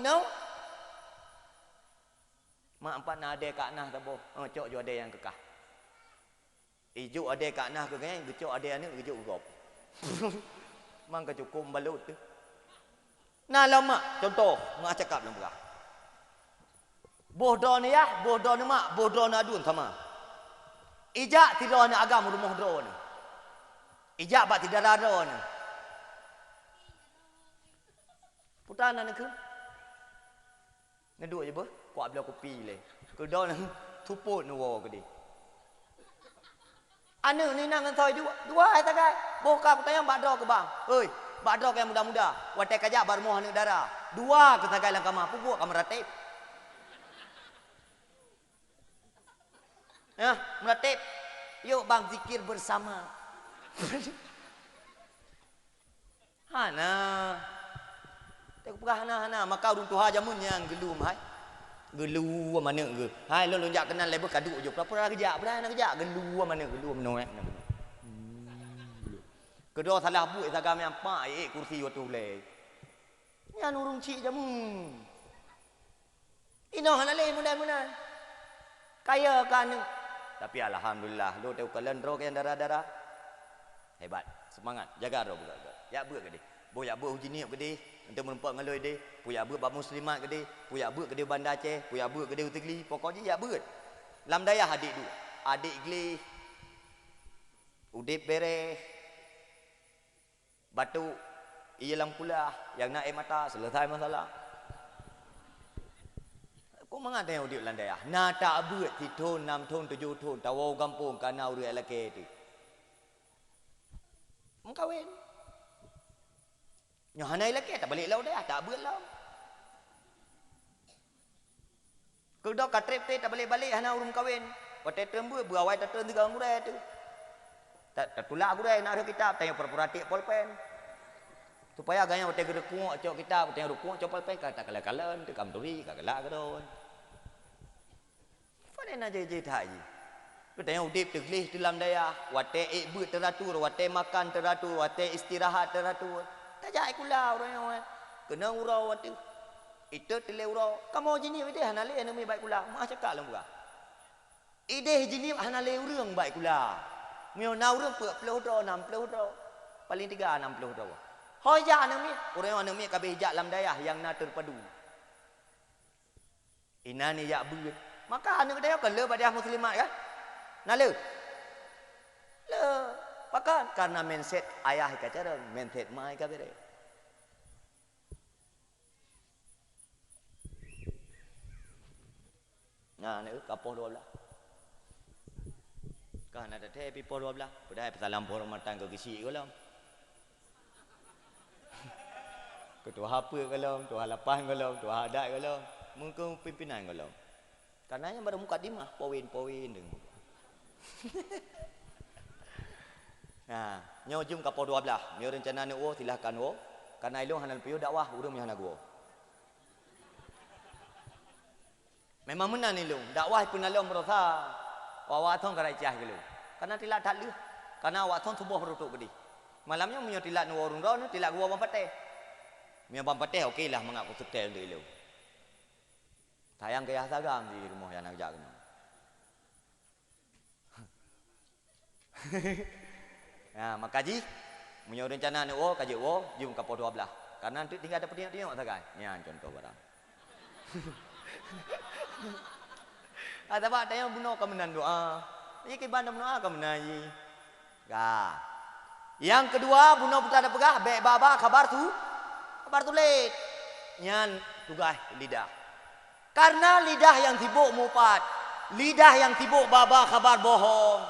mak empat nak ada kat nah tak boh. Cok jo ada yang kekah. Ijuk ada kat nah ke kan, gecok ada ni gejuk gop. Mang ke cukup balut tu. Nah lama contoh mak cakap dalam berah. Bodoh ni ya, bodoh ni mak, bodoh ni adun sama. Ijak tidak ni agam rumah doh ni. Ijak bak tidak ada ni. Putaran ni ke? Ngeduk je bah, kuat bila kopi le. Kedau ni tuput ni wo ke dia. Anu ni nang ngantoi dua ai tagai. Boka aku tanya bakdo ke bang. Oi, bakdo ke yang muda-muda. Watai kajak bar moh anu darah. Dua ke tagai lang kamar pupuk kamar ratib. Ya, meratib. Yuk bang zikir bersama. Hana. Tak pegah hana maka urung tuha jamun yang gelum hai. Gelu mana ke? Hai lo lonjak kenal level kaduk je. Berapa kerja? Berapa kerja? Gelu mana? Gelu menolak. Kedua salah buat sagam yang pak kursi waktu le. Yang urung cik jamu. Ino hanale mudah-mudahan. Kaya kan. Tapi alhamdulillah lo tahu kalian ro yang darah-darah. Hebat. Semangat. Jaga ro buka. Ya buat ke dia. Boyak buat uji ni ke dia. untuk menempat ngaloi dia, puya beut bab muslimat ke dia, puya beut ke dia Bandar Aceh, puya beut ke dia Utegli, pokoknya ya beut. Lam dayah adik dua. Adik geli udip beres. Batuk ia lam kuliah, yang nak air mata selesai masalah. Kau mengat yang udip lam dayah. Na tak beut 3 tahun, 6 tahun, 7 tahun, tawau kampung kana urip lelaki tu. Mengkawin. Nyohanai lelaki tak balik lau dayah, tak beut lau. Kedok katrip tu tak balik-balik hana urung kahwin. Patai trembut berawai tak trem 3 ngurai tu. Tak tulak ngurai nak ada kitab tanya pura-pura tik polpen. Supaya agaknya patai gede kuak cok kitab, patai rukuk cok polpen kata kala-kalan tu kam turi kagala kadon. Fane na je tak ji. Patai udip teglih dalam daya, watai beut teratur, watai makan teratur, watai istirahat teratur. Tak jai kula orang kena urau tu. Itu teleuro kamu jenis ide hanale enemi baik kula mak cakap lah muka ide jenis hanale urang baik kula mio na urang 40 do 60 do paling 3 60 do hoja enemi urang enemi kabeh hijak lam dayah yang na terpadu inani ya beut maka anu dayah kan le pada muslimat kan nale le pakan karena mindset ayah kacara mindset mai kabeh. Nah, ni kapoh 12. Kan ada teh pipo 12. Padahal pesalam hormatan ke gisi ke lam. Ketua apa ke lam, ketua lapan ke lam, ketua adat ke lam, mungkin pimpinan ke lam. Karena yang baru muka dimah, poin-poin deng. Nah, nyo jum kapoh 12. Mio rencana ni silahkan karena ilung hanal piu dakwah urang mi hana go. Memang menang ni lu. Dakwah pun nalong berosa. Awak thong karai cah gelu. Karena tilak tak lu. Karena awak thong tubuh rutuk gedi. Malamnya munyo tilak nu warung ro nu tilak gua bang pateh. Mia bang pateh okeylah mengaku setel tu lu. Sayang ke sagam di rumah yang nak jak kena. Nah, makaji munyo rencana ni kaji jum kapo 12. Karena nanti tinggal ada tengok sagai. Nyan contoh barang. Ada apa yang bunuh kemenan doa. Ini kibanda bunuh kemenan ye. Ga. Yang kedua bunuh putar ada pegah baik baba kabar tulis. Nyan tugas lidah. Karena lidah yang sibuk mupat, lidah yang sibuk baba kabar bohong,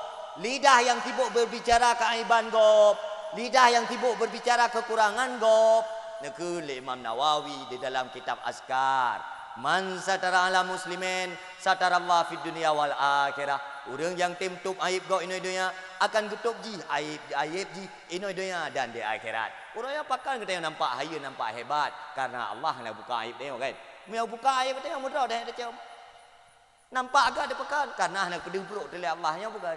lidah yang sibuk berbicara keaiban gop, lidah yang sibuk berbicara kekurangan gop. Nekul Imam Nawawi di dalam kitab Azkar. Man satara ala muslimin satara Allah fid dunia wal akhirah. Orang yang timtup aib go inoi dunia akan getup ji aib ji inoi dunia dan di akhirat. Orang yang pakan kita yang nampak haya nampak hebat karena Allah nak buka aib dia kan. Mau buka aib dia mudah dah dia cium. Nampak agak ada pekan karena nak kedubuk oleh Allahnya bukan.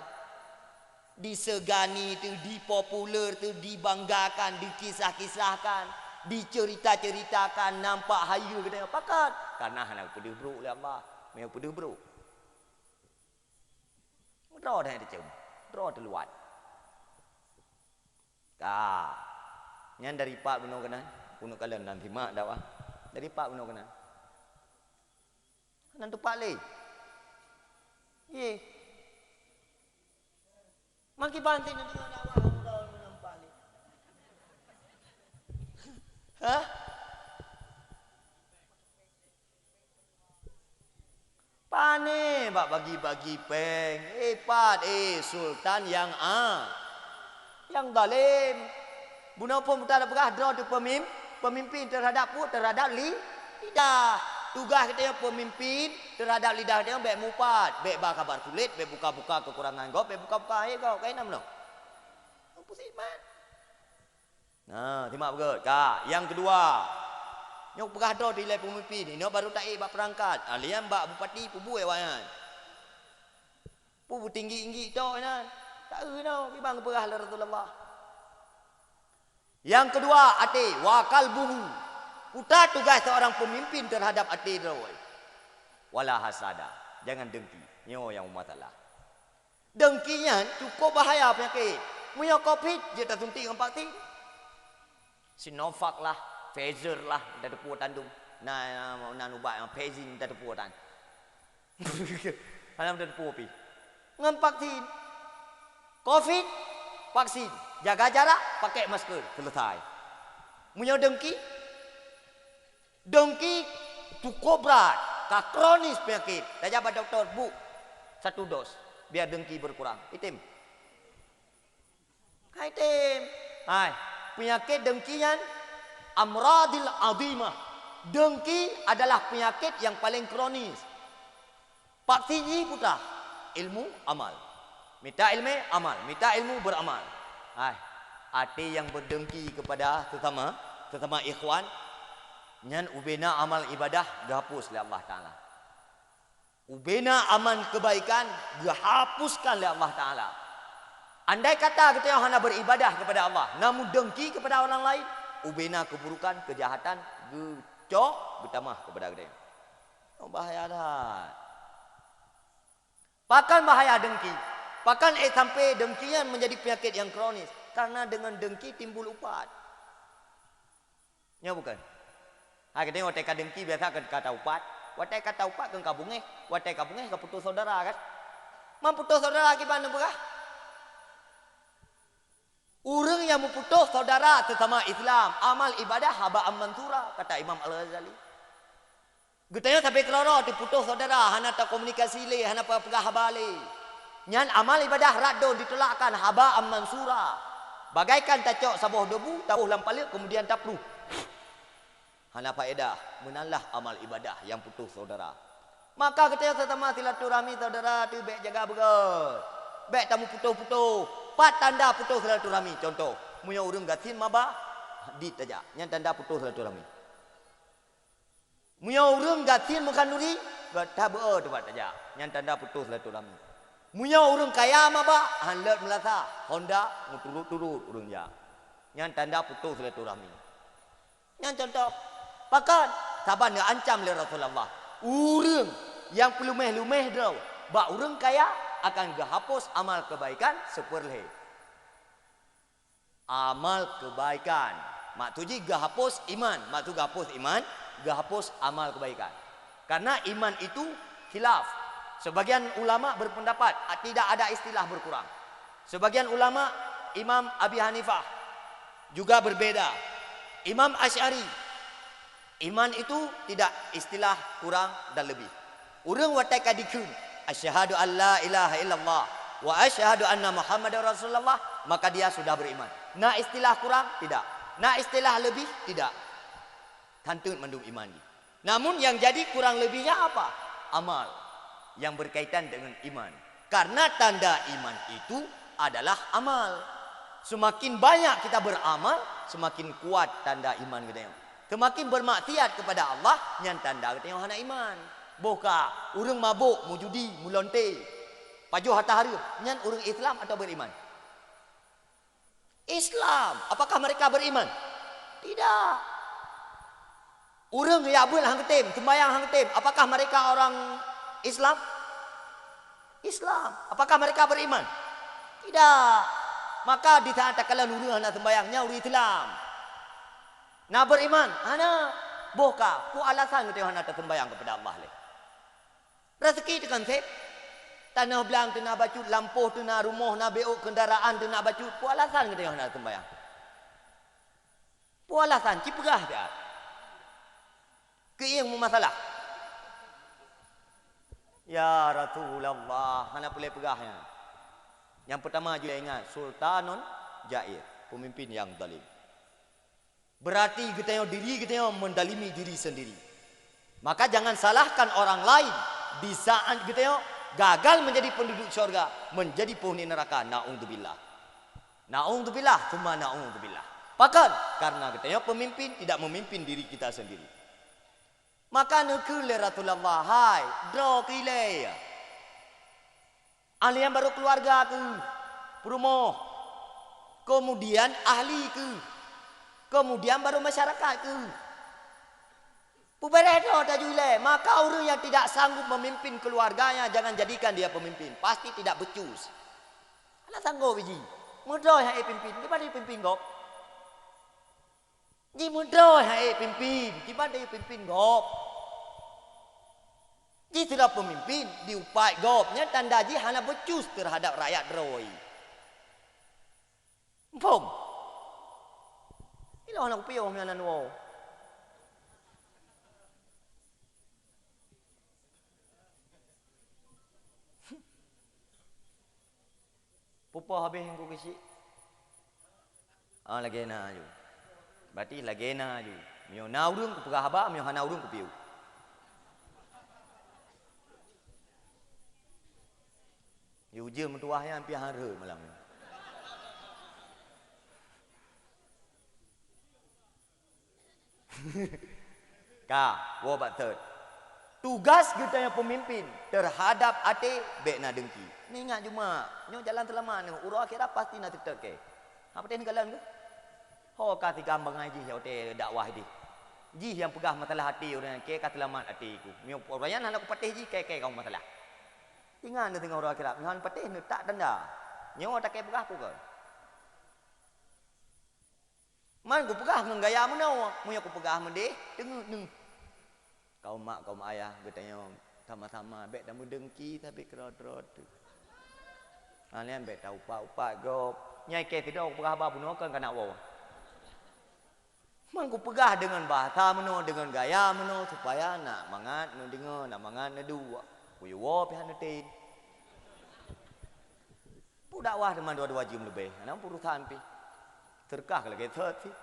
Disegani tu, dipopuler tu, dibanggakan, dikisah-kisahkan. Dicerita-ceritakan nampak hayu kita pakat karena hendak pedih bro oleh Allah mau pedih bro draw dah dia draw terluat nyan dari pak bunuh kena bunuh kalian dan timak dakwah dari pak bunuh kena nanti pak le ye maki banting nanti dakwah hah? Pane bak bagi-bagi peng. Pat sultan yang yang zalim. Bunuh pun tak ada pegah draw tu pemimpin terhadap lidah. Tugas kita yang pemimpin terhadap lidah dia baik mupat, baik bak kabar kulit, baik buka-buka kekurangan kau, baik buka-buka air kau. Kain nama no. Pusing man. Nah, timak betul. Yang kedua, nyok pegah do di level pemimpin ni, baru tak bak perangkat. Alian bak bupati pubu ewan. Pubu tinggi-tinggi tu kan. Tak no, bang pegah la Rasulullah. Yang kedua, ati wakal buhu. Putar tugas seorang pemimpin terhadap ati tu. Wala hasada. Jangan dengki. Nyo yang masalah. Dengkinya cukup bahaya penyakit. Punya COVID je tak suntik dengan pakti. Sinovac lah, Pfizer lah dah tepuk tandung. Nah ubat Pfizer dah tepuk tan. Halam dah tepuk pi. Ngan vaksin. Covid vaksin. Jaga jarak, pakai masker, selesai. Punya dengki cukup berat, kronis penyakit. Dah jawab doktor, bu, 1 dos, biar dengki berkurang. Itim. Hai tim. Hai, penyakit dengkian amradil azimah. Dengki adalah penyakit yang paling kronis. Vaksin ini putra, ilmu amal. Minta ilmu amal, minta ilmu beramal. Hai, hati yang berdengki kepada sesama ikhwan, nyan ubena amal ibadah dihapus oleh Allah Taala. Ubena amal kebaikan dihapuskan oleh Allah Taala. Andai kata kita yang hanya beribadah kepada Allah, namun dengki kepada orang lain, ubena keburukan, kejahatan, gecok, bertamah kepada kita. Oh, bahaya dah. Bahkan bahaya dengki. Bahkan sampai dengkian menjadi penyakit yang kronis. Karena dengan dengki timbul upat. Ya bukan? Kita tengok watai dengki biasa kata upat. Watai kata upat kan kabungeh. Watai kabungeh kan putus saudara kan. Memputus saudara gimana berah? Orang yang memputus saudara sesama Islam, amal ibadah haba'an mansura, kata Imam Al-Ghazali. Getanya sampai keloro diputus saudara, hana tak komunikasi le, hana pegah habale. Nyan amal ibadah radon ditolakkan haba'an mansura. Bagaikan tacok sabuh debu, tabuh lampalik kemudian tapru. Hana faedah, menalah amal ibadah yang putus saudara. Maka getanya sesama silaturahmi saudara tu baik jaga betul. Baik tamu putus-putus. 4 tanda putus silaturahmi. Contoh, punya orang gatin maba di saja. Yang tanda putus silaturahmi. Punya orang gatin makan duri, tak ber tempat saja. Yang tanda putus silaturahmi. Punya orang kaya maba, hanlat melasa, Honda turut-turut orang ja. Yang tanda putus silaturahmi. Yang contoh, bahkan saban dia ancam oleh Rasulullah. Orang yang pelumeh-lumeh dah, bak orang kaya akan gahapus amal kebaikan seperleh. Amal kebaikan. Maksudnya gahapus iman. Maksud gahapus iman, gahapus amal kebaikan. Karena iman itu khilaf. Sebagian ulama berpendapat tidak ada istilah berkurang. Sebagian ulama Imam Abi Hanifah juga berbeda. Imam Asy'ari, iman itu tidak istilah kurang dan lebih. Orang watai kadikun asyhadu an la ilaha illallah wa asyhadu anna Muhammadar Rasulullah, maka dia sudah beriman. Nah istilah kurang? Tidak. Nah istilah lebih? Tidak. Tantun mendung iman. Namun yang jadi kurang lebihnya apa? Amal yang berkaitan dengan iman. Karena tanda iman itu adalah amal. Semakin banyak kita beramal, semakin kuat tanda iman kita. Semakin bermaksiat kepada Allah, yang tanda kita hana iman. Boka, orang mabuk, mujudi, mulonte, pajuh harta haru, nyan orang Islam atau beriman? Islam. Apakah mereka beriman? Tidak. Orang yabul hang ketim, sembahyang hang ketim, apakah mereka orang Islam? Islam. Apakah mereka beriman? Tidak. Maka di saat kala nurul hana sembahyangnya orang Islam. Nah beriman, hana boka, ku alasan kita hana sembahyang kepada Allah le. Rezeki tekan sep. Tanah belang tu nak bacut, lampuh tu nak rumah, nak beuk kendaraan tu nak bacut. Pu alasan kita yang nak sembahyang. Pu alasan cipegah dia. Ke yang masalah. Ya Rasulullah, hana boleh pegahnya. Yang pertama juga ingat, sultanun jair, pemimpin yang zalim. Berarti kita yang diri kita yang mendalimi diri sendiri. Maka jangan salahkan orang lain. Di saat kita gagal menjadi penduduk syurga, menjadi penghuni neraka, na'udzubillah. Na'udzubillah, cuma na'udzubillah. Bahkan karena kita pemimpin tidak memimpin diri kita sendiri. Maka nekule Rasulullah, hai, draw kile. Ahli yang baru keluarga ke, rumah. Kemudian ahli ke. Kemudian baru masyarakat ke. Puberedo tajule, maka orang yang tidak sanggup memimpin keluarganya jangan jadikan dia pemimpin, pasti tidak becus. Ala sanggup biji. Mudah yang pimpin, di mana pimpin kok? Ji mudah hai pimpin, gimana dia pimpin gop? Ji sudah pemimpin diupai gopnya tanda ji hana becus terhadap rakyat droi. Pom. Ini orang piyo yang nanwo. Pupa habis yang ku kisi. Lagi na ju. Berarti lagi na ju. Mio na urung ku pegah haba, mio hana urung ku piu. Yu je mentuah yang pi hara malam ni. Wo bat third. Tugas kita yang pemimpin terhadap ate bek na dengki. Ni ingat cuma, nyo jalan terlama ni, urang akhirat pasti nak terke. Apa teh galan ke? Ho kati gambang ngaji ya te dakwah di. Ji yang pegah masalah hati orang ke kata lamat hatiku. Mio orang nak patih ji ke kau masalah. Ingat ni tengok urang akhirat, ngan patih ni tak denda. Nyo tak ke pegah pukul. Man ku pegah dengan gaya mana? Mu aku pegah mende dengung neng. Kau mak ayah bertanya sama-sama bek dah dengki tapi kerot-kerot. Kalian bek tahu upak gop. Nyai ke tidak aku pegah apa pun kan kena wow. Man ku pegah dengan bahasa meno dengan gaya meno supaya nak mangat nu dengar nak mangat nu dua. Ku yo wo pihan tin. Pu dakwah dengan dua-dua jam lebih. Ana urusan pi. Terkah lagi third sih.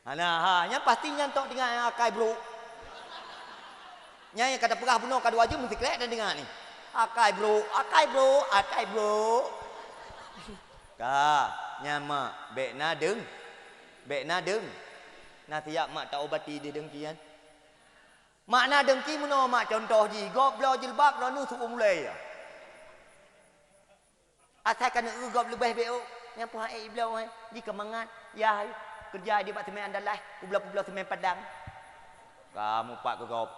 Nya pasti nyantok dengan akai bro. Nya yang kata pegah benar kadua jam mesti kelek dan dengar ni. Akai bro. Ka, nya mak bek na deng. Na tiap mak tak obati dia dengkian. Mak na dengki meno mak contoh ji, gop blo jilbab ranu su mulai. Asal kena gop lebih beo. Yang puha iblau jika mangat ya kerja di departemen andalah publa-publa semen padang. Kamu pak ke gop.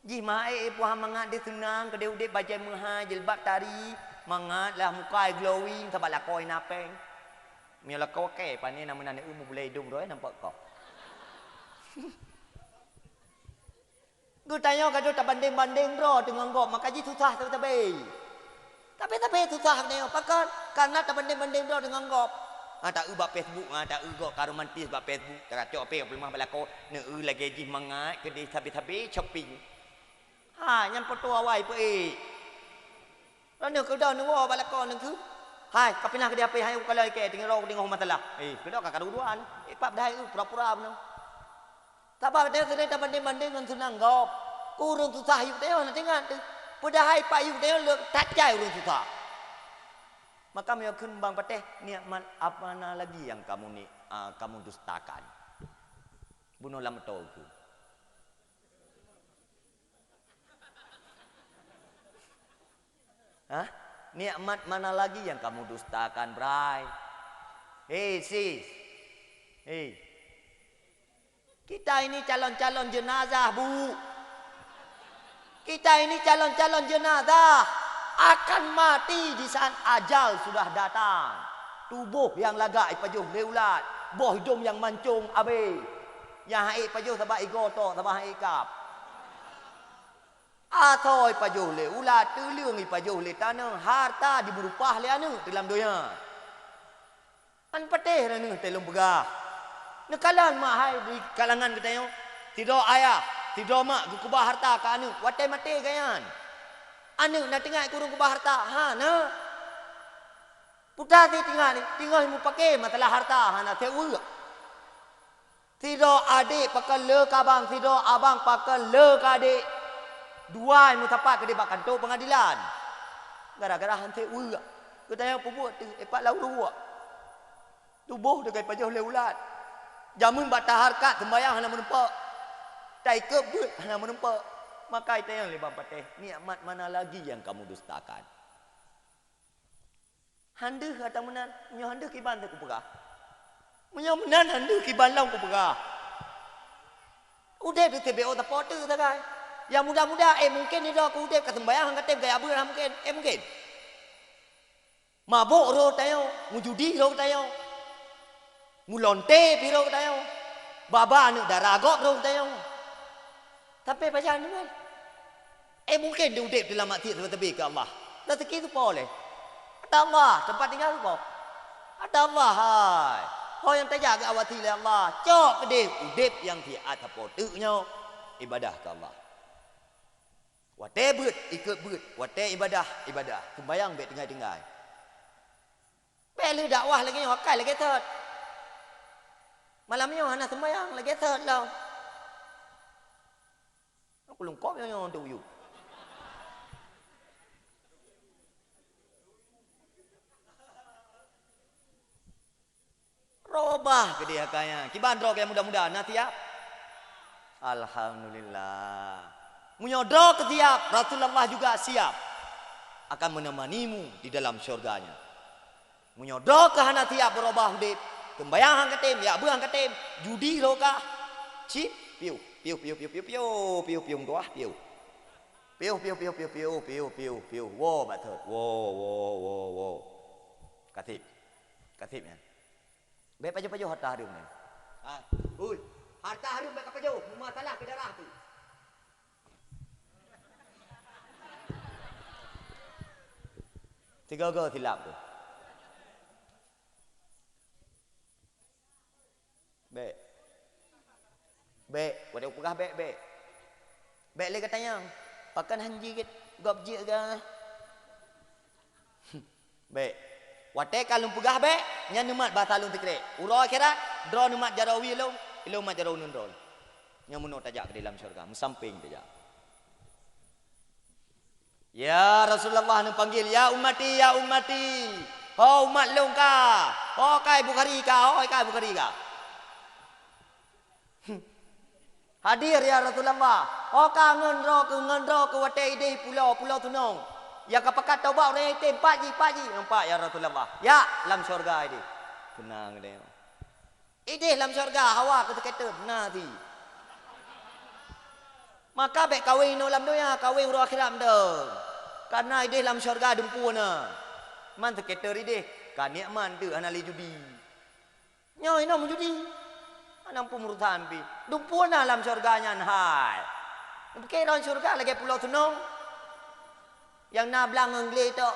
Ji mai puha mangat dia senang kedai udip baca muha jilbab tari mangatlah muka glowing sebab lakoi napeng. Mi lakoi ke pani nama nane mu boleh hidung roi nampak kau. Gu tanya kado tak banding-banding bro dengan gop maka ji susah tapi. Tapi susah ni pakar karena tak banding-banding bro dengan gop. Tak ubah Facebook, tak gop karomantis bab Facebook. Tak cok pe pelimah balako ne lagi ji mangat ke di sabi-sabi shopping. Yang foto awai pe. Rana ke dah nuwa balako ne tu. Hai, kau pindah ke dia pe hai kalau ke tinggal ro dengan masalah. Ke dah kakak duduan. Pap dah pura-pura benar. Sebab dia sedang tak banding-banding dengan senang gop. Kurang susah yuk dia nak tengok tu. Padahal pak yuk dia lek tak jai urang susah. Maka meu kembang pateh nikmat apa lagi yang kamu ni kamu dustakan. Bunuh lam betul tu. Nikmat mana lagi yang kamu dustakan, Bray? Hei sis. Hei. Kita ini calon-calon jenazah, Bu. Kita ini calon-calon jenazah akan mati di saat ajal sudah datang. Tubuh yang lagak ipajuh leulat, boh hidung yang mancung abe. Yang hai ipajuh sabah ego to sabah ikap. Atau ipajuh leulat teuleung ipajuh le tanah harta diberupah le anu dalam dunia. An pateh ranu telung begah. Nekalan mak hai di kalangan kita yo. Tidak ayah, tidak mak kubah harta ka anu. Watai mati gayan. Anu nak tengah kurung kubah harta. Na. Putar ti tinggal mu pakai masalah harta na teu. Tidak adik pakai le kabang, tidak abang pakai le ka adik. Dua mu tapak ke di kantor pengadilan. Gara-gara hante u. Kita yang pupuk tu epak lau dua. Tubuh dekat pajuh le ulat. Jamun bata harkat sembayang hana menempak. Tai kep duit hana menempak. Maka itu yang lebih pateh. Nikmat mana lagi yang kamu dustakan? Handuh kata menan, punya handuh kiban tu ku pegah. Punya menan handuh kiban lau ku pegah. Udah tu TBO tak poter tak kai. Yang muda-muda mungkin ni dah aku udah kat sembayang kata gaya abang mungkin. Mungkin. Mabuk ro tayo, mujudi ro tayo. Mulonte piro tayo. Baba ni daragok ro tayo. Tapi baca ni kan. Mungkin dia udip dalam mati tepi ke Allah. Rezeki tu boleh. Ada Allah, tempat tinggal tu boleh. Ada Allah hai. Hoi yang terjaga awati oleh Allah. Cok ke dia udip yang di atas potuknya ibadah ke Allah. Wate beut ikut beut, wate ibadah. Sembayang bet tinggal. Belu dakwah lagi wakai lagi thot. Malamnya anak sembayang lagi thot lah. Aku lengkap yang tu you. Robah ke dia kaya. Kibandro kaya mudah-mudahan nanti ya. Alhamdulillah. Menyodok ketiap Rasulullah juga siap akan menemanimu di dalam syurganya. Menyodok ke hana tiap berubah hudip. Kembayang hang ketim, ya buang ketim. Judi loka. Cip, piu tuah, piu. Piu. Wo batot. Wo. Katip ya. Baik paju harta harum ni. Harta harum baik paju. Masalah ke darah tu. Tiga silap tu. Baik, wadah pegah baik. Baik lagi katanya, pakan hanji ke gobjik ke. Baik. Wadah kalau pegah baik, nya numat bahasa lung tikrek. Urang akhirat, draw numat jarawi ilmu mat jaraw nundol. Nya munut tajak ke dalam syurga, musamping tajak. Ya Rasulullah nu panggil, ya ummati. Oh umat long ka. Oh kai Bukhari ka. Hadir ya Rasulullah. Oh ka ngendro ke wate ide pulau tunong. Ya kapakat taubat orang itim paji. Nampak ya Rasulullah. Ya dalam syurga ini. Tenang dia. Ide dalam syurga hawa kata nanti. Maka baik kawin dalam dunia, kawin urang akhirat dah. Karena ide dalam syurga dempuna. Man terketer ide, kan nikmat tu anali judi. Nyo ina judi. Anang pumurutan pi. Dempuna dalam syurganya hai. Bukan dalam syurga lagi pulau tunong. Yang nak belang English tu.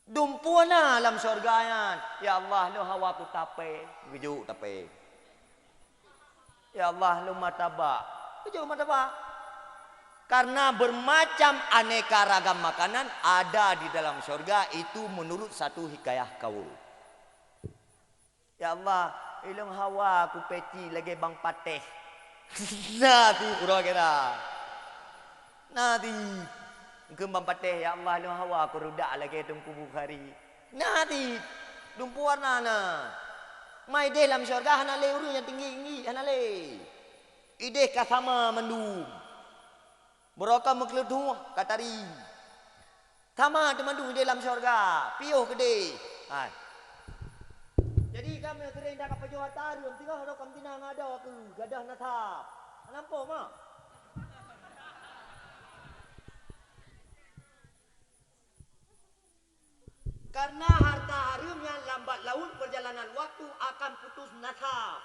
Dumpuna dalam syurganya. Ya Allah, lu hawa ku tape. Gejuk tape. Ya Allah, lu martabak. Gejuk martabak. Karena bermacam aneka ragam makanan ada di dalam syurga itu menurut satu hikayah kaul. Ya Allah, ilung hawa ku peci lagi bang pateh. Nanti urang kira. Nanti kembang pateh ya Allah ilung hawa ku rudak lagi tungku Bukhari. Nanti dumpuan nana. Mai dalam syurga hana le urang yang tinggi hana le. Ide kasama mendung. Berokah mengkeluduh katari. Sama temandung di dalam syurga. Piuh gede. Hai. Jadi kami sering dah kapal jual tarum. Tinggal ada kamtina ngada aku. Gadah natap. Nampak mak? Karena harta harum yang lambat laun perjalanan waktu akan putus nasab.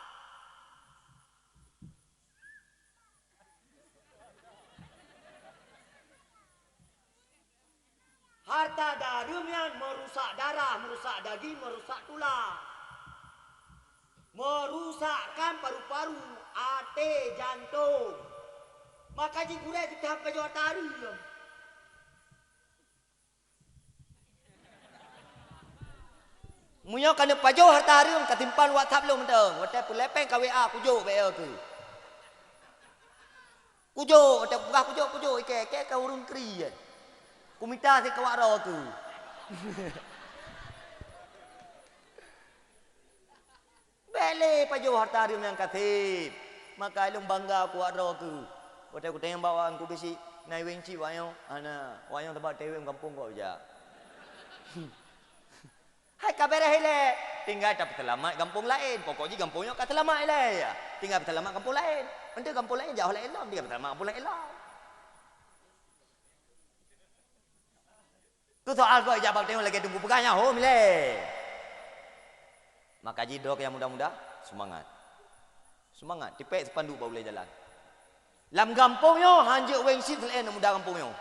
Harta harum yang merusak darah, merusak daging, merusak tulang. Merusakkan paru-paru, hati, jantung. Maka jikurai kita hampa jual tarum. Munyo kena pajo harta harum katimpan WhatsApp lu menteng. Watai pelepeng ka WA kujo WA tu. Kujo, watai buka kujo ike ka urung kri. Ku minta si kawaro tu. Bele pajo harta harum yang katip. Maka ilung bangga ku waro tu. Watai ku tengok bawaan ku besi nai wenci wayong ana wayong tempat teweng kampung kau ja. Hai kabar hele, tinggal dapat selamat kampung lain. Pokoknya kampungnya kat selamat le. Tinggal selamat kampung lain. Nanti kampung lain jauh lain lah, tinggal selamat kampung lain lah. Ku soal kau ijabak tengok lagi tunggu pegahnya ho mile. Maka jidok yang muda-muda semangat. Semangat, tipek sepandu baru boleh jalan. Lam kampung yo hanjek weng sin selain muda kampung yo.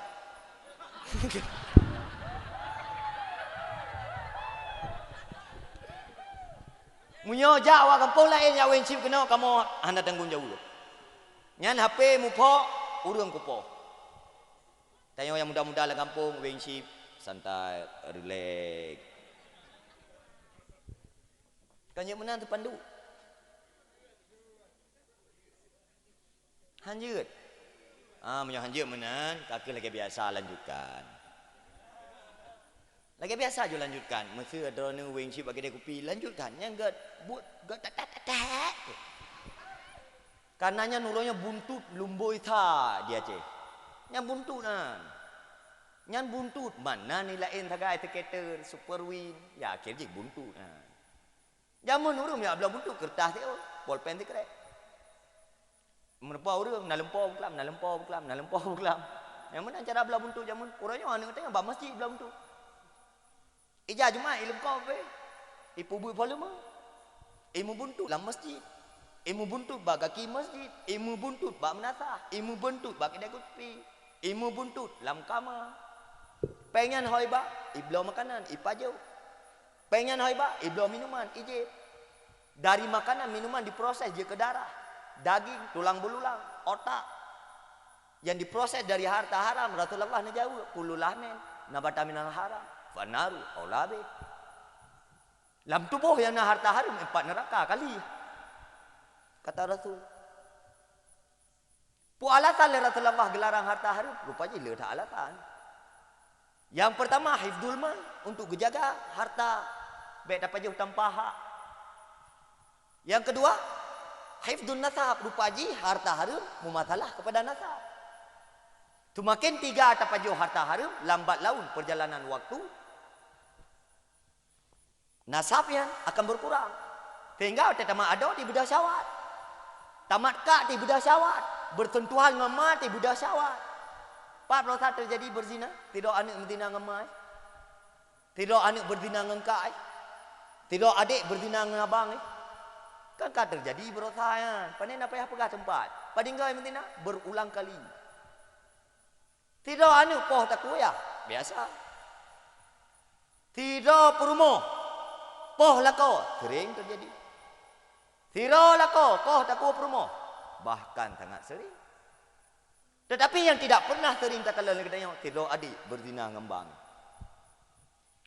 Munyo Jawa kampung lain ya weng sin kena kamu anda tanggung jauh. Nyan HP mu po urang ku po. Tanya yang muda-muda lah kampung weng sin santai, relax. Kanjeng menang terpandu. Hanjut. Punya hanjut menang, kaki lagi biasa lanjutkan. Lagi biasa je lanjutkan. Masa ada orang wing ship bagi dia kopi, lanjutkan. Yang gak tak. Karenanya nulungnya buntut lumboi tha dia ceh. Yang buntut kan. Nyan buntut mana ni lain tagai tiketer super win ya akhir je buntut jamun urang ya belah buntut kertas dia bolpen dia kerek menepau urang na lempau kelam yang mana cara belah buntut jamun urangnya anu tengah ba masjid belah buntut ija cuma ilmu kau be ipu bu volume ilmu buntut dalam masjid ilmu buntut ba kaki masjid ilmu buntut ba menata ilmu buntut ba kedai kopi ilmu buntut dalam kamar. Pengen hoiba, iblo makanan, ipajau. Pengen hoiba, iblo minuman, ijib. Dari makanan, minuman diproses je ke darah. Daging, tulang belulang, otak. Yang diproses dari harta haram. Rasulullah najau, kullu lahmin, nabata minal haram. Fanaru, aulabe. Dalam tubuh yang harta haram, 4 neraka kali. Kata Rasul. Pu alatan Rasulullah gelarang harta haram, rupanya le tak alatan. Yang pertama hifdzul mal untuk menjaga harta baik dapat jauh tanpa hak. Yang kedua hifdzun nasab rupaji harta haram memasalah kepada nasab. Semakin 3 dapat jauh harta haram lambat laun perjalanan waktu nasabnya akan berkurang. Sehingga tamat ada di bedah syawat. Tamat kak di bedah syawat, bersentuhan dengan mat di bedah syawat. 4 dosa terjadi berzina, tidak anak berzina dengan mai. Tidak anak berzina dengan kai. Tidak adik berzina dengan abang. Kan terjadi berosa ya. Panen apa yang pegah tempat. Padinggal yang berzina berulang kali. Tidak anak poh tak kuya, biasa. Tidak perumoh. Poh lako, sering terjadi. Tidak lako, poh tak kuya perumoh. Bahkan sangat sering. Tetapi yang tidak pernah sering tak kalau kita tengok tidak adik berzina ngembang.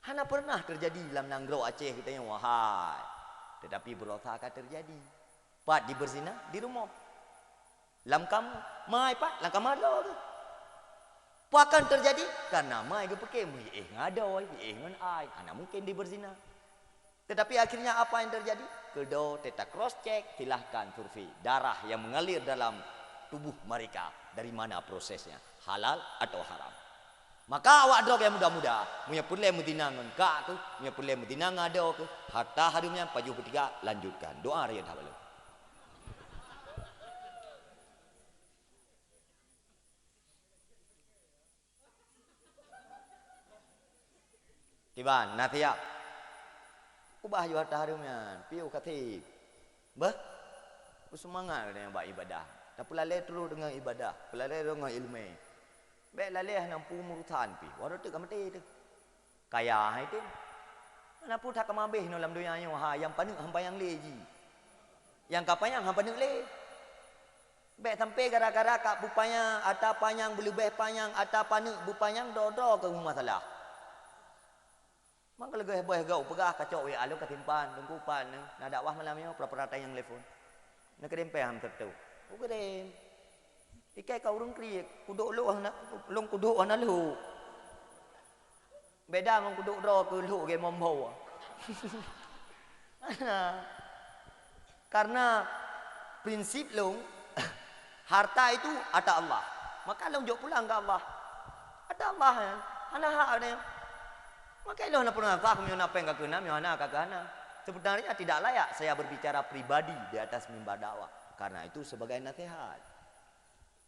Hana pernah terjadi dalam Nanggro Aceh kita tengok wahai. Tetapi berosa akan terjadi. Pat di berzina di rumah. Lam kamu, mai pat lam kamu ada tu. Apa akan terjadi? Karena mai ke pakai ngadoi, ngan ai. Hana mungkin di berzina. Tetapi akhirnya apa yang terjadi? Kedua tetap cross check, silahkan survei darah yang mengalir dalam tubuh mereka dari mana prosesnya, halal atau haram. Maka awak drop yang muda-muda, punya pulai medina ngengkak tu, punya pulai medina ngado tu, harta harimnya paju bertiga lanjutkan. Doa raya dah belum. Tiban, nasiap. Ubah ju harta harimnya, piu katib. Bah, semangat dengan buat ibadah. Tak pelalai terus dengan ibadah, pelalai dengan ilmu. Baik lalai nampu murutan pi. Walau tu kamati tu. Kaya itu. Mana pun tak kemabih dalam dunia ni. Yang panik hampa yang leji. Yang kapanya hampa nak le. Baik sampai gara-gara kak bupanya atau panyang boleh baik panyang atau panik bupanyang dodo ke masalah. Mak kalau gaya gau pegah kacau we alu ketimpan tungkupan nak dakwah malamnya peraperata yang telefon. Nak kedempe ham tertu. Ukadem. Ikai kau urang kriek, kuduk lu nak long kuduk ana lu. Beda dengan kuduk ro ke lu ge momho. Karena prinsip long harta itu ada Allah. Maka long jok pulang ke Allah. Ada Allah ya. Ana hak ada. Maka lo nak pernah faham yo apa yang kena yo ana kakana. Sebenarnya tidak layak saya berbicara pribadi di atas mimbar dakwah. Karena itu sebagai nasihat.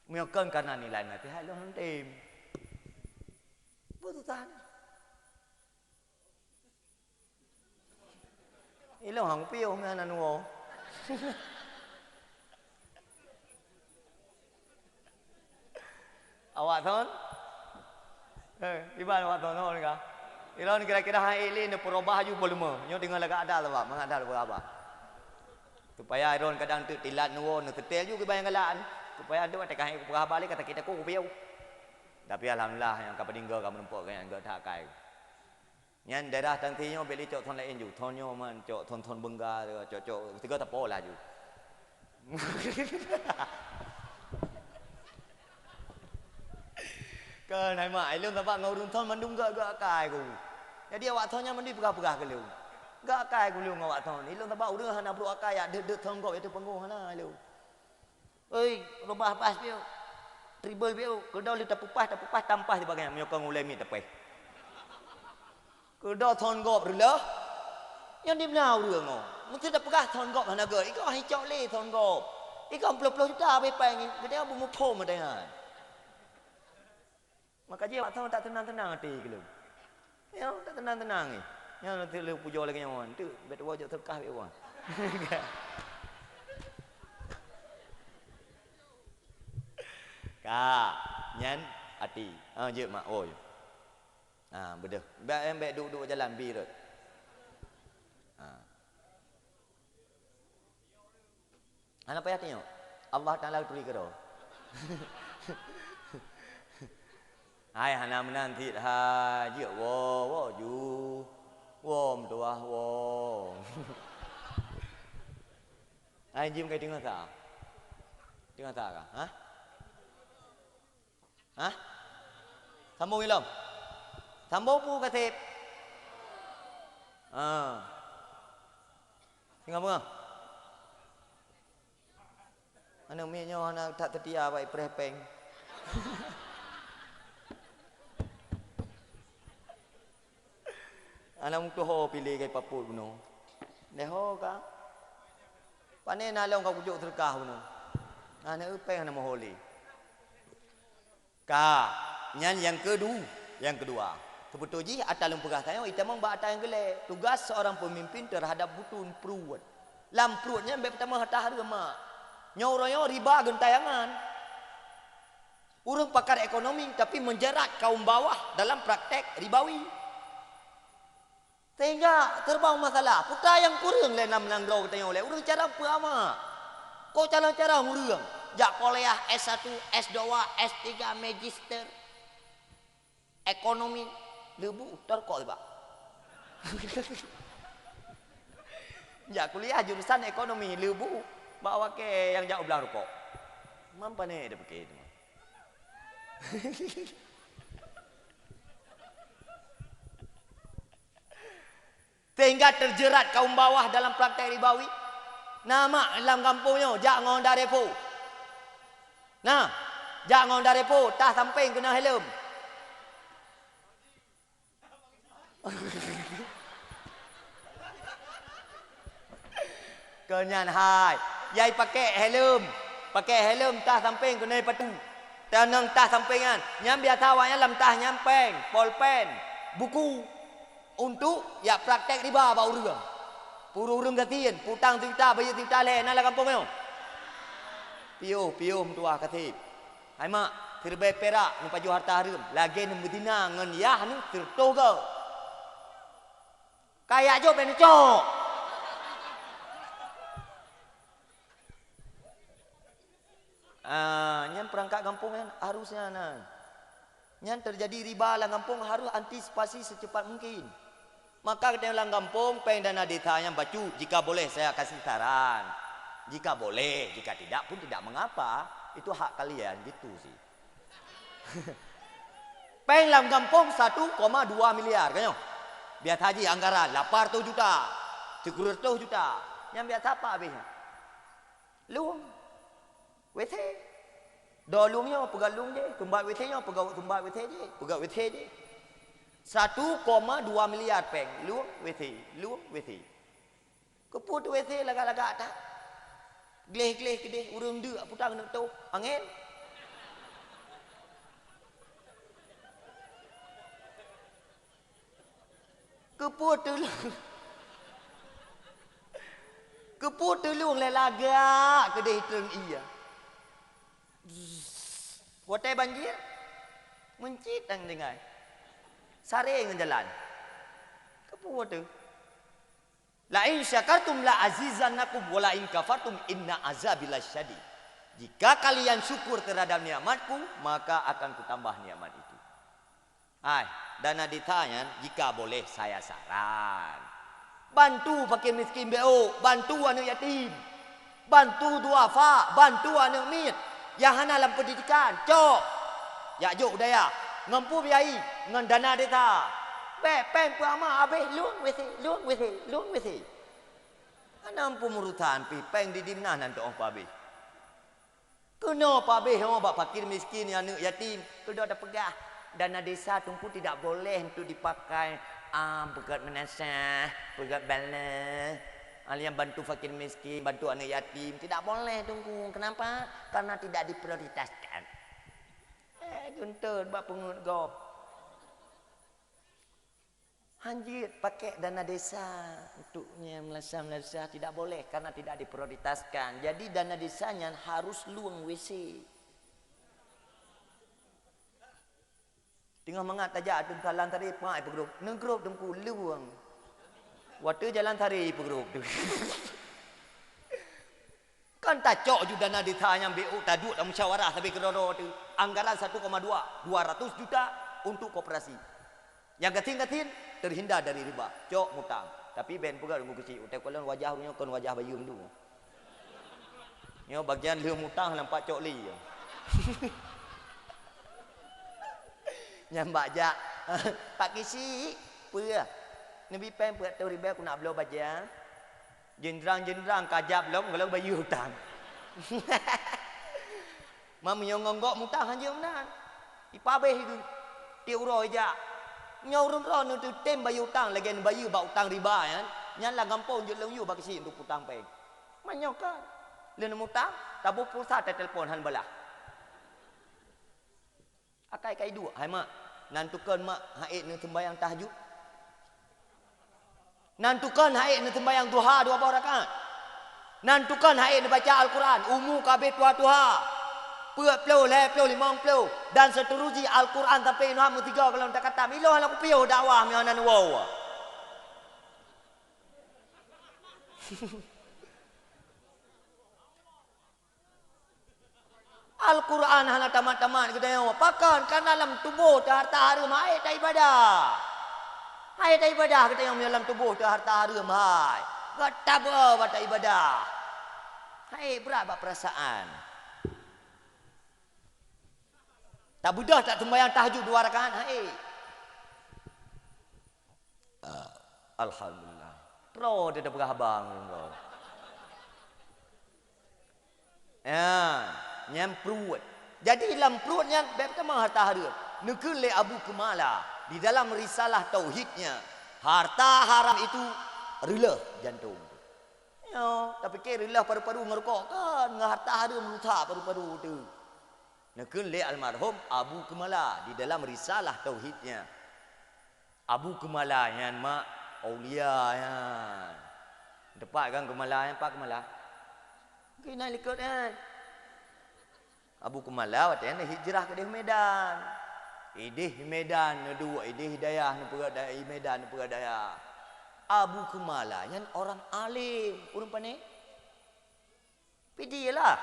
Menyokong karena nilai nasihat lo hentim. Putusan. Ilo hang piu ngana nuo. Awak thon? Iban awak thon hon ka? Ilon kira-kira hai ini ne perubah ju volume. Nyo dengan laga ada lah, mengada apa. Supaya iron kadang tu tilat nuo ne tetel ju ke bayang galaan. Supaya ada tak hai perah balik kata kita ku piu. Tapi alhamdulillah yang ka peninggal ka menempok kan enggak tak kai. Nyan daerah tang tinyo beli cok thon lain ju. Thonyo man cok thon bengga cok tiga tapo lah ju. Ke nai mak ilung tapak ngau run thon mandung gak kai ku. Jadi awak thonnya mandi pegah-pegah ke liu. Gak kai ku liu ngawak thon. Ilung tapak urang hana bro akai ya de thon gok itu penggo hana liu. Oi, robah pas piu. Tribal piu, kedau li tapupas tampah di bagian menyokong ulai mi tapai. Kedau thon gok rela. Yang di belau urang ngo. Mesti dah pegah thon gok hana ge. Iko hai cok le thon gok. Iko 10 juta be pang ni. Kedau bu mu phom ada han. Maka dia awak tahu tak tenang-tenang hati ke lu. Ya, tak tenang-tenang ni. Yang nanti lu pujo lagi yang wan. Tu, bet wajak terkah be wan. Ka, nyan hati. Je mak oi. Bedah. Mbak duduk jalan bi rot. Ana payah tengok. Allah Taala tuli ke ro. Hai hana menanti ha je wo ju wo tua wo. Ai jim kai tengah tak? Tengah tak kah? Hah? Sambung ilom. Sambung pu katip. Tengah bunga. Ana minyo ana tak tetia baik prepeng. Anak tu ho pilih kai paput buno. Deho ka. Pane nalong ka pujuk terkah buno. Ana upeng ana moholi. Ka, nyan yang kedua. Sebetul ji atalung pegah tayo itamang ba atang gele. Tugas seorang pemimpin terhadap butun peruat. Lam perutnya mbak pertama harta harga. Nyoroyo riba gentayangan. Urang pakar ekonomi tapi menjerat kaum bawah dalam praktek ribawi. Sehingga terbang masalah. Putar yang kurang le nam nangrau katanya oleh. Urang cara apa ama? Kau cara urang. Jak kuliah S1, S2, S3, magister. Ekonomi. Lebu terkok tiba. Jak kuliah jurusan ekonomi. Lebu. Bawa ke yang jauh belah rokok. Mampa ni dia pakai itu. Sehingga terjerat kaum bawah dalam praktek ribawi. Nama dalam kampungnya jak ngon darepo. Nah, jak ngon darepo tah samping kena helm. Kenyan hai, yai pakai helm tah samping kena patu. Tanang tah sampingan, nyam biasa awaknya lam tah nyampeng, polpen, buku. Untuk ya praktek riba bau urang. Puru urang gatian, putang juta, bayar juta le nala kampung yo. Piu tua katip. Hai mak, terbaik perak nu paju harta harum. Lagi nu betina ngan yah nu tertoga. Kayak jo ben cok. Nyan perangkat kampung kan harusnya nan. Nyan terjadi riba dalam kampung harus antisipasi secepat mungkin. Maka kita dalam kampung peng dana desa yang bacu. Jika boleh saya kasih saran. Jika boleh, jika tidak pun tidak mengapa. Itu hak kalian gitu sih. Peng dalam kampung 1,2 miliar kan yo. Biar haji anggaran 800 juta. 300 juta. Yang biasa apa habisnya? Luang. WC. Dolungnya pegalung je. Tumbat WC-nya tumbat WC je. Pegal WC je. 1,2 miliar peng. Luang WC. Keput WC lagak-lagak tak. Gleh-gleh kedih. Urang dek putang nak tahu. Angin. Keput tu lah. Keput tulung lelaga kedai tereng iya. Hotel banjir. Mencit dan dengar. Sare dengan jalan. Keput tu. La in syakartum la azizannakum wa la in kafartum inna azabi lasyadid. Jika kalian syukur terhadap nikmatku, maka akan kutambah nikmat itu. Hai, dana ditanya, jika boleh saya saran. Bantu fakir miskin BO, bantu anak yatim, bantu duafa, bantu anak mit, yang hana dalam pendidikan, cok, ya jok daya, ngampu biayai, ngan dana data, pen puama abeh luang wese, anam pemurutan pi peng di dimna nanti orang pabe. Kenapa abeh orang bak fakir miskin anak yatim, sudah ada pegah, dana desa tumpu tidak boleh untuk dipakai. Pegat menasah, pegat bala, yang bantu fakir miskin, bantu anak yatim. Tidak boleh tunggu. Kenapa? Karena tidak diprioritaskan. Guntur, buat pengut gop. Hanjir, pakai dana desa untuknya melasa-melasa. Tidak boleh karena tidak diprioritaskan. Jadi dana desanya harus luang WC. Tengah mengat tajak tu jalan tari pai pergrup. Negrup tengku luang. Waktu jalan tari pergrup tu. Kan tak cok juga dana ditanya BU taduk dalam musyawarah tapi kedodo tu. Anggaran 1,2 200 juta untuk koperasi. Yang ketin terhindar dari riba. Cok mutang. Tapi ben pula rumah kecil. Utai kolon wajah runya kon wajah bayum tu. Nyo bagian le mutang nampak cok li. Nyambak jak. Pak Kisi, apa? Nabi pen buat tahu riba aku nak belau baja. Jendrang kajap belum kalau bayu hutang. Mam nyongonggok mutang aja menan. Ipabeh itu. Tiuro aja. Nyorun ron tu tem bayu hutang lagi bayu bak hutang riba kan. Nyala gampang je leu Pak Kisi untuk hutang peng. Manyokan. Leun mutang, tabu pulsa telefon han balah. Akai dua, hai mak. Nantukan mak haidនឹងsembahyang tahajud. Nantukan haidនឹងsembahyang duha 2 rakaat. Nantukan haidនឹងbaca Al-Quran, umu kabeh tuha. Puak plo le plo limong plo dan seterusnya Al-Quran sampai noh mu 3 kalau tak kata milo aku piau dakwah mi anan wow. Al-Quran hana tamat-tamat kita yang pakan kan dalam tubuh tu harta harum hai tak ibadah. Hai tak ibadah kita yang dalam tubuh tu harta harum hai. Gata apa tak ibadah. Hai berat bak perasaan. Tak budah tak sembahyang tahajud 2 rakaat hai. Alhamdulillah. Pro dia dah berhabang kau. Ya. Nyam perut. Jadi dalam perutnya pertama harta haram. Nukul le Abu Kumala di dalam risalah tauhidnya, harta haram itu rela jantung. Ya, tapi ke rela paru-paru ngerokok kan, ngah harta haram rusak paru-paru tu. Nukul le almarhum Abu Kumala di dalam risalah tauhidnya. Abu Kumala yang mak aulia yang. Tepat kan Kumala yang Pak Kumala? Kena likut kan. Abu Kumala watanya hijrah ke Medan. Idih Medan dua idih Hidayah ne peradai Medan ne peradaya. Abu Kumala yang orang alim, urang pane. Pidilah.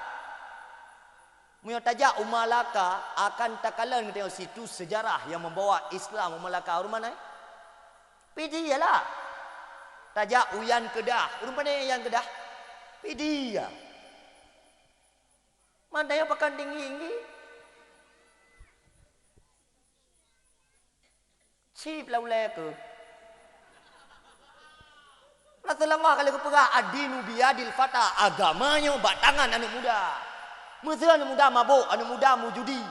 Munyo tajak Umalaka akan takalan tengok situ sejarah yang membawa Islam Umalaka urang mana? Pidilah. Tajak Uyan Kedah, urang pane yang Kedah? Pidia. Mana yang pakan tinggi? Cip lau leke. Rasulullah kalau kepegah adinu biadil fata agamanya batangan anak muda. Mesti anak muda mabuk, anak muda mujudi.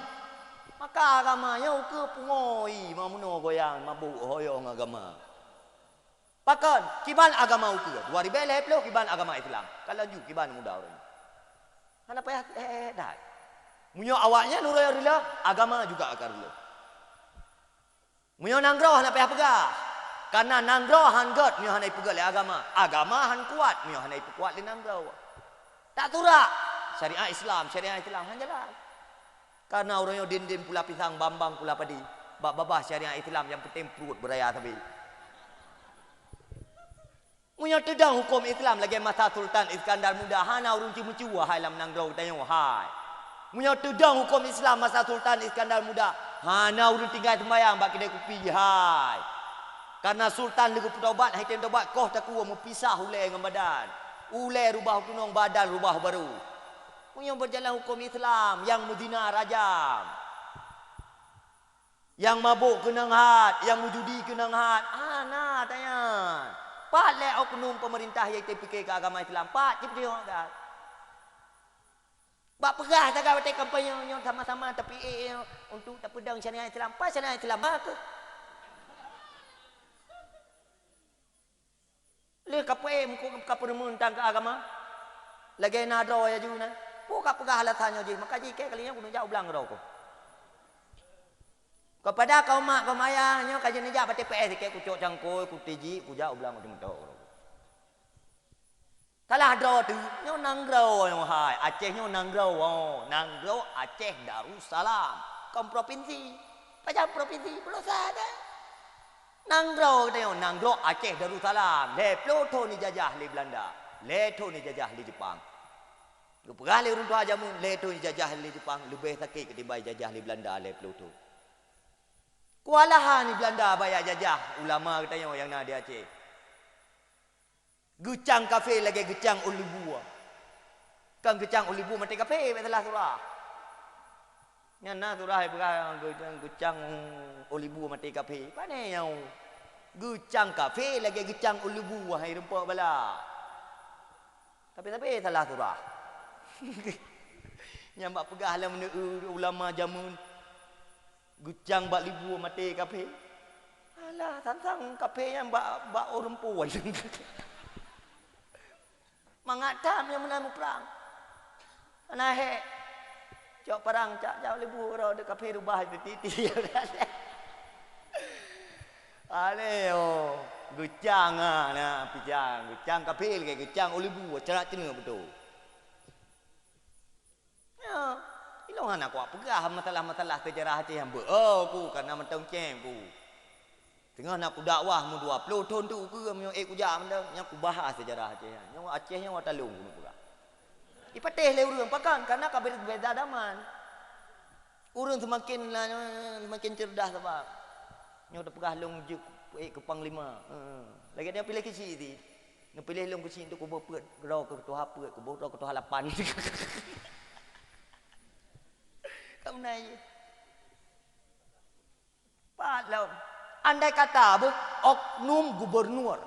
Maka agamanya ke pungoi, mamuno goyang mabuk hoyong agama. Pakan kiban agama ukur. 2010 kiban agama Islam. Kalau ju kiban muda orang. Mana payah dah. Munyo awaknya nuraya rila, agama juga akan rila. Munyo nanggroh nak payah pegah. Karena nanggro han got mio hanai pegal agama. Agama han kuat mio hanai kuat le nanggro. Tak turak. Syariat Islam han jalan. Karena orang yang din pula pisang bambang pula padi. Babah syariat Islam yang penting perut beraya tapi. Munya tedang hukum Islam lagi masa Sultan Iskandar Muda hana urung cimu hai lam nanggro tayo hai. Munya tedang hukum Islam masa Sultan Iskandar Muda hana urung tinggal sembayang bak kedai kopi hai. Karena Sultan lagu bertobat, hai tem tobat koh tak kuat mau pisah ulai dengan badan. Ulai rubah kunong badan rubah baru. Punya berjalan hukum Islam yang muzina rajam. Yang mabuk kena hat, yang mujudi kena hat. Nah tanya. Pat le oknum pemerintah yang fikir ke agama Islam. Pat je dia dah. Bak pegah tak kau kampanye yang sama-sama tapi untuk tak pedang syariat Islam. Pas syariat Islam ke? Le kape muko kape mentang ke agama. Lagi nadro ya juna. Buka pegah alasannya je. Maka jika kalinya kuno jauh belang ro ko. Kepada kaum mak kaum ayahnya kajian ni jak TPS ke kucuk cangkoi ku tiji ku jauh belang macam tu. Salah dro tu nyo nanggro nyo hai. Aceh nyo nanggro. Nanggro Aceh Darussalam. Kaum provinsi. Macam provinsi belum ada. Nanggro tengok Nanggro Aceh Darussalam. Le Pluto ni jajah li Belanda. Leto ni jajah li Jepang. Lupa le urun tu aja mun Leto ni jajah li Jepang lebih sakit ketimbang jajah li Belanda le Pluto. Kualahan ni Belanda bayar jajah ulama katanya yang nak di Aceh. Gucang kafe lagi gucang olibu. Kan gucang olibu mati kafe betul surah. Nyana surah berang gucang olibu mati kafe. Mana yang gucang kafe lagi gucang olibu hai rupa bala. Tapi salah surah. Nyambak pegah lah ulama jamun. Gucang bak libu mati kafe. Alah tantang kafe yang bak orang puan. Mangatam yang menamu perang. Anahe. Cok perang cak jauh libu ro de kafe rubah de titi. Aleo, gucang nah pijang, gucang kafe lagi gucang olibu cerak cena betul. Ya, ilongan aku pegah masalah-masalah sejarah Aceh yang ku karena mentang cem ku. Tengah nak ku dakwah mu 20 tahun tu ke mu ku jam mentang nya ku bahas sejarah Aceh. Yang Aceh yang watalung ku pula. Ipateh le urang pakan karena kabel beda daman. Urang semakin cerdas sebab nyo dah pegah long je ke panglima. Lagi dia pilih kecil ni. Nak pilih long kecil tu ku berpet gerau ke ketua apa ku berau ketua 8. Kau naik. Pat lah. Andai kata oknum gubernur.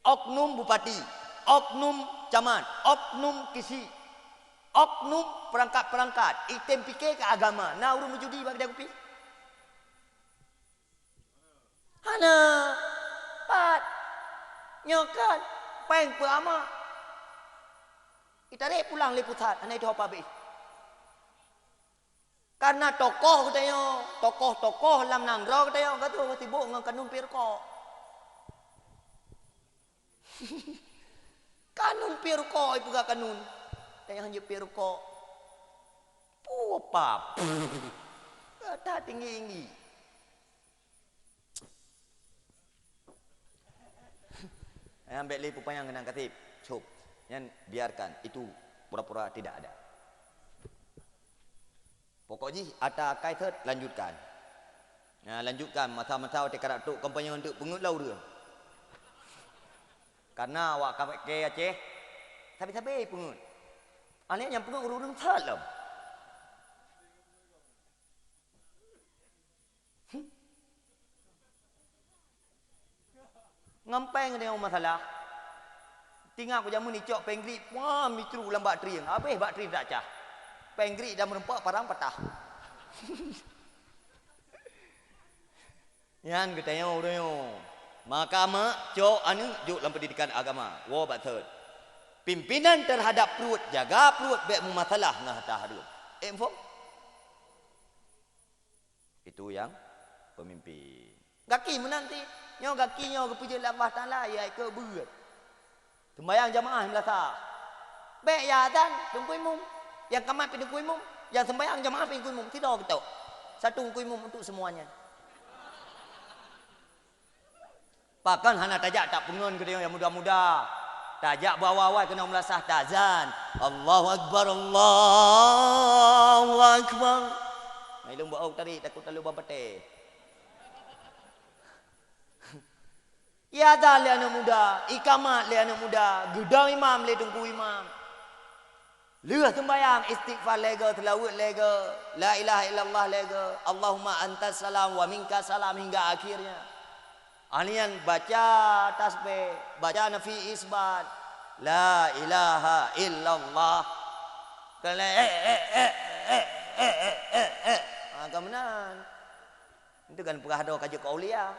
Oknum bupati, oknum camat, oknum kisi, oknum perangkat-perangkat, item fikir ke agama. Nah urung menjudi bagi dia kopi. Hana, pat, nyokan, peng perama. Kita rek pulang le pusat, anai tu apa be? Karena tokoh katanya, tokoh lam nanggro katanya, kata sibuk dengan kanun pirko. Kanun pirko ibu gak kanun. Tanya hanya pirko. Puapa. Kata tinggi. Ambil le pupayang kenang katip. Cup. Yang biarkan itu pura-pura tidak ada. Pokoknya ada kaitan lanjutkan. Nah, lanjutkan masa-masa tekarak tok kampanye untuk pengutlau dia. Karena awak ke Aceh sabi-sabi pengut. Ane yang pengut urung salam. Ngampeng dengan masalah. Tinggal aku jamu ni cok penggri, wah mitru lambat triang. Habis bak tri tak cah. Penggri dah merempak parang patah. Yan katanya orang yo. Maka mak cok anu juk dalam pendidikan agama. Wo bathut. Pimpinan terhadap perut, jaga perut baik masalah ngah taharun. Info. Itu yang pemimpin. Gaki menanti, nyo gaki nyo kepuja Allah Taala ya ke berat. Sembahyang jamaah melata. Baik ya dan tunggu imam. Yang kamat pintu imam, yang sembahyang jamaah pintu imam. Tidak betul. Satu imam untuk semuanya. Bahkan hana tajak tak pengen ke dia yang muda-muda. Tajak bawa-bawa kena melasah tazan. Allahu Akbar, Allahu Akbar. Ilmu buat tadi takut terlalu bapate. Ya dah le anak muda, ikamat le anak muda, gedang imam le tunggu imam. Lewat sembahyang istighfar lega, tilawat lega, la ilaha illallah lega, Allahumma antas salam wa minka salam hingga akhirnya. Alian baca tasbih, baca nafi isbat, la ilaha illallah. Kala kemenan. Itu kan perahdo kaji kaulia.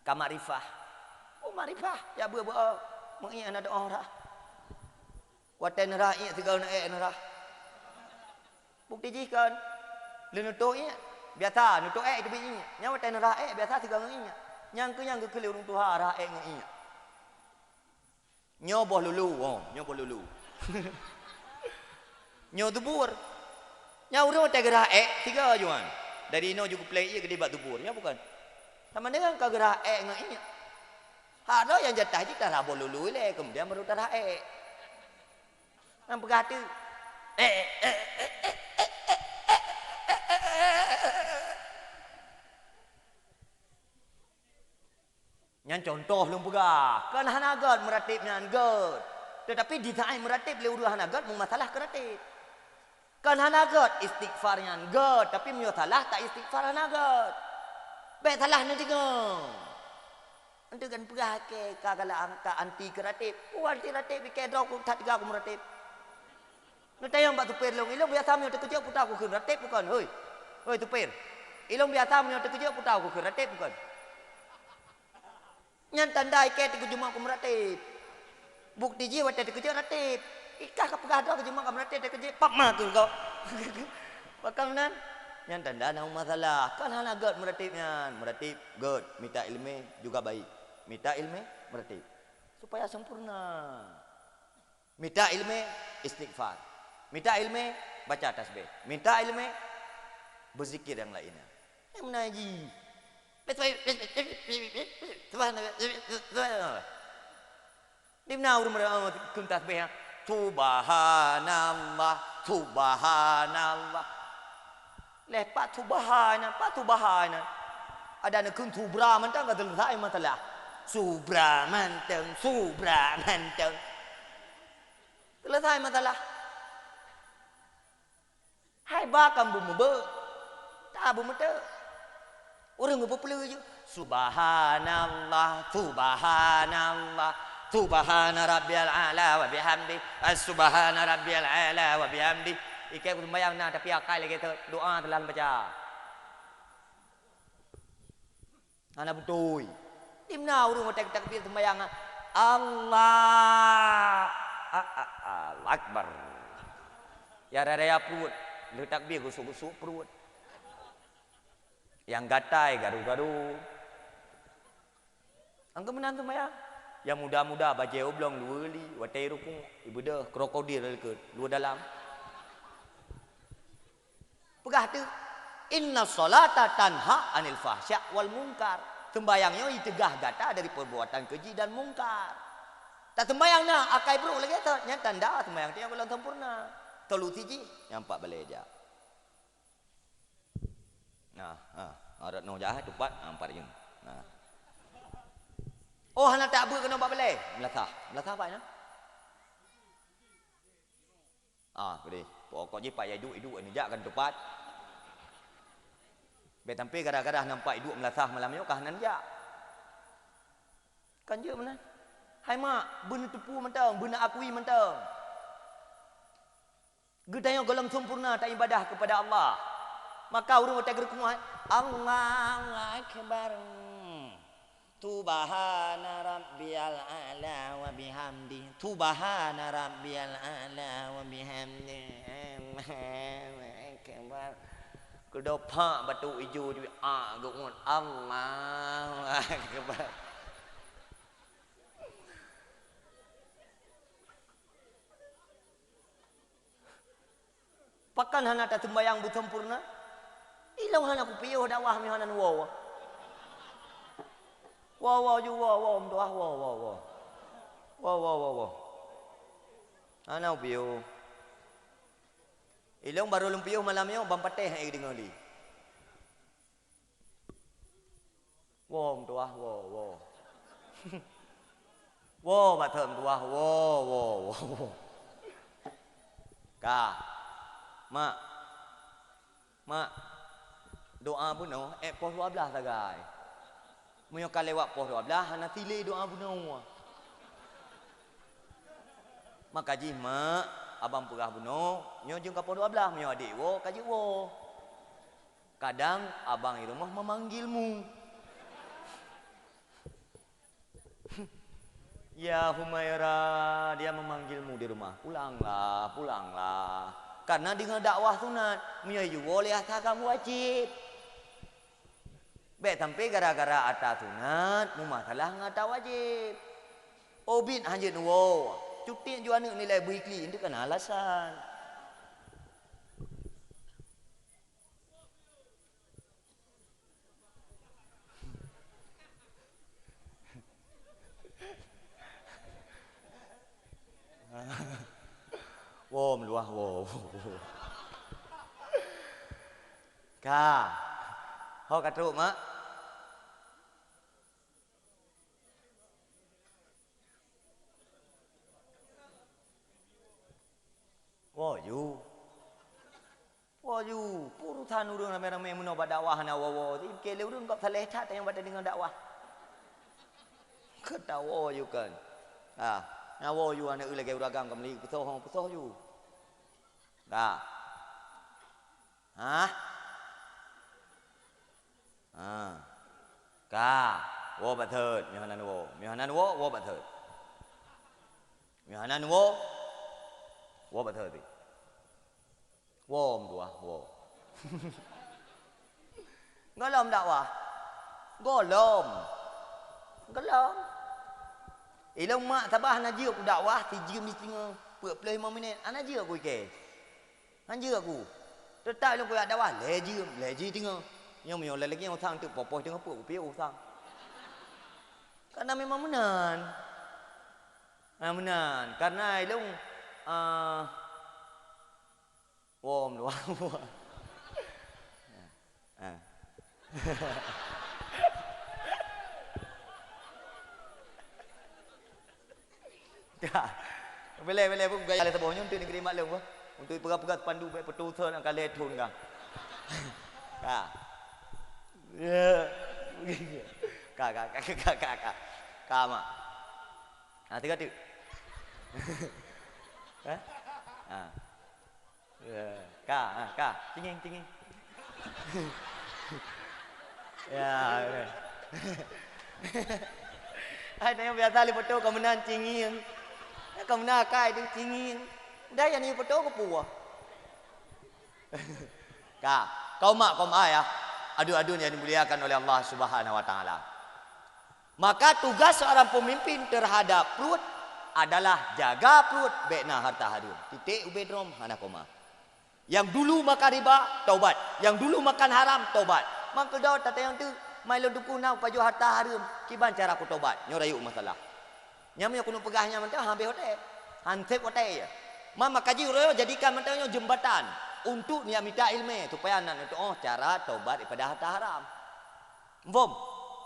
Kamarifah. Oh marifah, ya buah mengian ada orang. Watan ra'i tiga nak bukti jikan. Lenutonya biasa nuto itu binya. Nya watan ra'i biasa tiga nginya. Yang ke keliru untuk ra'i nginya. Nyoboh lulu, nyoboh lulu. Nyo tubur. Nya urang watan ra'i tiga juan. Dari no juga play ia ke debat tubur. Nya bukan. Sama dengan kagera nginya. Ada yang jatah je dah rabo lulu le kemudian baru tarae. Nang berkata Yang contoh belum pegah. Kan hanagat meratib nyan god. Tetapi di taai meratib le urang hanagat mung masalah keratib. Kan hanagat istighfar nyan god tapi myo salah tak istighfar hanagat. Baik salah nanti kau. Nanti kan pegah ke kagala angka anti keratib. Anti keratib ke dok tak tiga aku meratib. Nanti yang bak tupir long ilong biasa myo terkejut putar aku ke ratib bukan. Hoi tupir. Ilong biasa myo terkejut putar aku ke ratib bukan. Nyan tandai ke terkejut aku meratib. Bukti je wat terkejut ratib. Ikah ke pegah dok terkejut aku meratib terkejut pak matul kau. Bakal nan. Yang tanda nak masalah kan hal agak meratibnya meratib good minta ilmu juga baik minta ilmu meratib supaya sempurna minta ilmu istighfar minta ilmu baca tasbih minta ilmu berzikir yang lainnya yang menaji dimana urut kun tasbih subhanallah subhanallah lepas subhana, pak subhana. Ada nak kun subra mantang ka selesai masalah. Subra mantang. Selesai masalah. Hai bakam bumbe. Tak bumbe. Orang berpelu je. Subhanallah, subhanallah. Subhana rabbiyal a'la wa bihamdi. Subhana rabbiyal a'la wa bihamdi. Ikai aku sembahyang nah tapi akal lagi tu doa telah baca. Ana betul. Dimana urung tak takbir sembahyang Allah Akbar. Ya raya perut, lu takbir gusuk-gusuk perut. Yang gatai garu-garu. Angka menang sembahyang. Yang muda-muda baca oblong dua li, watai rukun ibu dah krokodil ke luar dalam. Pegah tu inna solata tanha anil fahsya wal munkar. Sembayangnya itegah gata dari perbuatan keji dan mungkar. Tak sembayang na akai bro lagi tu nya tanda sembayang tu yang belum sempurna. Tolu tiji yang empat balai aja. Nah, arat no jahat tepat empat je. Nah. Oh hana tak ber kena empat balai. Melatah apa nya? Gede. Pokoknya pak hidup ini jak kan tepat. Betampi kadang-kadang nampak hidup melasah malam ni kah nan jak. Kan je mana? Hai mak, benda tepu mentang, benda akui mentang. Gedanya golong sempurna tak ibadah kepada Allah. Maka urung tak gerkuat Allahu akbar. Subhana rabbiyal a'la wa bihamdi. Subhana rabbiyal a'la wa bihamdi. Akbar. Kedopak batu hijau di gunung Allah Akbar. Pakan hana tak sembayang bu sempurna. Ilang hana ku piyo dakwah mi hanan wo. Wo ju wo mdoah wo. Wo. Hana piyo. Ilang baru lumpiyo malam yo bampateh ai dengan li. Wo mdoah wo. Wo ba thơm mdoah wo. Ka Mak doa buno poh 12 tagai. Munyo ka lewat poh 12 hana tile doa buno. Maka ji mak abang perah buno nyo jeung ka poh 12 munyo adik wo kaji wo. Kadang abang di rumah memanggilmu. Ya Humaira, dia memanggilmu di rumah. Pulanglah. Karena dengan dakwah sunat, menyayu boleh atas wajib. Baik sampai gara-gara atas sunat, rumah telah ngata wajib. Obin hanya nuwo, cuti jual nilai weekly itu kan alasan. Wo meluah wo. Ka. Ho katruk mak. Wo yu. Purutan urang rame-rame mun obat dakwah na wo. Kele urang kok saleh tak yang pada dengan dakwah. Ketawo yu kan. Nawo yu anak lagi uragam kembali pesoh yu. Dah. Ka, wo bát thớt, mihanan wo bát thớt. Mihanan wo bát thớt. Wo mdua wo. Golom dakwah. Golom. Ilang mak tabah na jiuk dakwah ti jium di tengah 45 minit. Ana jiuk aku ke. Han jiuk aku. Tetai long ku dakwah le ji tengah. Yang myo lagi yang sang tu popoh tengah pu piu sang. Karena memang menan. Menan. Karena ilang wom luar. Boleh pun gaya le tabohnya untuk negeri maklum apa. Untuk pegat-pegat pandu baik petutur akan letun ka. Ka. Ya. Ka. Ka mak. Tiga tu. Ka. Cinging. Ya. Ada yang biasa li foto kemenan cinging. Kemenan kai tu cinging. Dah yang ni foto ke puah. Kau mak ya. Adu-adu yang dimuliakan oleh Allah Subhanahu wa taala. Maka tugas seorang pemimpin terhadap perut adalah jaga perut bekna harta harum. Titik ubedrom hana koma. Yang dulu makan riba, taubat. Yang dulu makan haram, taubat. Maka dah tata yang tu Mailo dukunau paju harta harum kiban cara ku tobat nyorayu masalah. Nyamnya kuno pegahnya mentah hampir hotel. Hansep hotel ya. Mama kaji royo jadikan mentahnya jembatan untuk niat minta ilmu supaya anak itu cara tobat daripada harta haram. Mvom.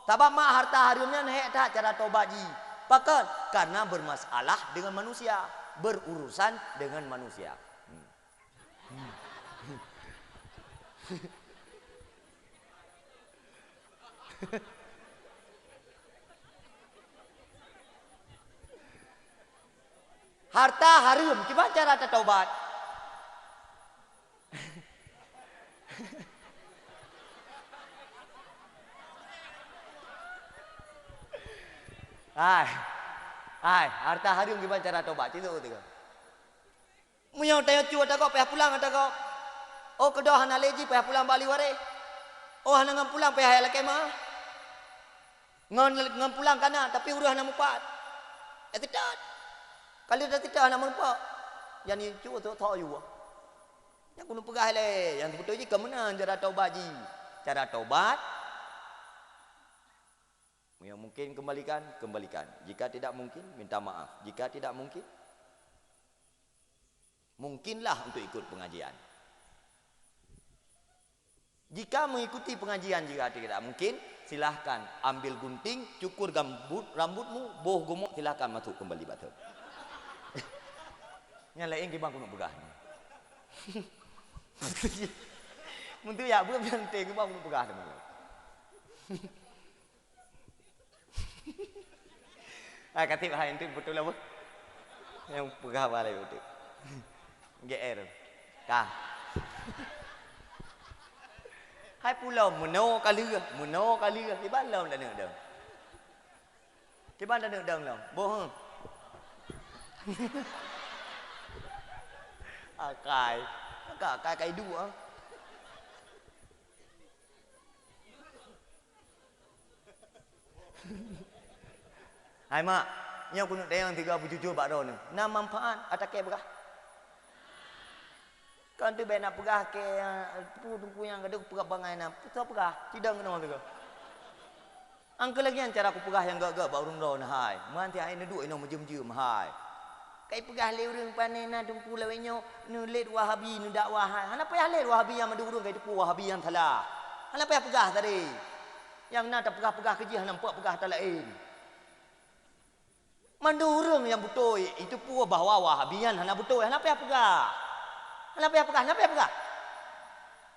Sabab mak harta harumnya hek tak cara tobat ji. Pakat karena bermasalah dengan manusia, berurusan dengan manusia. Harta harum, gimana cara taubat? Harta harum gimana cara taubat? Itu tu. Munyau tanya cuat tak kau, payah pulang tak kau. Oh kedah hana leji payah pulang balik ware. Oh hana ngam pulang payah hayal kemah. Ngam pulang kana tapi urus hana mupat. Tidak. Kalau dah tidak hana mupat. Yang ni cu tu tho you. Yang kuno pegah le, yang betul je ke mana cara taubat ji? Cara taubat yang mungkin kembalikan. Jika tidak mungkin, minta maaf. Jika tidak mungkin, mungkinlah untuk ikut pengajian. Jika mengikuti pengajian jika tidak mungkin, silahkan ambil gunting, cukur rambutmu, boh gomok, silahkan masuk kembali batu. Yang lain gimana aku nak pegah? Muntu ya bukan yang tengok gimana aku nak pegah teman. Katip hai itu betul lah bu. Yang pegah balai betul. GR. Kah. Hai pulau meno kali di balam dah nak dah. Di mana nak dah lah. Boh. Kai dua. Hai mak, yang aku nak tayang 37 bak dah ni. Nak manfaat atak ke berah. Kan tu nak pegah ke tungku yang ada pegah bangai nak. Putar pegah, tidak kena tu. Angka lagi yang cara aku pegah yang gak-gak bak urung dah hai. Manti ai ni duk ino mejem-jem hai. Kai pegah le urang panai na tungku lawenyo nu let wahabi nu dakwah hai. Hana payah let wahabi yang madu urang kai tu wahabi yang salah. Hana payah pegah tadi. Yang nak tak pegah-pegah kerja hana nampak pegah tak lain. Mandurung yang betul itu pun bahawa wahabian hana betul hana payah pegah. Hana payah pegah.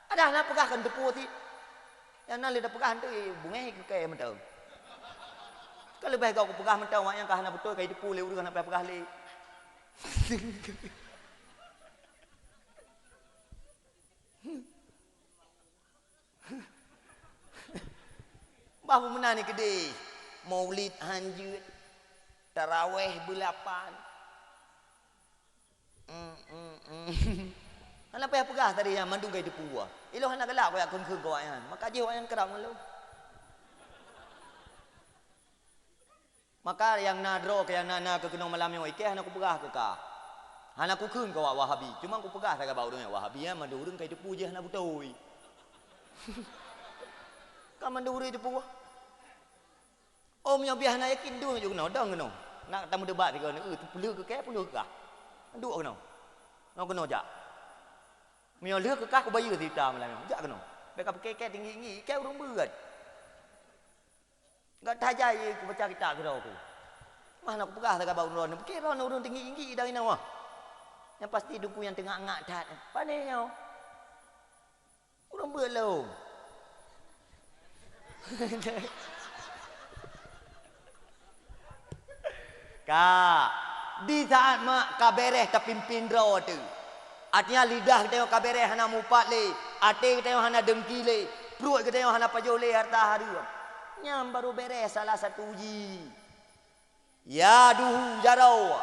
Ada hana pegah kan tepu ti. Yang nak lihat pegah tu bungai ke kai mentau. Kalau baik kau pegah mentau mak yang hana betul kai tepu le urang hana payah pegah le. Bahu menani gede. Maulid hanjut. Tarawih belapan. Hana payah pegah tadi yang mandung kai depu ah. Ilo hana galak koyak keung-keung kau yang. Maka je yang kerap malu. Maka yang nadro ke yang nana ke kenong malam yang ikeh hana ku pegah ke ka. Hana ku keung kau wahabi. Cuma ku pegah tak bau dengan wahabi yang mandung urang kai depu je hana betul. Kan mandung urang depu. Om yang biar hana yakin du je kena dang kena. Nak tamu debat ke ni tu perlu ke ke perlu ke? Duk kena. Nak kena jak. Mio leh ke kah ku bayu cerita malam ni. Jak kena. Beka pakai tinggi-tinggi ke urang berat. Enggak tajai ku baca kitab ke dah aku. Mana aku pegah tak bau urang. Pakai urang tinggi-tinggi dah ina wah. Yang pasti duku yang tengah ngak tat. Pandai nyau. Urang berat lo. Kak, di saat mak kabereh terpimpin draw tu. Artinya lidah kita yang kabereh hana mupat le, ate kita yang hana dengki le, perut kita yang hana pajo le harta haru. Nyam baru beres salah satu uji. Ya duhu jarau.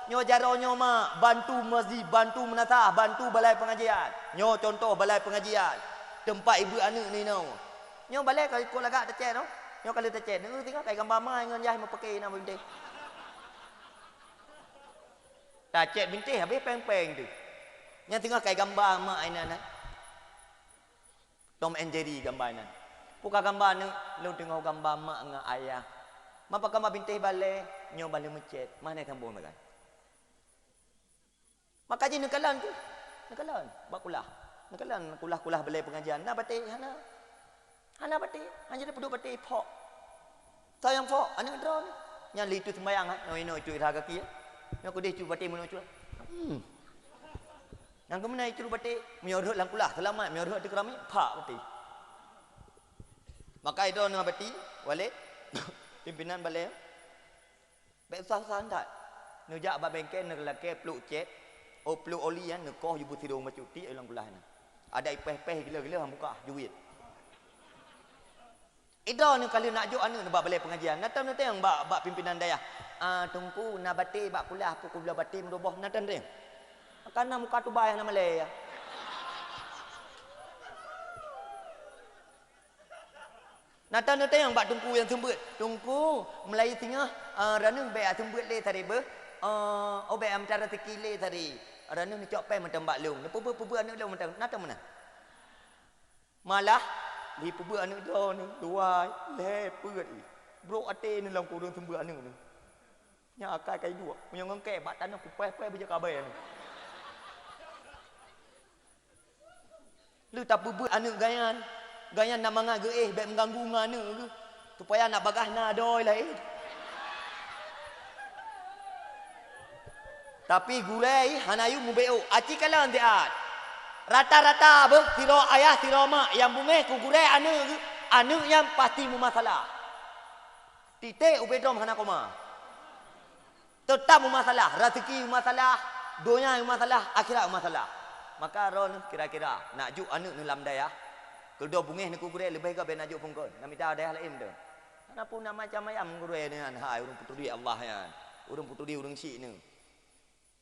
Nyo jarau nyo mak bantu masjid, bantu menatah, bantu balai pengajian. Nyo contoh balai pengajian. Tempat ibu anak ni no. Nyo balai kalau ikut lagak tercet no. Nyo kalau tercet, dengar tengok kai gambar mai ngan jah pakai nama bintik. Tak cek bintik habis peng-peng tu. Yang tengah kai gambar mak ainan. Tom and Jerry gambar ainan. Puka gambar ni lu tengok gambar mak dengan ayah. Mak pakai gambar bintik balai, nyo balai mencet. Mana sambung makan. Maka je nekalan tu. Nekalan, bak kulah. Nekalan kulah-kulah balai pengajian. Nah batik hana. Hana batik, hanya dia duduk batik pok. Sayang pok, anak draw ni. Yang li tu sembayang ah. No itu harga kia. Yang aku deh cu batik mun cu. Yang kemana itu batik menyodot lang kulah selamat menyodot di keramik pak batik. Maka itu dengan batik walid pimpinan balai. Baik usah tak. Nujak ba bengkel nak lake peluk cet. Oh peluk oli kan nekoh ibu tidung macuti lang kulah ni. Ada ipeh-peh gila-gila hang buka duit. Ida ni kalau nak jok anu nak balai pengajian. Natam yang bak pimpinan daya. Tungku nak batik bak kuliah pukul 12 batik meroboh natam dia. Karena muka tu bayar nama le. Nata yang bak tungku yang sembut. Tungku Melayu tengah ranung be sembut le tadi be. Obe am cara tekile tadi. Ranung ni cok pai macam bak long. Pupu anu long macam nata mana? Malah di pupu anu do ni luai le peut ni. Bro ate ni lang kurang sembut anu ni. Nya akai kai dua. Punya ngengke bak tanah ku pai beja kabai ni. Lu tak pupu anu gayan. Gayan nak mangat ge baik mengganggu ngana ke. Supaya nak bagah na doi lah Tapi gulai hanayu mubeo. Aci kala antiat. Rata-rata be tiro ayah tiro mak yang bungeh ku gulai anu yang pasti mumasalah. Titik ubedom hana koma. Tetap mumasalah, rezeki mumasalah, dunia mumasalah, akhirat mumasalah. Maka ron kira-kira nak juk anu ni lam daya. Kalau bungeh ni ku gure lebih ke ben ajuk pungkon. Nak minta daya lain dah. Kenapa nak macam ayam gure ni kan? Hai urang putu di Allah ya. Urang putu di urang si ni.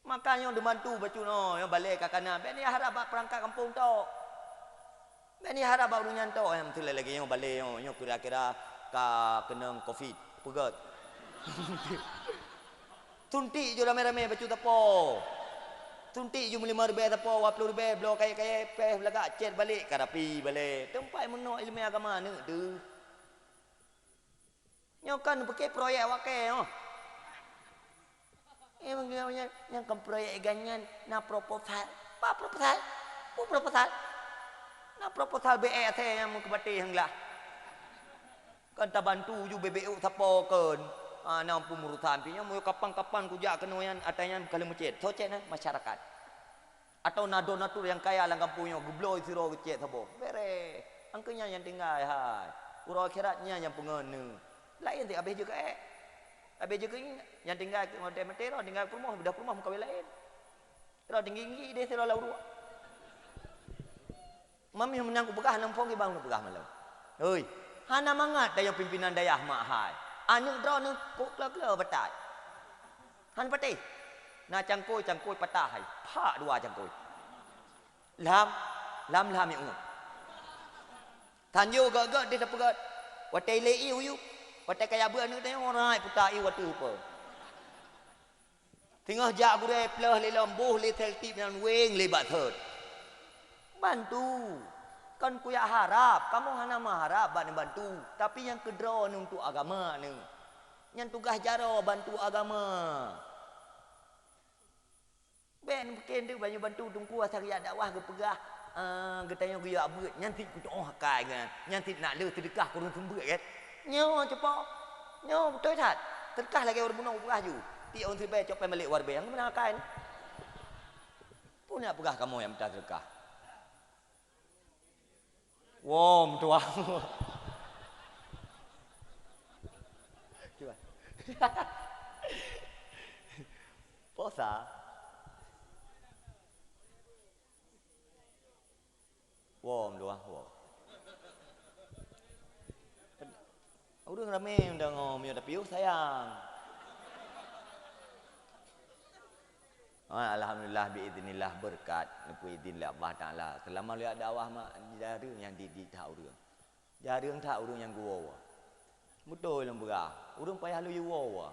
Makanya dibantu bacu no, yang balik ke kanan. Ben ni harap perangkat kampung tu. Ben ni harap urang nyanto yang tu lagi yang balik yang kira-kira ka kena Covid. Pegat. Tuntik je ramai-ramai bacu tapo. Tuntik je 5,000 tapo, 20,000 blok kaya-kaya peh belagak cet balik karapi balik. Tempat menok ilmu agama ni tu. Nyokan pakai proyek wakai oh. Yang kan proyek ganyan na proposal. Apa proposal? Apa proposal? Na proposal BE teh yang mu kebati hang lah. Kan ta bantu ju BBU tapo kan. Nampu murutan pinya mu kapan-kapan kujak kenoyan atayan kali masjid. Socet nah masyarakat. Atau nado-natur yang kaya lang kampunya gebloi siro kecet sabo. Bere. Angkanya yang tinggal hai. Urang akhiratnya yang pengene. Lain ti habis juga habis juga yang tinggal mati ro tinggal rumah dah rumah muka lain. Ro tinggi dia siro lauru. Mami menang ku begah nampong ki bang begah malam. Hoi. Hana mangat daya pimpinan dayah mak hai. Anu dro nu kok batai. Han patih. Na cangkoi patah hai. Pak dua cangkoi. Lam yang ungut. Tanjo gak dia dapat. Watai lei uyu. Watai kaya bu anu tengok orang putai watu apa. Tengah jak gure pelah le lembuh le teltip yang weng lebat thot. Bantu. Kan ku ya harap, kamu hana mengharap bantu. Tapi yang kedua ni untuk agama ni. Yang tugas jaro bantu agama. Ben mungkin dia banyak bantu tungku asal riak dakwah ke pegah. Getanya gue ya abut. Nanti ku doa kai kan. Nanti nak le sedekah kurun sembut kan. Nyo cepat. Nyo betul tak? Sedekah lagi orang bunuh pegah ju. Ti on sibai copai balik warbe yang mana kai ni. Punya pegah kamu yang minta sedekah. Wow, tua. Cuba. Posa. Wow, tua. Wow. Urang rame undang ngomong tapi sayang. Alhamdulillah biiznillah berkat lepu idznillah Allah Taala. Selama lihat dakwah mak jarang yang di tahu dia. Jarang tahu urang yang gua. Betul yang berah. Urang payah lu yuwa.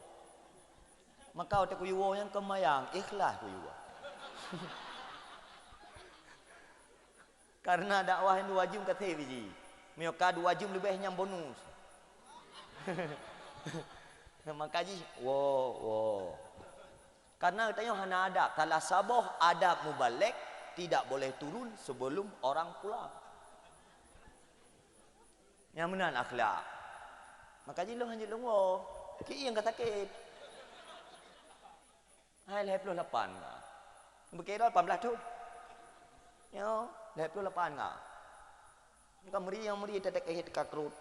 Maka otak ku yuwa yang kemayang ikhlas ku yuwa. Karena dakwah yang wajib kata biji. Mioka wajib lebih yang bonus. Maka ji wow. Karena katanya hana adab. Kalau saboh adab mubalik tidak boleh turun sebelum orang pulang. Yang benar akhlak. Maka jilung hanjilung wo. Ki yang kata sakit. Hai 28 ngah. Berkira 18 tu. Yo, 28 ngah. Kamri yang meri tetek ke kakrut.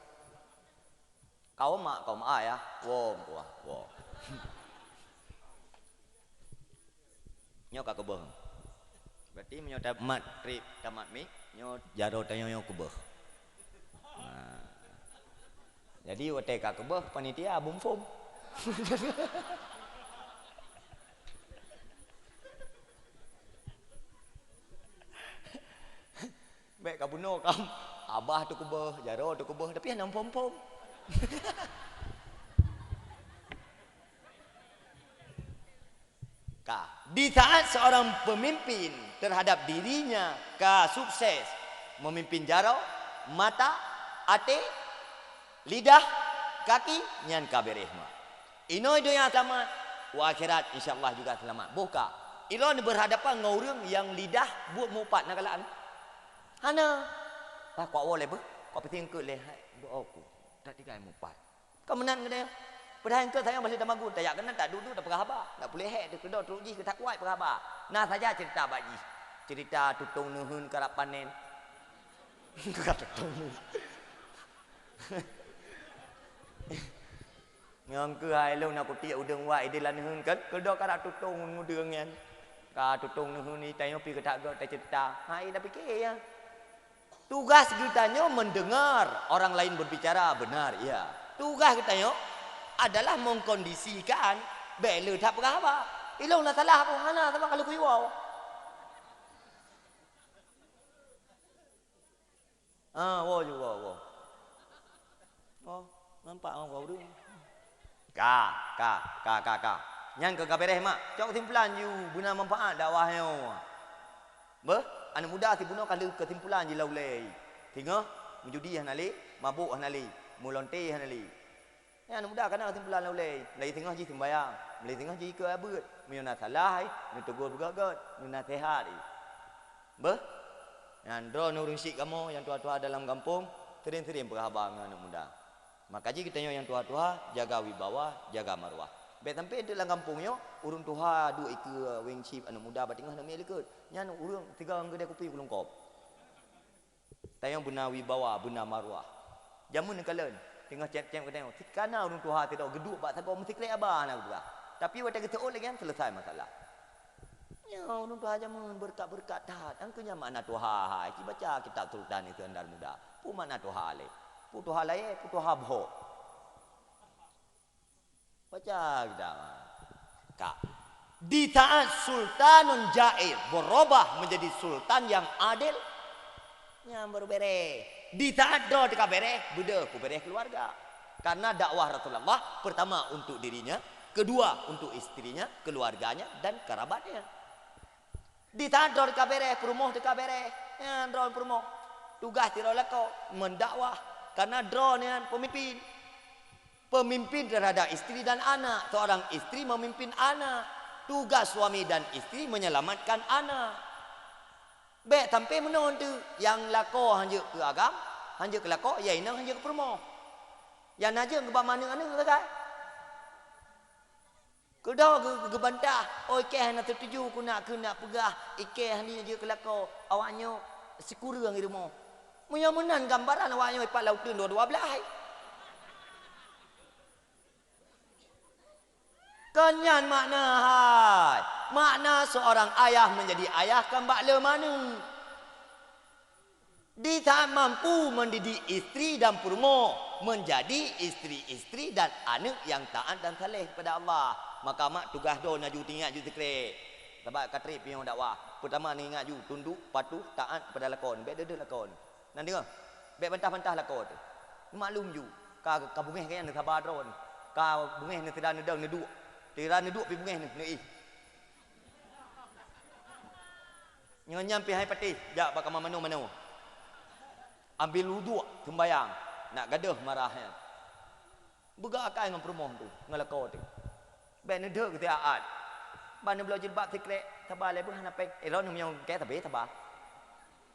Kau mak ya. Wow. Nyo ka kebeh. Berarti menyo tamat trip tamat mi nyo jaro tanyo nyo kebeh. Jadi wate ka kebeh panitia abum fom. Baik ka buno kam Abah tu kubah, Jaro tu kubah, tapi yang pom-pom. Di saat seorang pemimpin terhadap dirinya sukses memimpin jaro, mata, hati, lidah, kaki, nyan kabereh mah. Ino dunia selamat, wa akhirat insyaallah juga selamat. Buka. Ilo ni berhadapan dengan orang yang lidah buat mupat nak kalaan. Hana. Pak kau boleh ber? Kau penting ke lehat doa aku. Tak tiga mupat. Kau menan ke dia? Padahal engkau saya masih damagu, tak yak kena tak duduk tak perhaba. Tak boleh hek dia kedok teruji ke tak kuat perhaba. Nah saja cerita baji. Cerita tutung nuhun kerap panen. Kata tutung. Yang ke hai lu nak kutik udang wa ide lan nuhun kan kedok kara tutung ngudeng yan. Ka tutung nuhun ni tayo pi ke tak tak cerita. Hai dah fikir ya. Tugas kitanya mendengar orang lain berbicara benar ya. Tugas kitanya adalah mengkondisikan bela tak berapa. Ilong nak salah apa hana sama kalau kuiwau. Wo juga wo. Oh, nampak orang kau tu. Ka. Yang ke kabereh mak. Cok kesimpulan you guna manfaat dakwah yo. Be, anak muda si buno kalau kesimpulan je laulai. Tengok menjudi hanali, mabuk hanali, mulonte hanali. Anak muda kadang kesimpulan laulai. Lai tengah ji sembayang, lai tengah ji ke abut. Menyana salah, ni tegur bergagat, ni nasihat. Be, yang drone urung sik kamu yang tua-tua dalam kampung, sering-sering berkhabar dengan anak muda. Maka ji kita yang tua-tua jaga wibawa, jaga marwah. Baik sampai dalam kampungnya urung tuha duk ikut wing chip anak muda batingah nak milik ikut. Nyan urung tiga angga dia kopi kulung kop. Tayang benar wibawa, benar marwah. Jamun nak kalen, tengah cep-cep kedai. Tikana urung tuha tidak geduk bak sabar mesti klek abah nak juga. Tapi waktu kita oleh kan selesai masalah. Ya urung tuha jamun berkat-berkat tat. Angkanya makna tuha hai. Ki baca kitab Sultan itu andal muda. Pu makna tuha le. Pu tuha lae, pu tuha bho. Baca kita. Kak. Di saat sultanun jair berubah menjadi sultan yang adil, yang baru bereh. Di saat doa dekat bereh, beda ku bereh keluarga. Karena dakwah Rasulullah pertama untuk dirinya, kedua untuk istrinya, keluarganya dan kerabatnya. Di saat doa dekat bereh, perumoh dekat bereh, yang doa perumoh. Tugas tidak lekau mendakwah karena doa ni pemimpin. Pemimpin terhadap istri dan anak. Seorang istri memimpin anak. Tugas suami dan istri menyelamatkan anak. Baik sampai menon tu yang lako hanya ke agam, hanya ke lako, ya ina hanya ke permo. Yang naja ke mana anu ke kai? Kedua ke bantah. Oh ikeh nak tertuju ku nak pegah. Ikeh ni je ke lako. Awaknya sekurang di rumah. Munya menan gambaran awaknya ipat lautun 12. Kenyan makna hai. Makna seorang ayah menjadi ayah kan bakla mana? Di saat mampu mendidik istri dan purmo menjadi istri-istri dan anak yang taat dan saleh kepada Allah. Maka mak tugas do naju tinggal ju sekre. Sebab katrip yang dakwah. Pertama ni ingat ju tunduk, patuh, taat kepada lakon. Baik dia lakon. Nanti dengar. Baik bantah-bantah lakon. Maklum ju. Ka bungeh kan nak sabar dron. Ka bungeh nak tidak nedang neduk. Tira neduk pi bungeh ni. Nyam pi hai pati, jak bak mano. Ambil wuduk sembayang, nak gaduh marahnya. Begakai dengan permoh tu, ngelakau tu. Baik neduk ke taat. Ban belo jilbab tikrek, sabar le hana pek. Ron yang ke tabe sabar.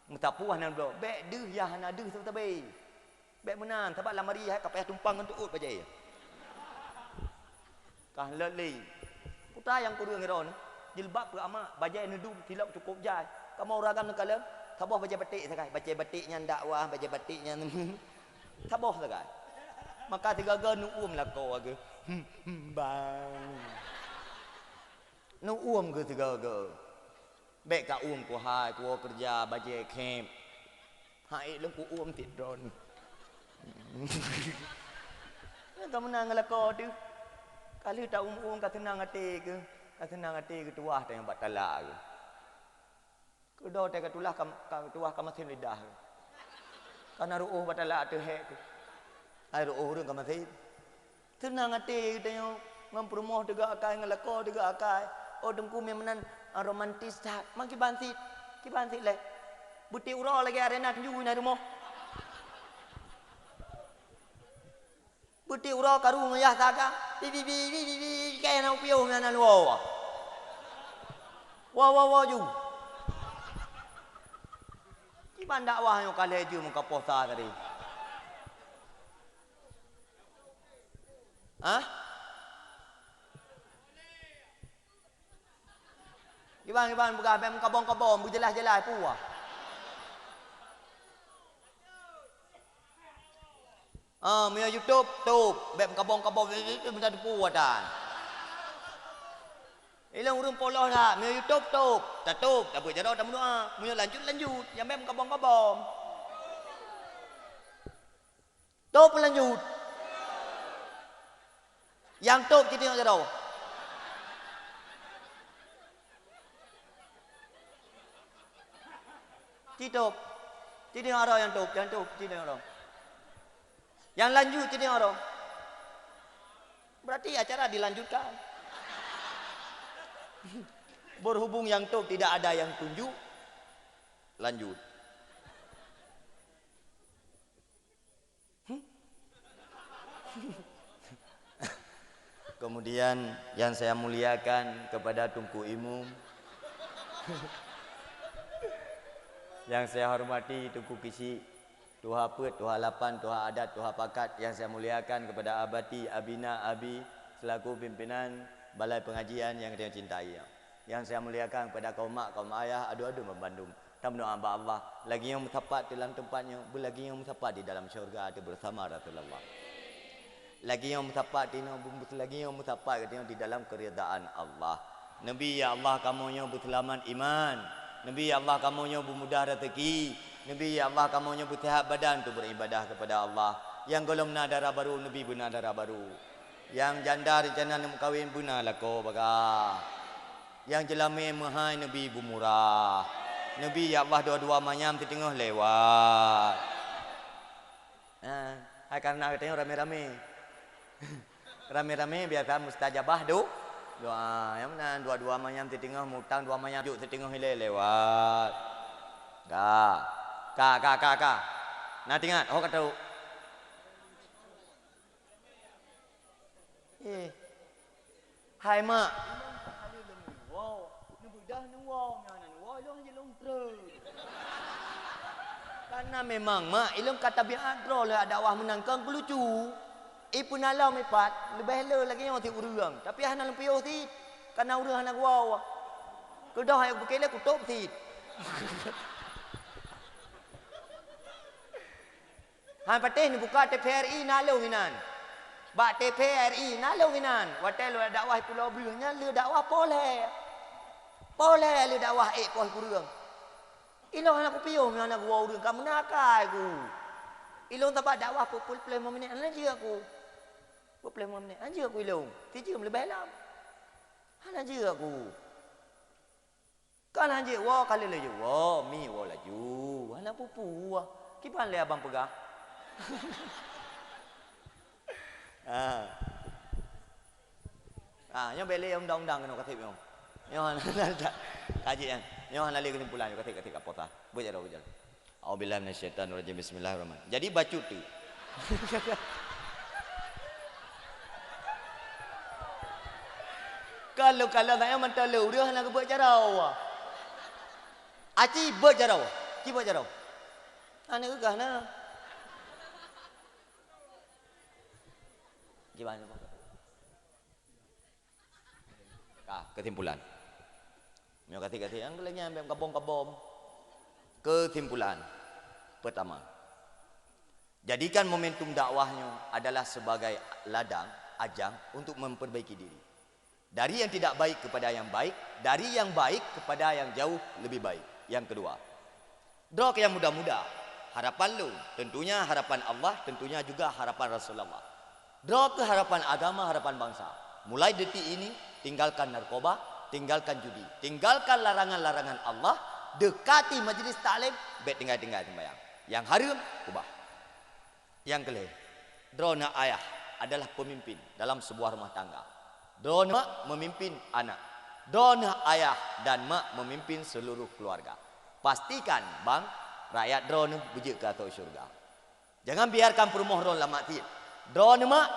Mutapu hana belo. Baik deuh ya hana deuh tabe. Baik menan, sabar lamari hai kapeh tumpang untuk ut bajai. Kah lelei. Putra yang kurang ngiron. Jilbab ke amak, bajai nedum tilap cukup jai. Kamu ragam nak kalam, tabah bajai batik sakai. Bajai batiknya dakwah, bajai batiknya tabah sakai. Maka tiga ga nuum lah kau aga. Bang. Nuum ke tiga ga. Baik ka ku hai, ku kerja bajai camp. Hai leng ku tidron. Kamu nang kau tu. Kali tak kat senang hati ke, tuah tak yang buat talak ke. Kedua tak tulah tuah kamu masih lidah. Karena ruuh batala atu hek tu. Ai ruuh ru kamasi. Tenang hati katanya ngampromoh juga akai ngelako juga akai. Oh dengku memenan romantis tak. Maki bansit. Ki bansit le. Buti uro lagi arena tunju na rumah. Buti uro karu ngayah taka. Bi kaya na upiyo na luwa. Wah ju. Ki bandak wah yo kale ju muka posa tadi. Hah? Iban buka pem kabong bu jelas puah. Mia YouTube bem kabong itu minta puah dan. Ilang urung poloh lah, mia YouTube tak berjarah tak menua, mia lanjut, yang bem kabong. Top lanjut. Yang top kita tengok jarah. Titop. Tidak ada yang top, tidak ada. Yang lanjut tidak ada. Berarti acara dilanjutkan. Berhubung yang top tidak ada yang tunjuk, lanjut. Kemudian yang saya muliakan kepada Tunku Imum, yang saya hormati Tunku Kisi, Tuha Pet, Tuha Lapan, Tuha Adat, Tuha Pakat, yang saya muliakan kepada Abati, Abina, Abi selaku pimpinan Balai Pengajian yang saya cintai. Yang saya muliakan kepada kaum mak, kaum ayah, adu-adu membandung. Tam doa Allah, lagi yang mutapat dalam tempatnya, lagi yang mutapat di dalam syurga ada bersama Rasulullah. Lagi yang mutapat di dalam keridaan Allah. Nabi ya Allah kamunya berselamat iman. Nabi ya Allah kamunya bermudah rezeki. Nabi ya Allah kamunya bersihat badan untuk beribadah kepada Allah. Yang golong nadara baru Nabi bernadara baru. Yang janda rencana nak kahwin buna lako baga. Yang jelame mahai Nabi bermurah. Nabi ya Allah dua-dua manyam di tengah lewat. Hai karena katanya rame-rame. Rame-rame biasa mustajabah doa. Yang mana dua-dua manyam di tengah mutang dua manyam juk di tengah lewat. Ka. Nah tingat, kata. Hai mak. Wow, nu budah nu wow, long je long terus. Karena memang mak ilmu kata biar draw lah dakwah menangkan kelucu. Ipun alam mepat lebih le lagi yang ti urang. Tapi hana lempiau ti karena urang hana wow. Kedah yang bekele kutup ti. Han patih ni buka TPRI nalau hinan. Ba TPRI nalau hinan. Watel dakwah Pulau Belungnya le dakwah poleh. Poleh le dakwah poh kurang. Ilo anak piung anak wow urang kamu nakai ku. Ilo tempat dakwah popul play momen ni aku. Popul momen anjir aku ilo. Tiji lebih dalam. Anjir aku. Kan anjir wow kali laju. Wow mi wow laju. Anak pupu wah. Kipan le abang pegah. Yang beli undang-undang kena katip yang. Yang kaji yang. Yang lali kesimpulan katip apa? Berjalan. Auzubillahi minasyaitonirrajim. Bismillahirrahmanirrahim. Jadi bacut tu. Kalau saya mentala udah nak buat jarau. Aci buat jarau. Ki buat jarau. Ana ke kana? Gimana Pak? Kesimpulan. Nyo kata yang lagi ambil kabom. Kesimpulan. Pertama. Jadikan momentum dakwahnya adalah sebagai ladang, ajang untuk memperbaiki diri. Dari yang tidak baik kepada yang baik, dari yang baik kepada yang jauh lebih baik. Yang kedua, doa yang mudah-mudah. Harapan lu, tentunya harapan Allah, tentunya juga harapan Rasulullah. Doa ke harapan agama, harapan bangsa. Mulai detik ini, tinggalkan narkoba, tinggalkan judi, tinggalkan larangan-larangan Allah, dekati majlis taklim, baik tinggal sembahyang. Yang haram ubah. Yang kelima, drona ayah adalah pemimpin dalam sebuah rumah tangga. Drona mak memimpin anak. Drona ayah dan mak memimpin seluruh keluarga. Pastikan bang, rakyat drona bujik ke atas syurga. Jangan biarkan perumoh drona lama tiap. Drona mak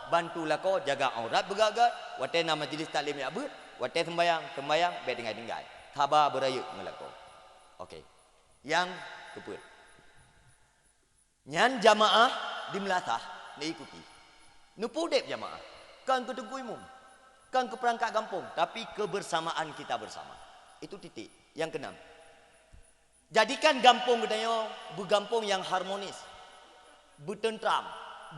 bantulah kau jaga aurat bergagat. Watai nama majlis taklim ya abut. Watai sembayang bet tinggal. Thabar beraya ngelako. Okey. Yang keput. Nyan jamaah di melatah diikuti. Nupudep jamaah. Kan ke tugu umum. Kan ke perangkat kampung. Tapi kebersamaan kita bersama. Itu titik. Yang keenam. Jadikan kampung kita bergampung yang harmonis. Bertentram.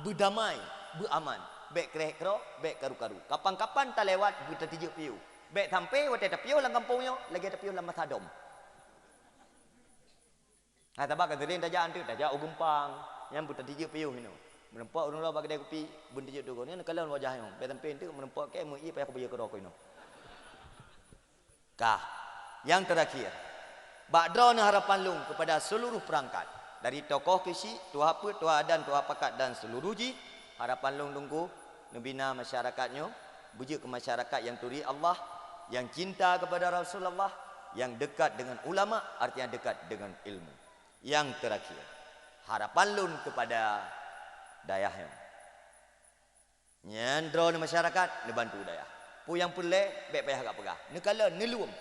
Berdamai. Beraman. Bek kerek-kerok. Bek karu-karu. Kapan-kapan tak lewat. Bertetijuk piu. Bek sampai. Watai tak piu dalam kampungnya. Lagi tak piu dalam matadom. Tabak kata dia tajak antu, tajak ugumpang, yang buta tiga piuh ini. Menempak orang luar bagi dia kopi, bun tiga tu. Ni kalau wajah yang, betam pen tu menempak ke mui payah kopi kerok ini. Kah, yang terakhir, bakdron harapan lung kepada seluruh perangkat dari tokoh kisi, tuah apa, tuah adan, tuah pakat dan seluruh ji, harapan lung tunggu membina masyarakatnya, bujuk ke masyarakat yang turi Allah, yang cinta kepada Rasulullah, yang dekat dengan ulama, artinya dekat dengan ilmu. Yang terakhir, harapan lun kepada dayahnya. Nyandro ni masyarakat, ni bantu dayah. Pu yang pelek, baik payah agak pegah. Ni kala ni luum.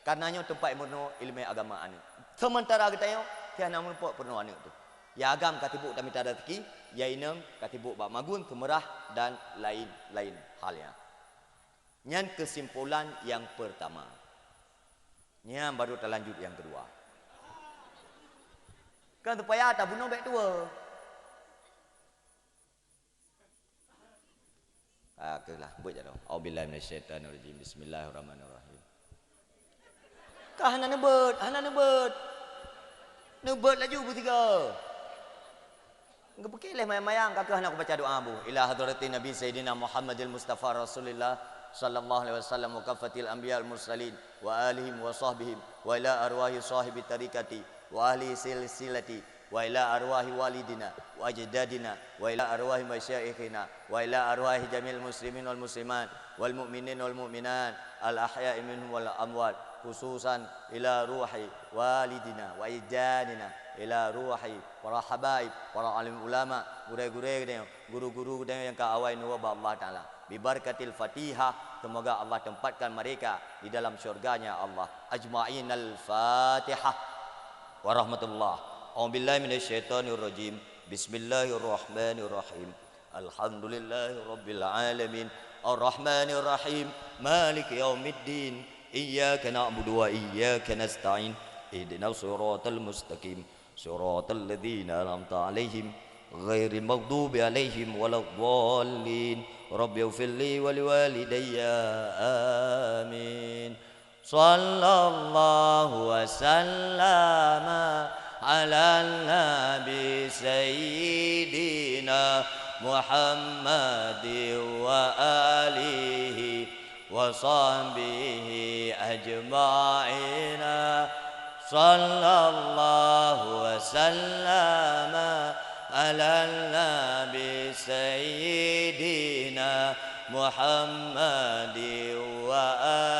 Karenanya tempat ilmu ilmu agama anu. Sementara kita yo, tiada nama pok perlu anu tu. Ya agam katibuk kami tak ada rezeki, ya inem katibuk bak magun, kemerah dan lain-lain halnya. Nyan kesimpulan yang pertama. Nyan baru terlanjut yang kedua. Kan supaya tak bunuh baik tua. Okeylah, buat je dah. Auzubillahi minasyaitanirrajim. Bismillahirrahmanirrahim. Kah hana nebet. Nebet laju bertiga. Engkau pekilih mayang-mayang kakak nak aku baca doa bu. Ila hadratin Nabi Sayyidina Muhammadil Mustafa Rasulillah sallallahu alaihi wasallam wa kafatil anbiya'al mursalin wa alihim wa sahbihim wa ila arwahi sahibi tariqati wa ahli silsilati wa ila arwahi walidina wa ajdadina wa ila arwahi masyayikhina wa ila arwahi jamil muslimin wal muslimat wal mu'minin wal mu'minat al ahya'i minhum wal amwat khususan ila ruhi walidina wa ajdadina ila ruhi para habaib para alim ulama guru-guru yang kaawai nuwa Allah taala bi barakatil Fatihah. Semoga Allah tempatkan mereka di dalam syurganya Allah ajma'in. Al-Fatihah. Warahmatullah. A'udzubillahi minasyaitonirrajim. Bismillahirrahmanirrahim. Alhamdulillahirabbil alamin. Arrahmanirrahim. Maliki yaumiddin. Iyyaka na'budu wa iyyaka nasta'in. Ihdinas siratal mustaqim. Siratal ladzina an'amta 'alaihim ghairil maghdubi 'alaihim waladdallin. Rabbi ighfirli wa liwalidayya. Amin. Sallallahu wasallama ala nabi sayyidina Muhammadin wa alihi wa sahbihi ajma'ina. Sallallahu wasallama ala nabi sayyidina Muhammadin wa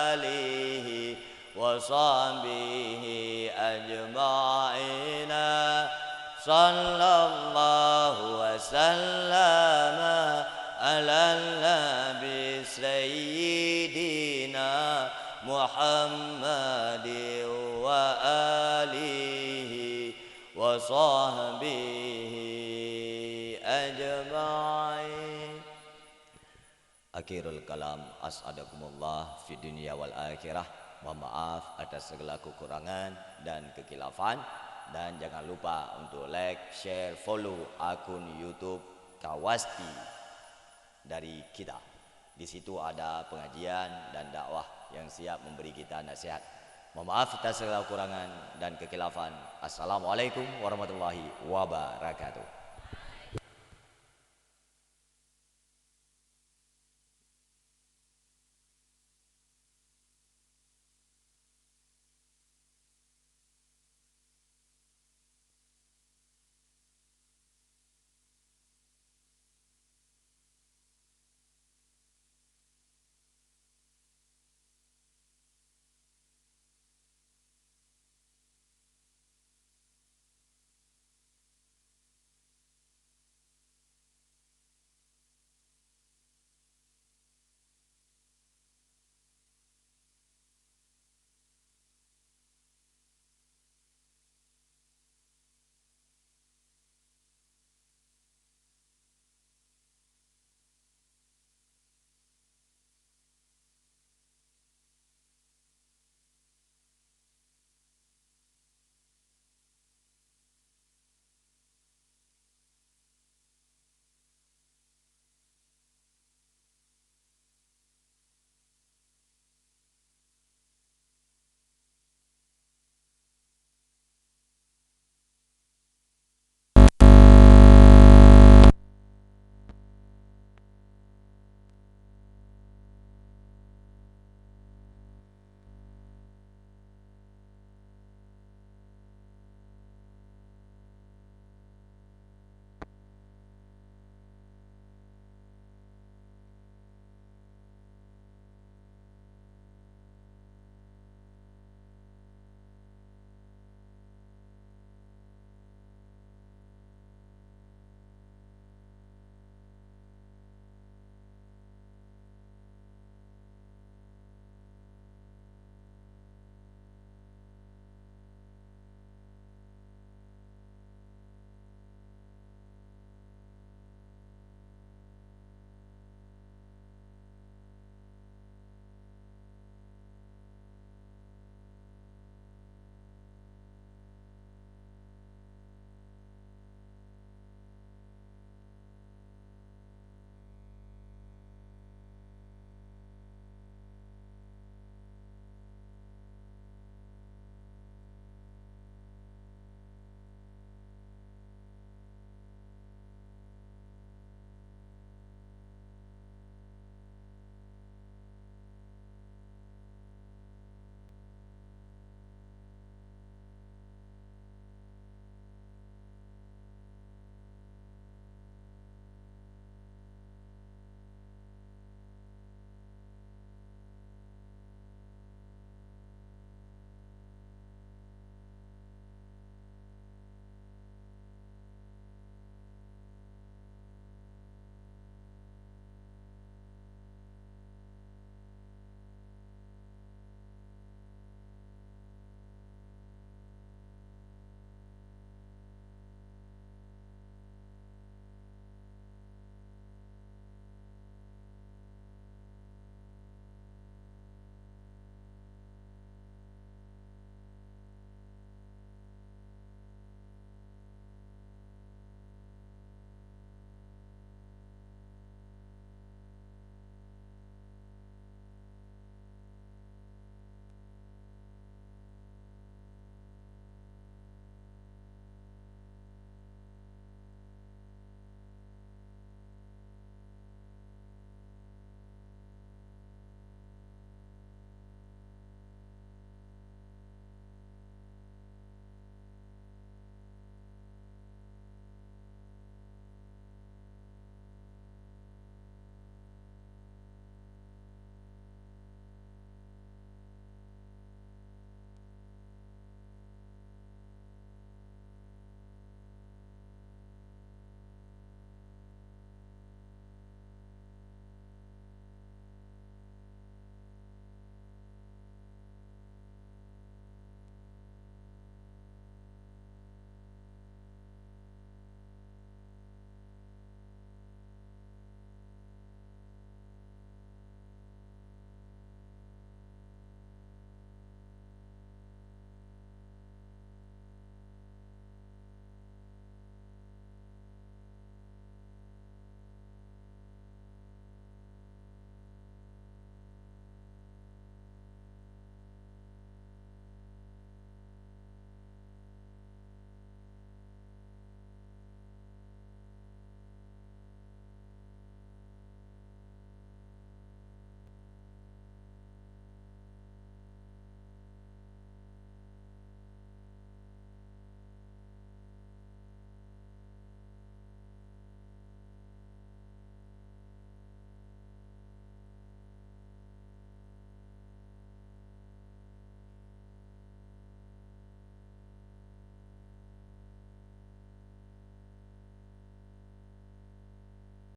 alihi wa sahbihi ajma'ina. Sallallahu wasallama ala nabi sayyidina Muhammadin wa alihi wa sahbihi ajma'in. Akhirul kalam, as'adakumullah fi dunia wal akhirah. Mohon maaf atas segala kekurangan dan kekilafan. Dan jangan lupa untuk like, share, follow akun YouTube Kawasti dari kita. Di situ ada pengajian dan dakwah yang siap memberi kita nasihat. Mohon maaf atas segala kekurangan dan kekilafan. Assalamualaikum warahmatullahi wabarakatuh.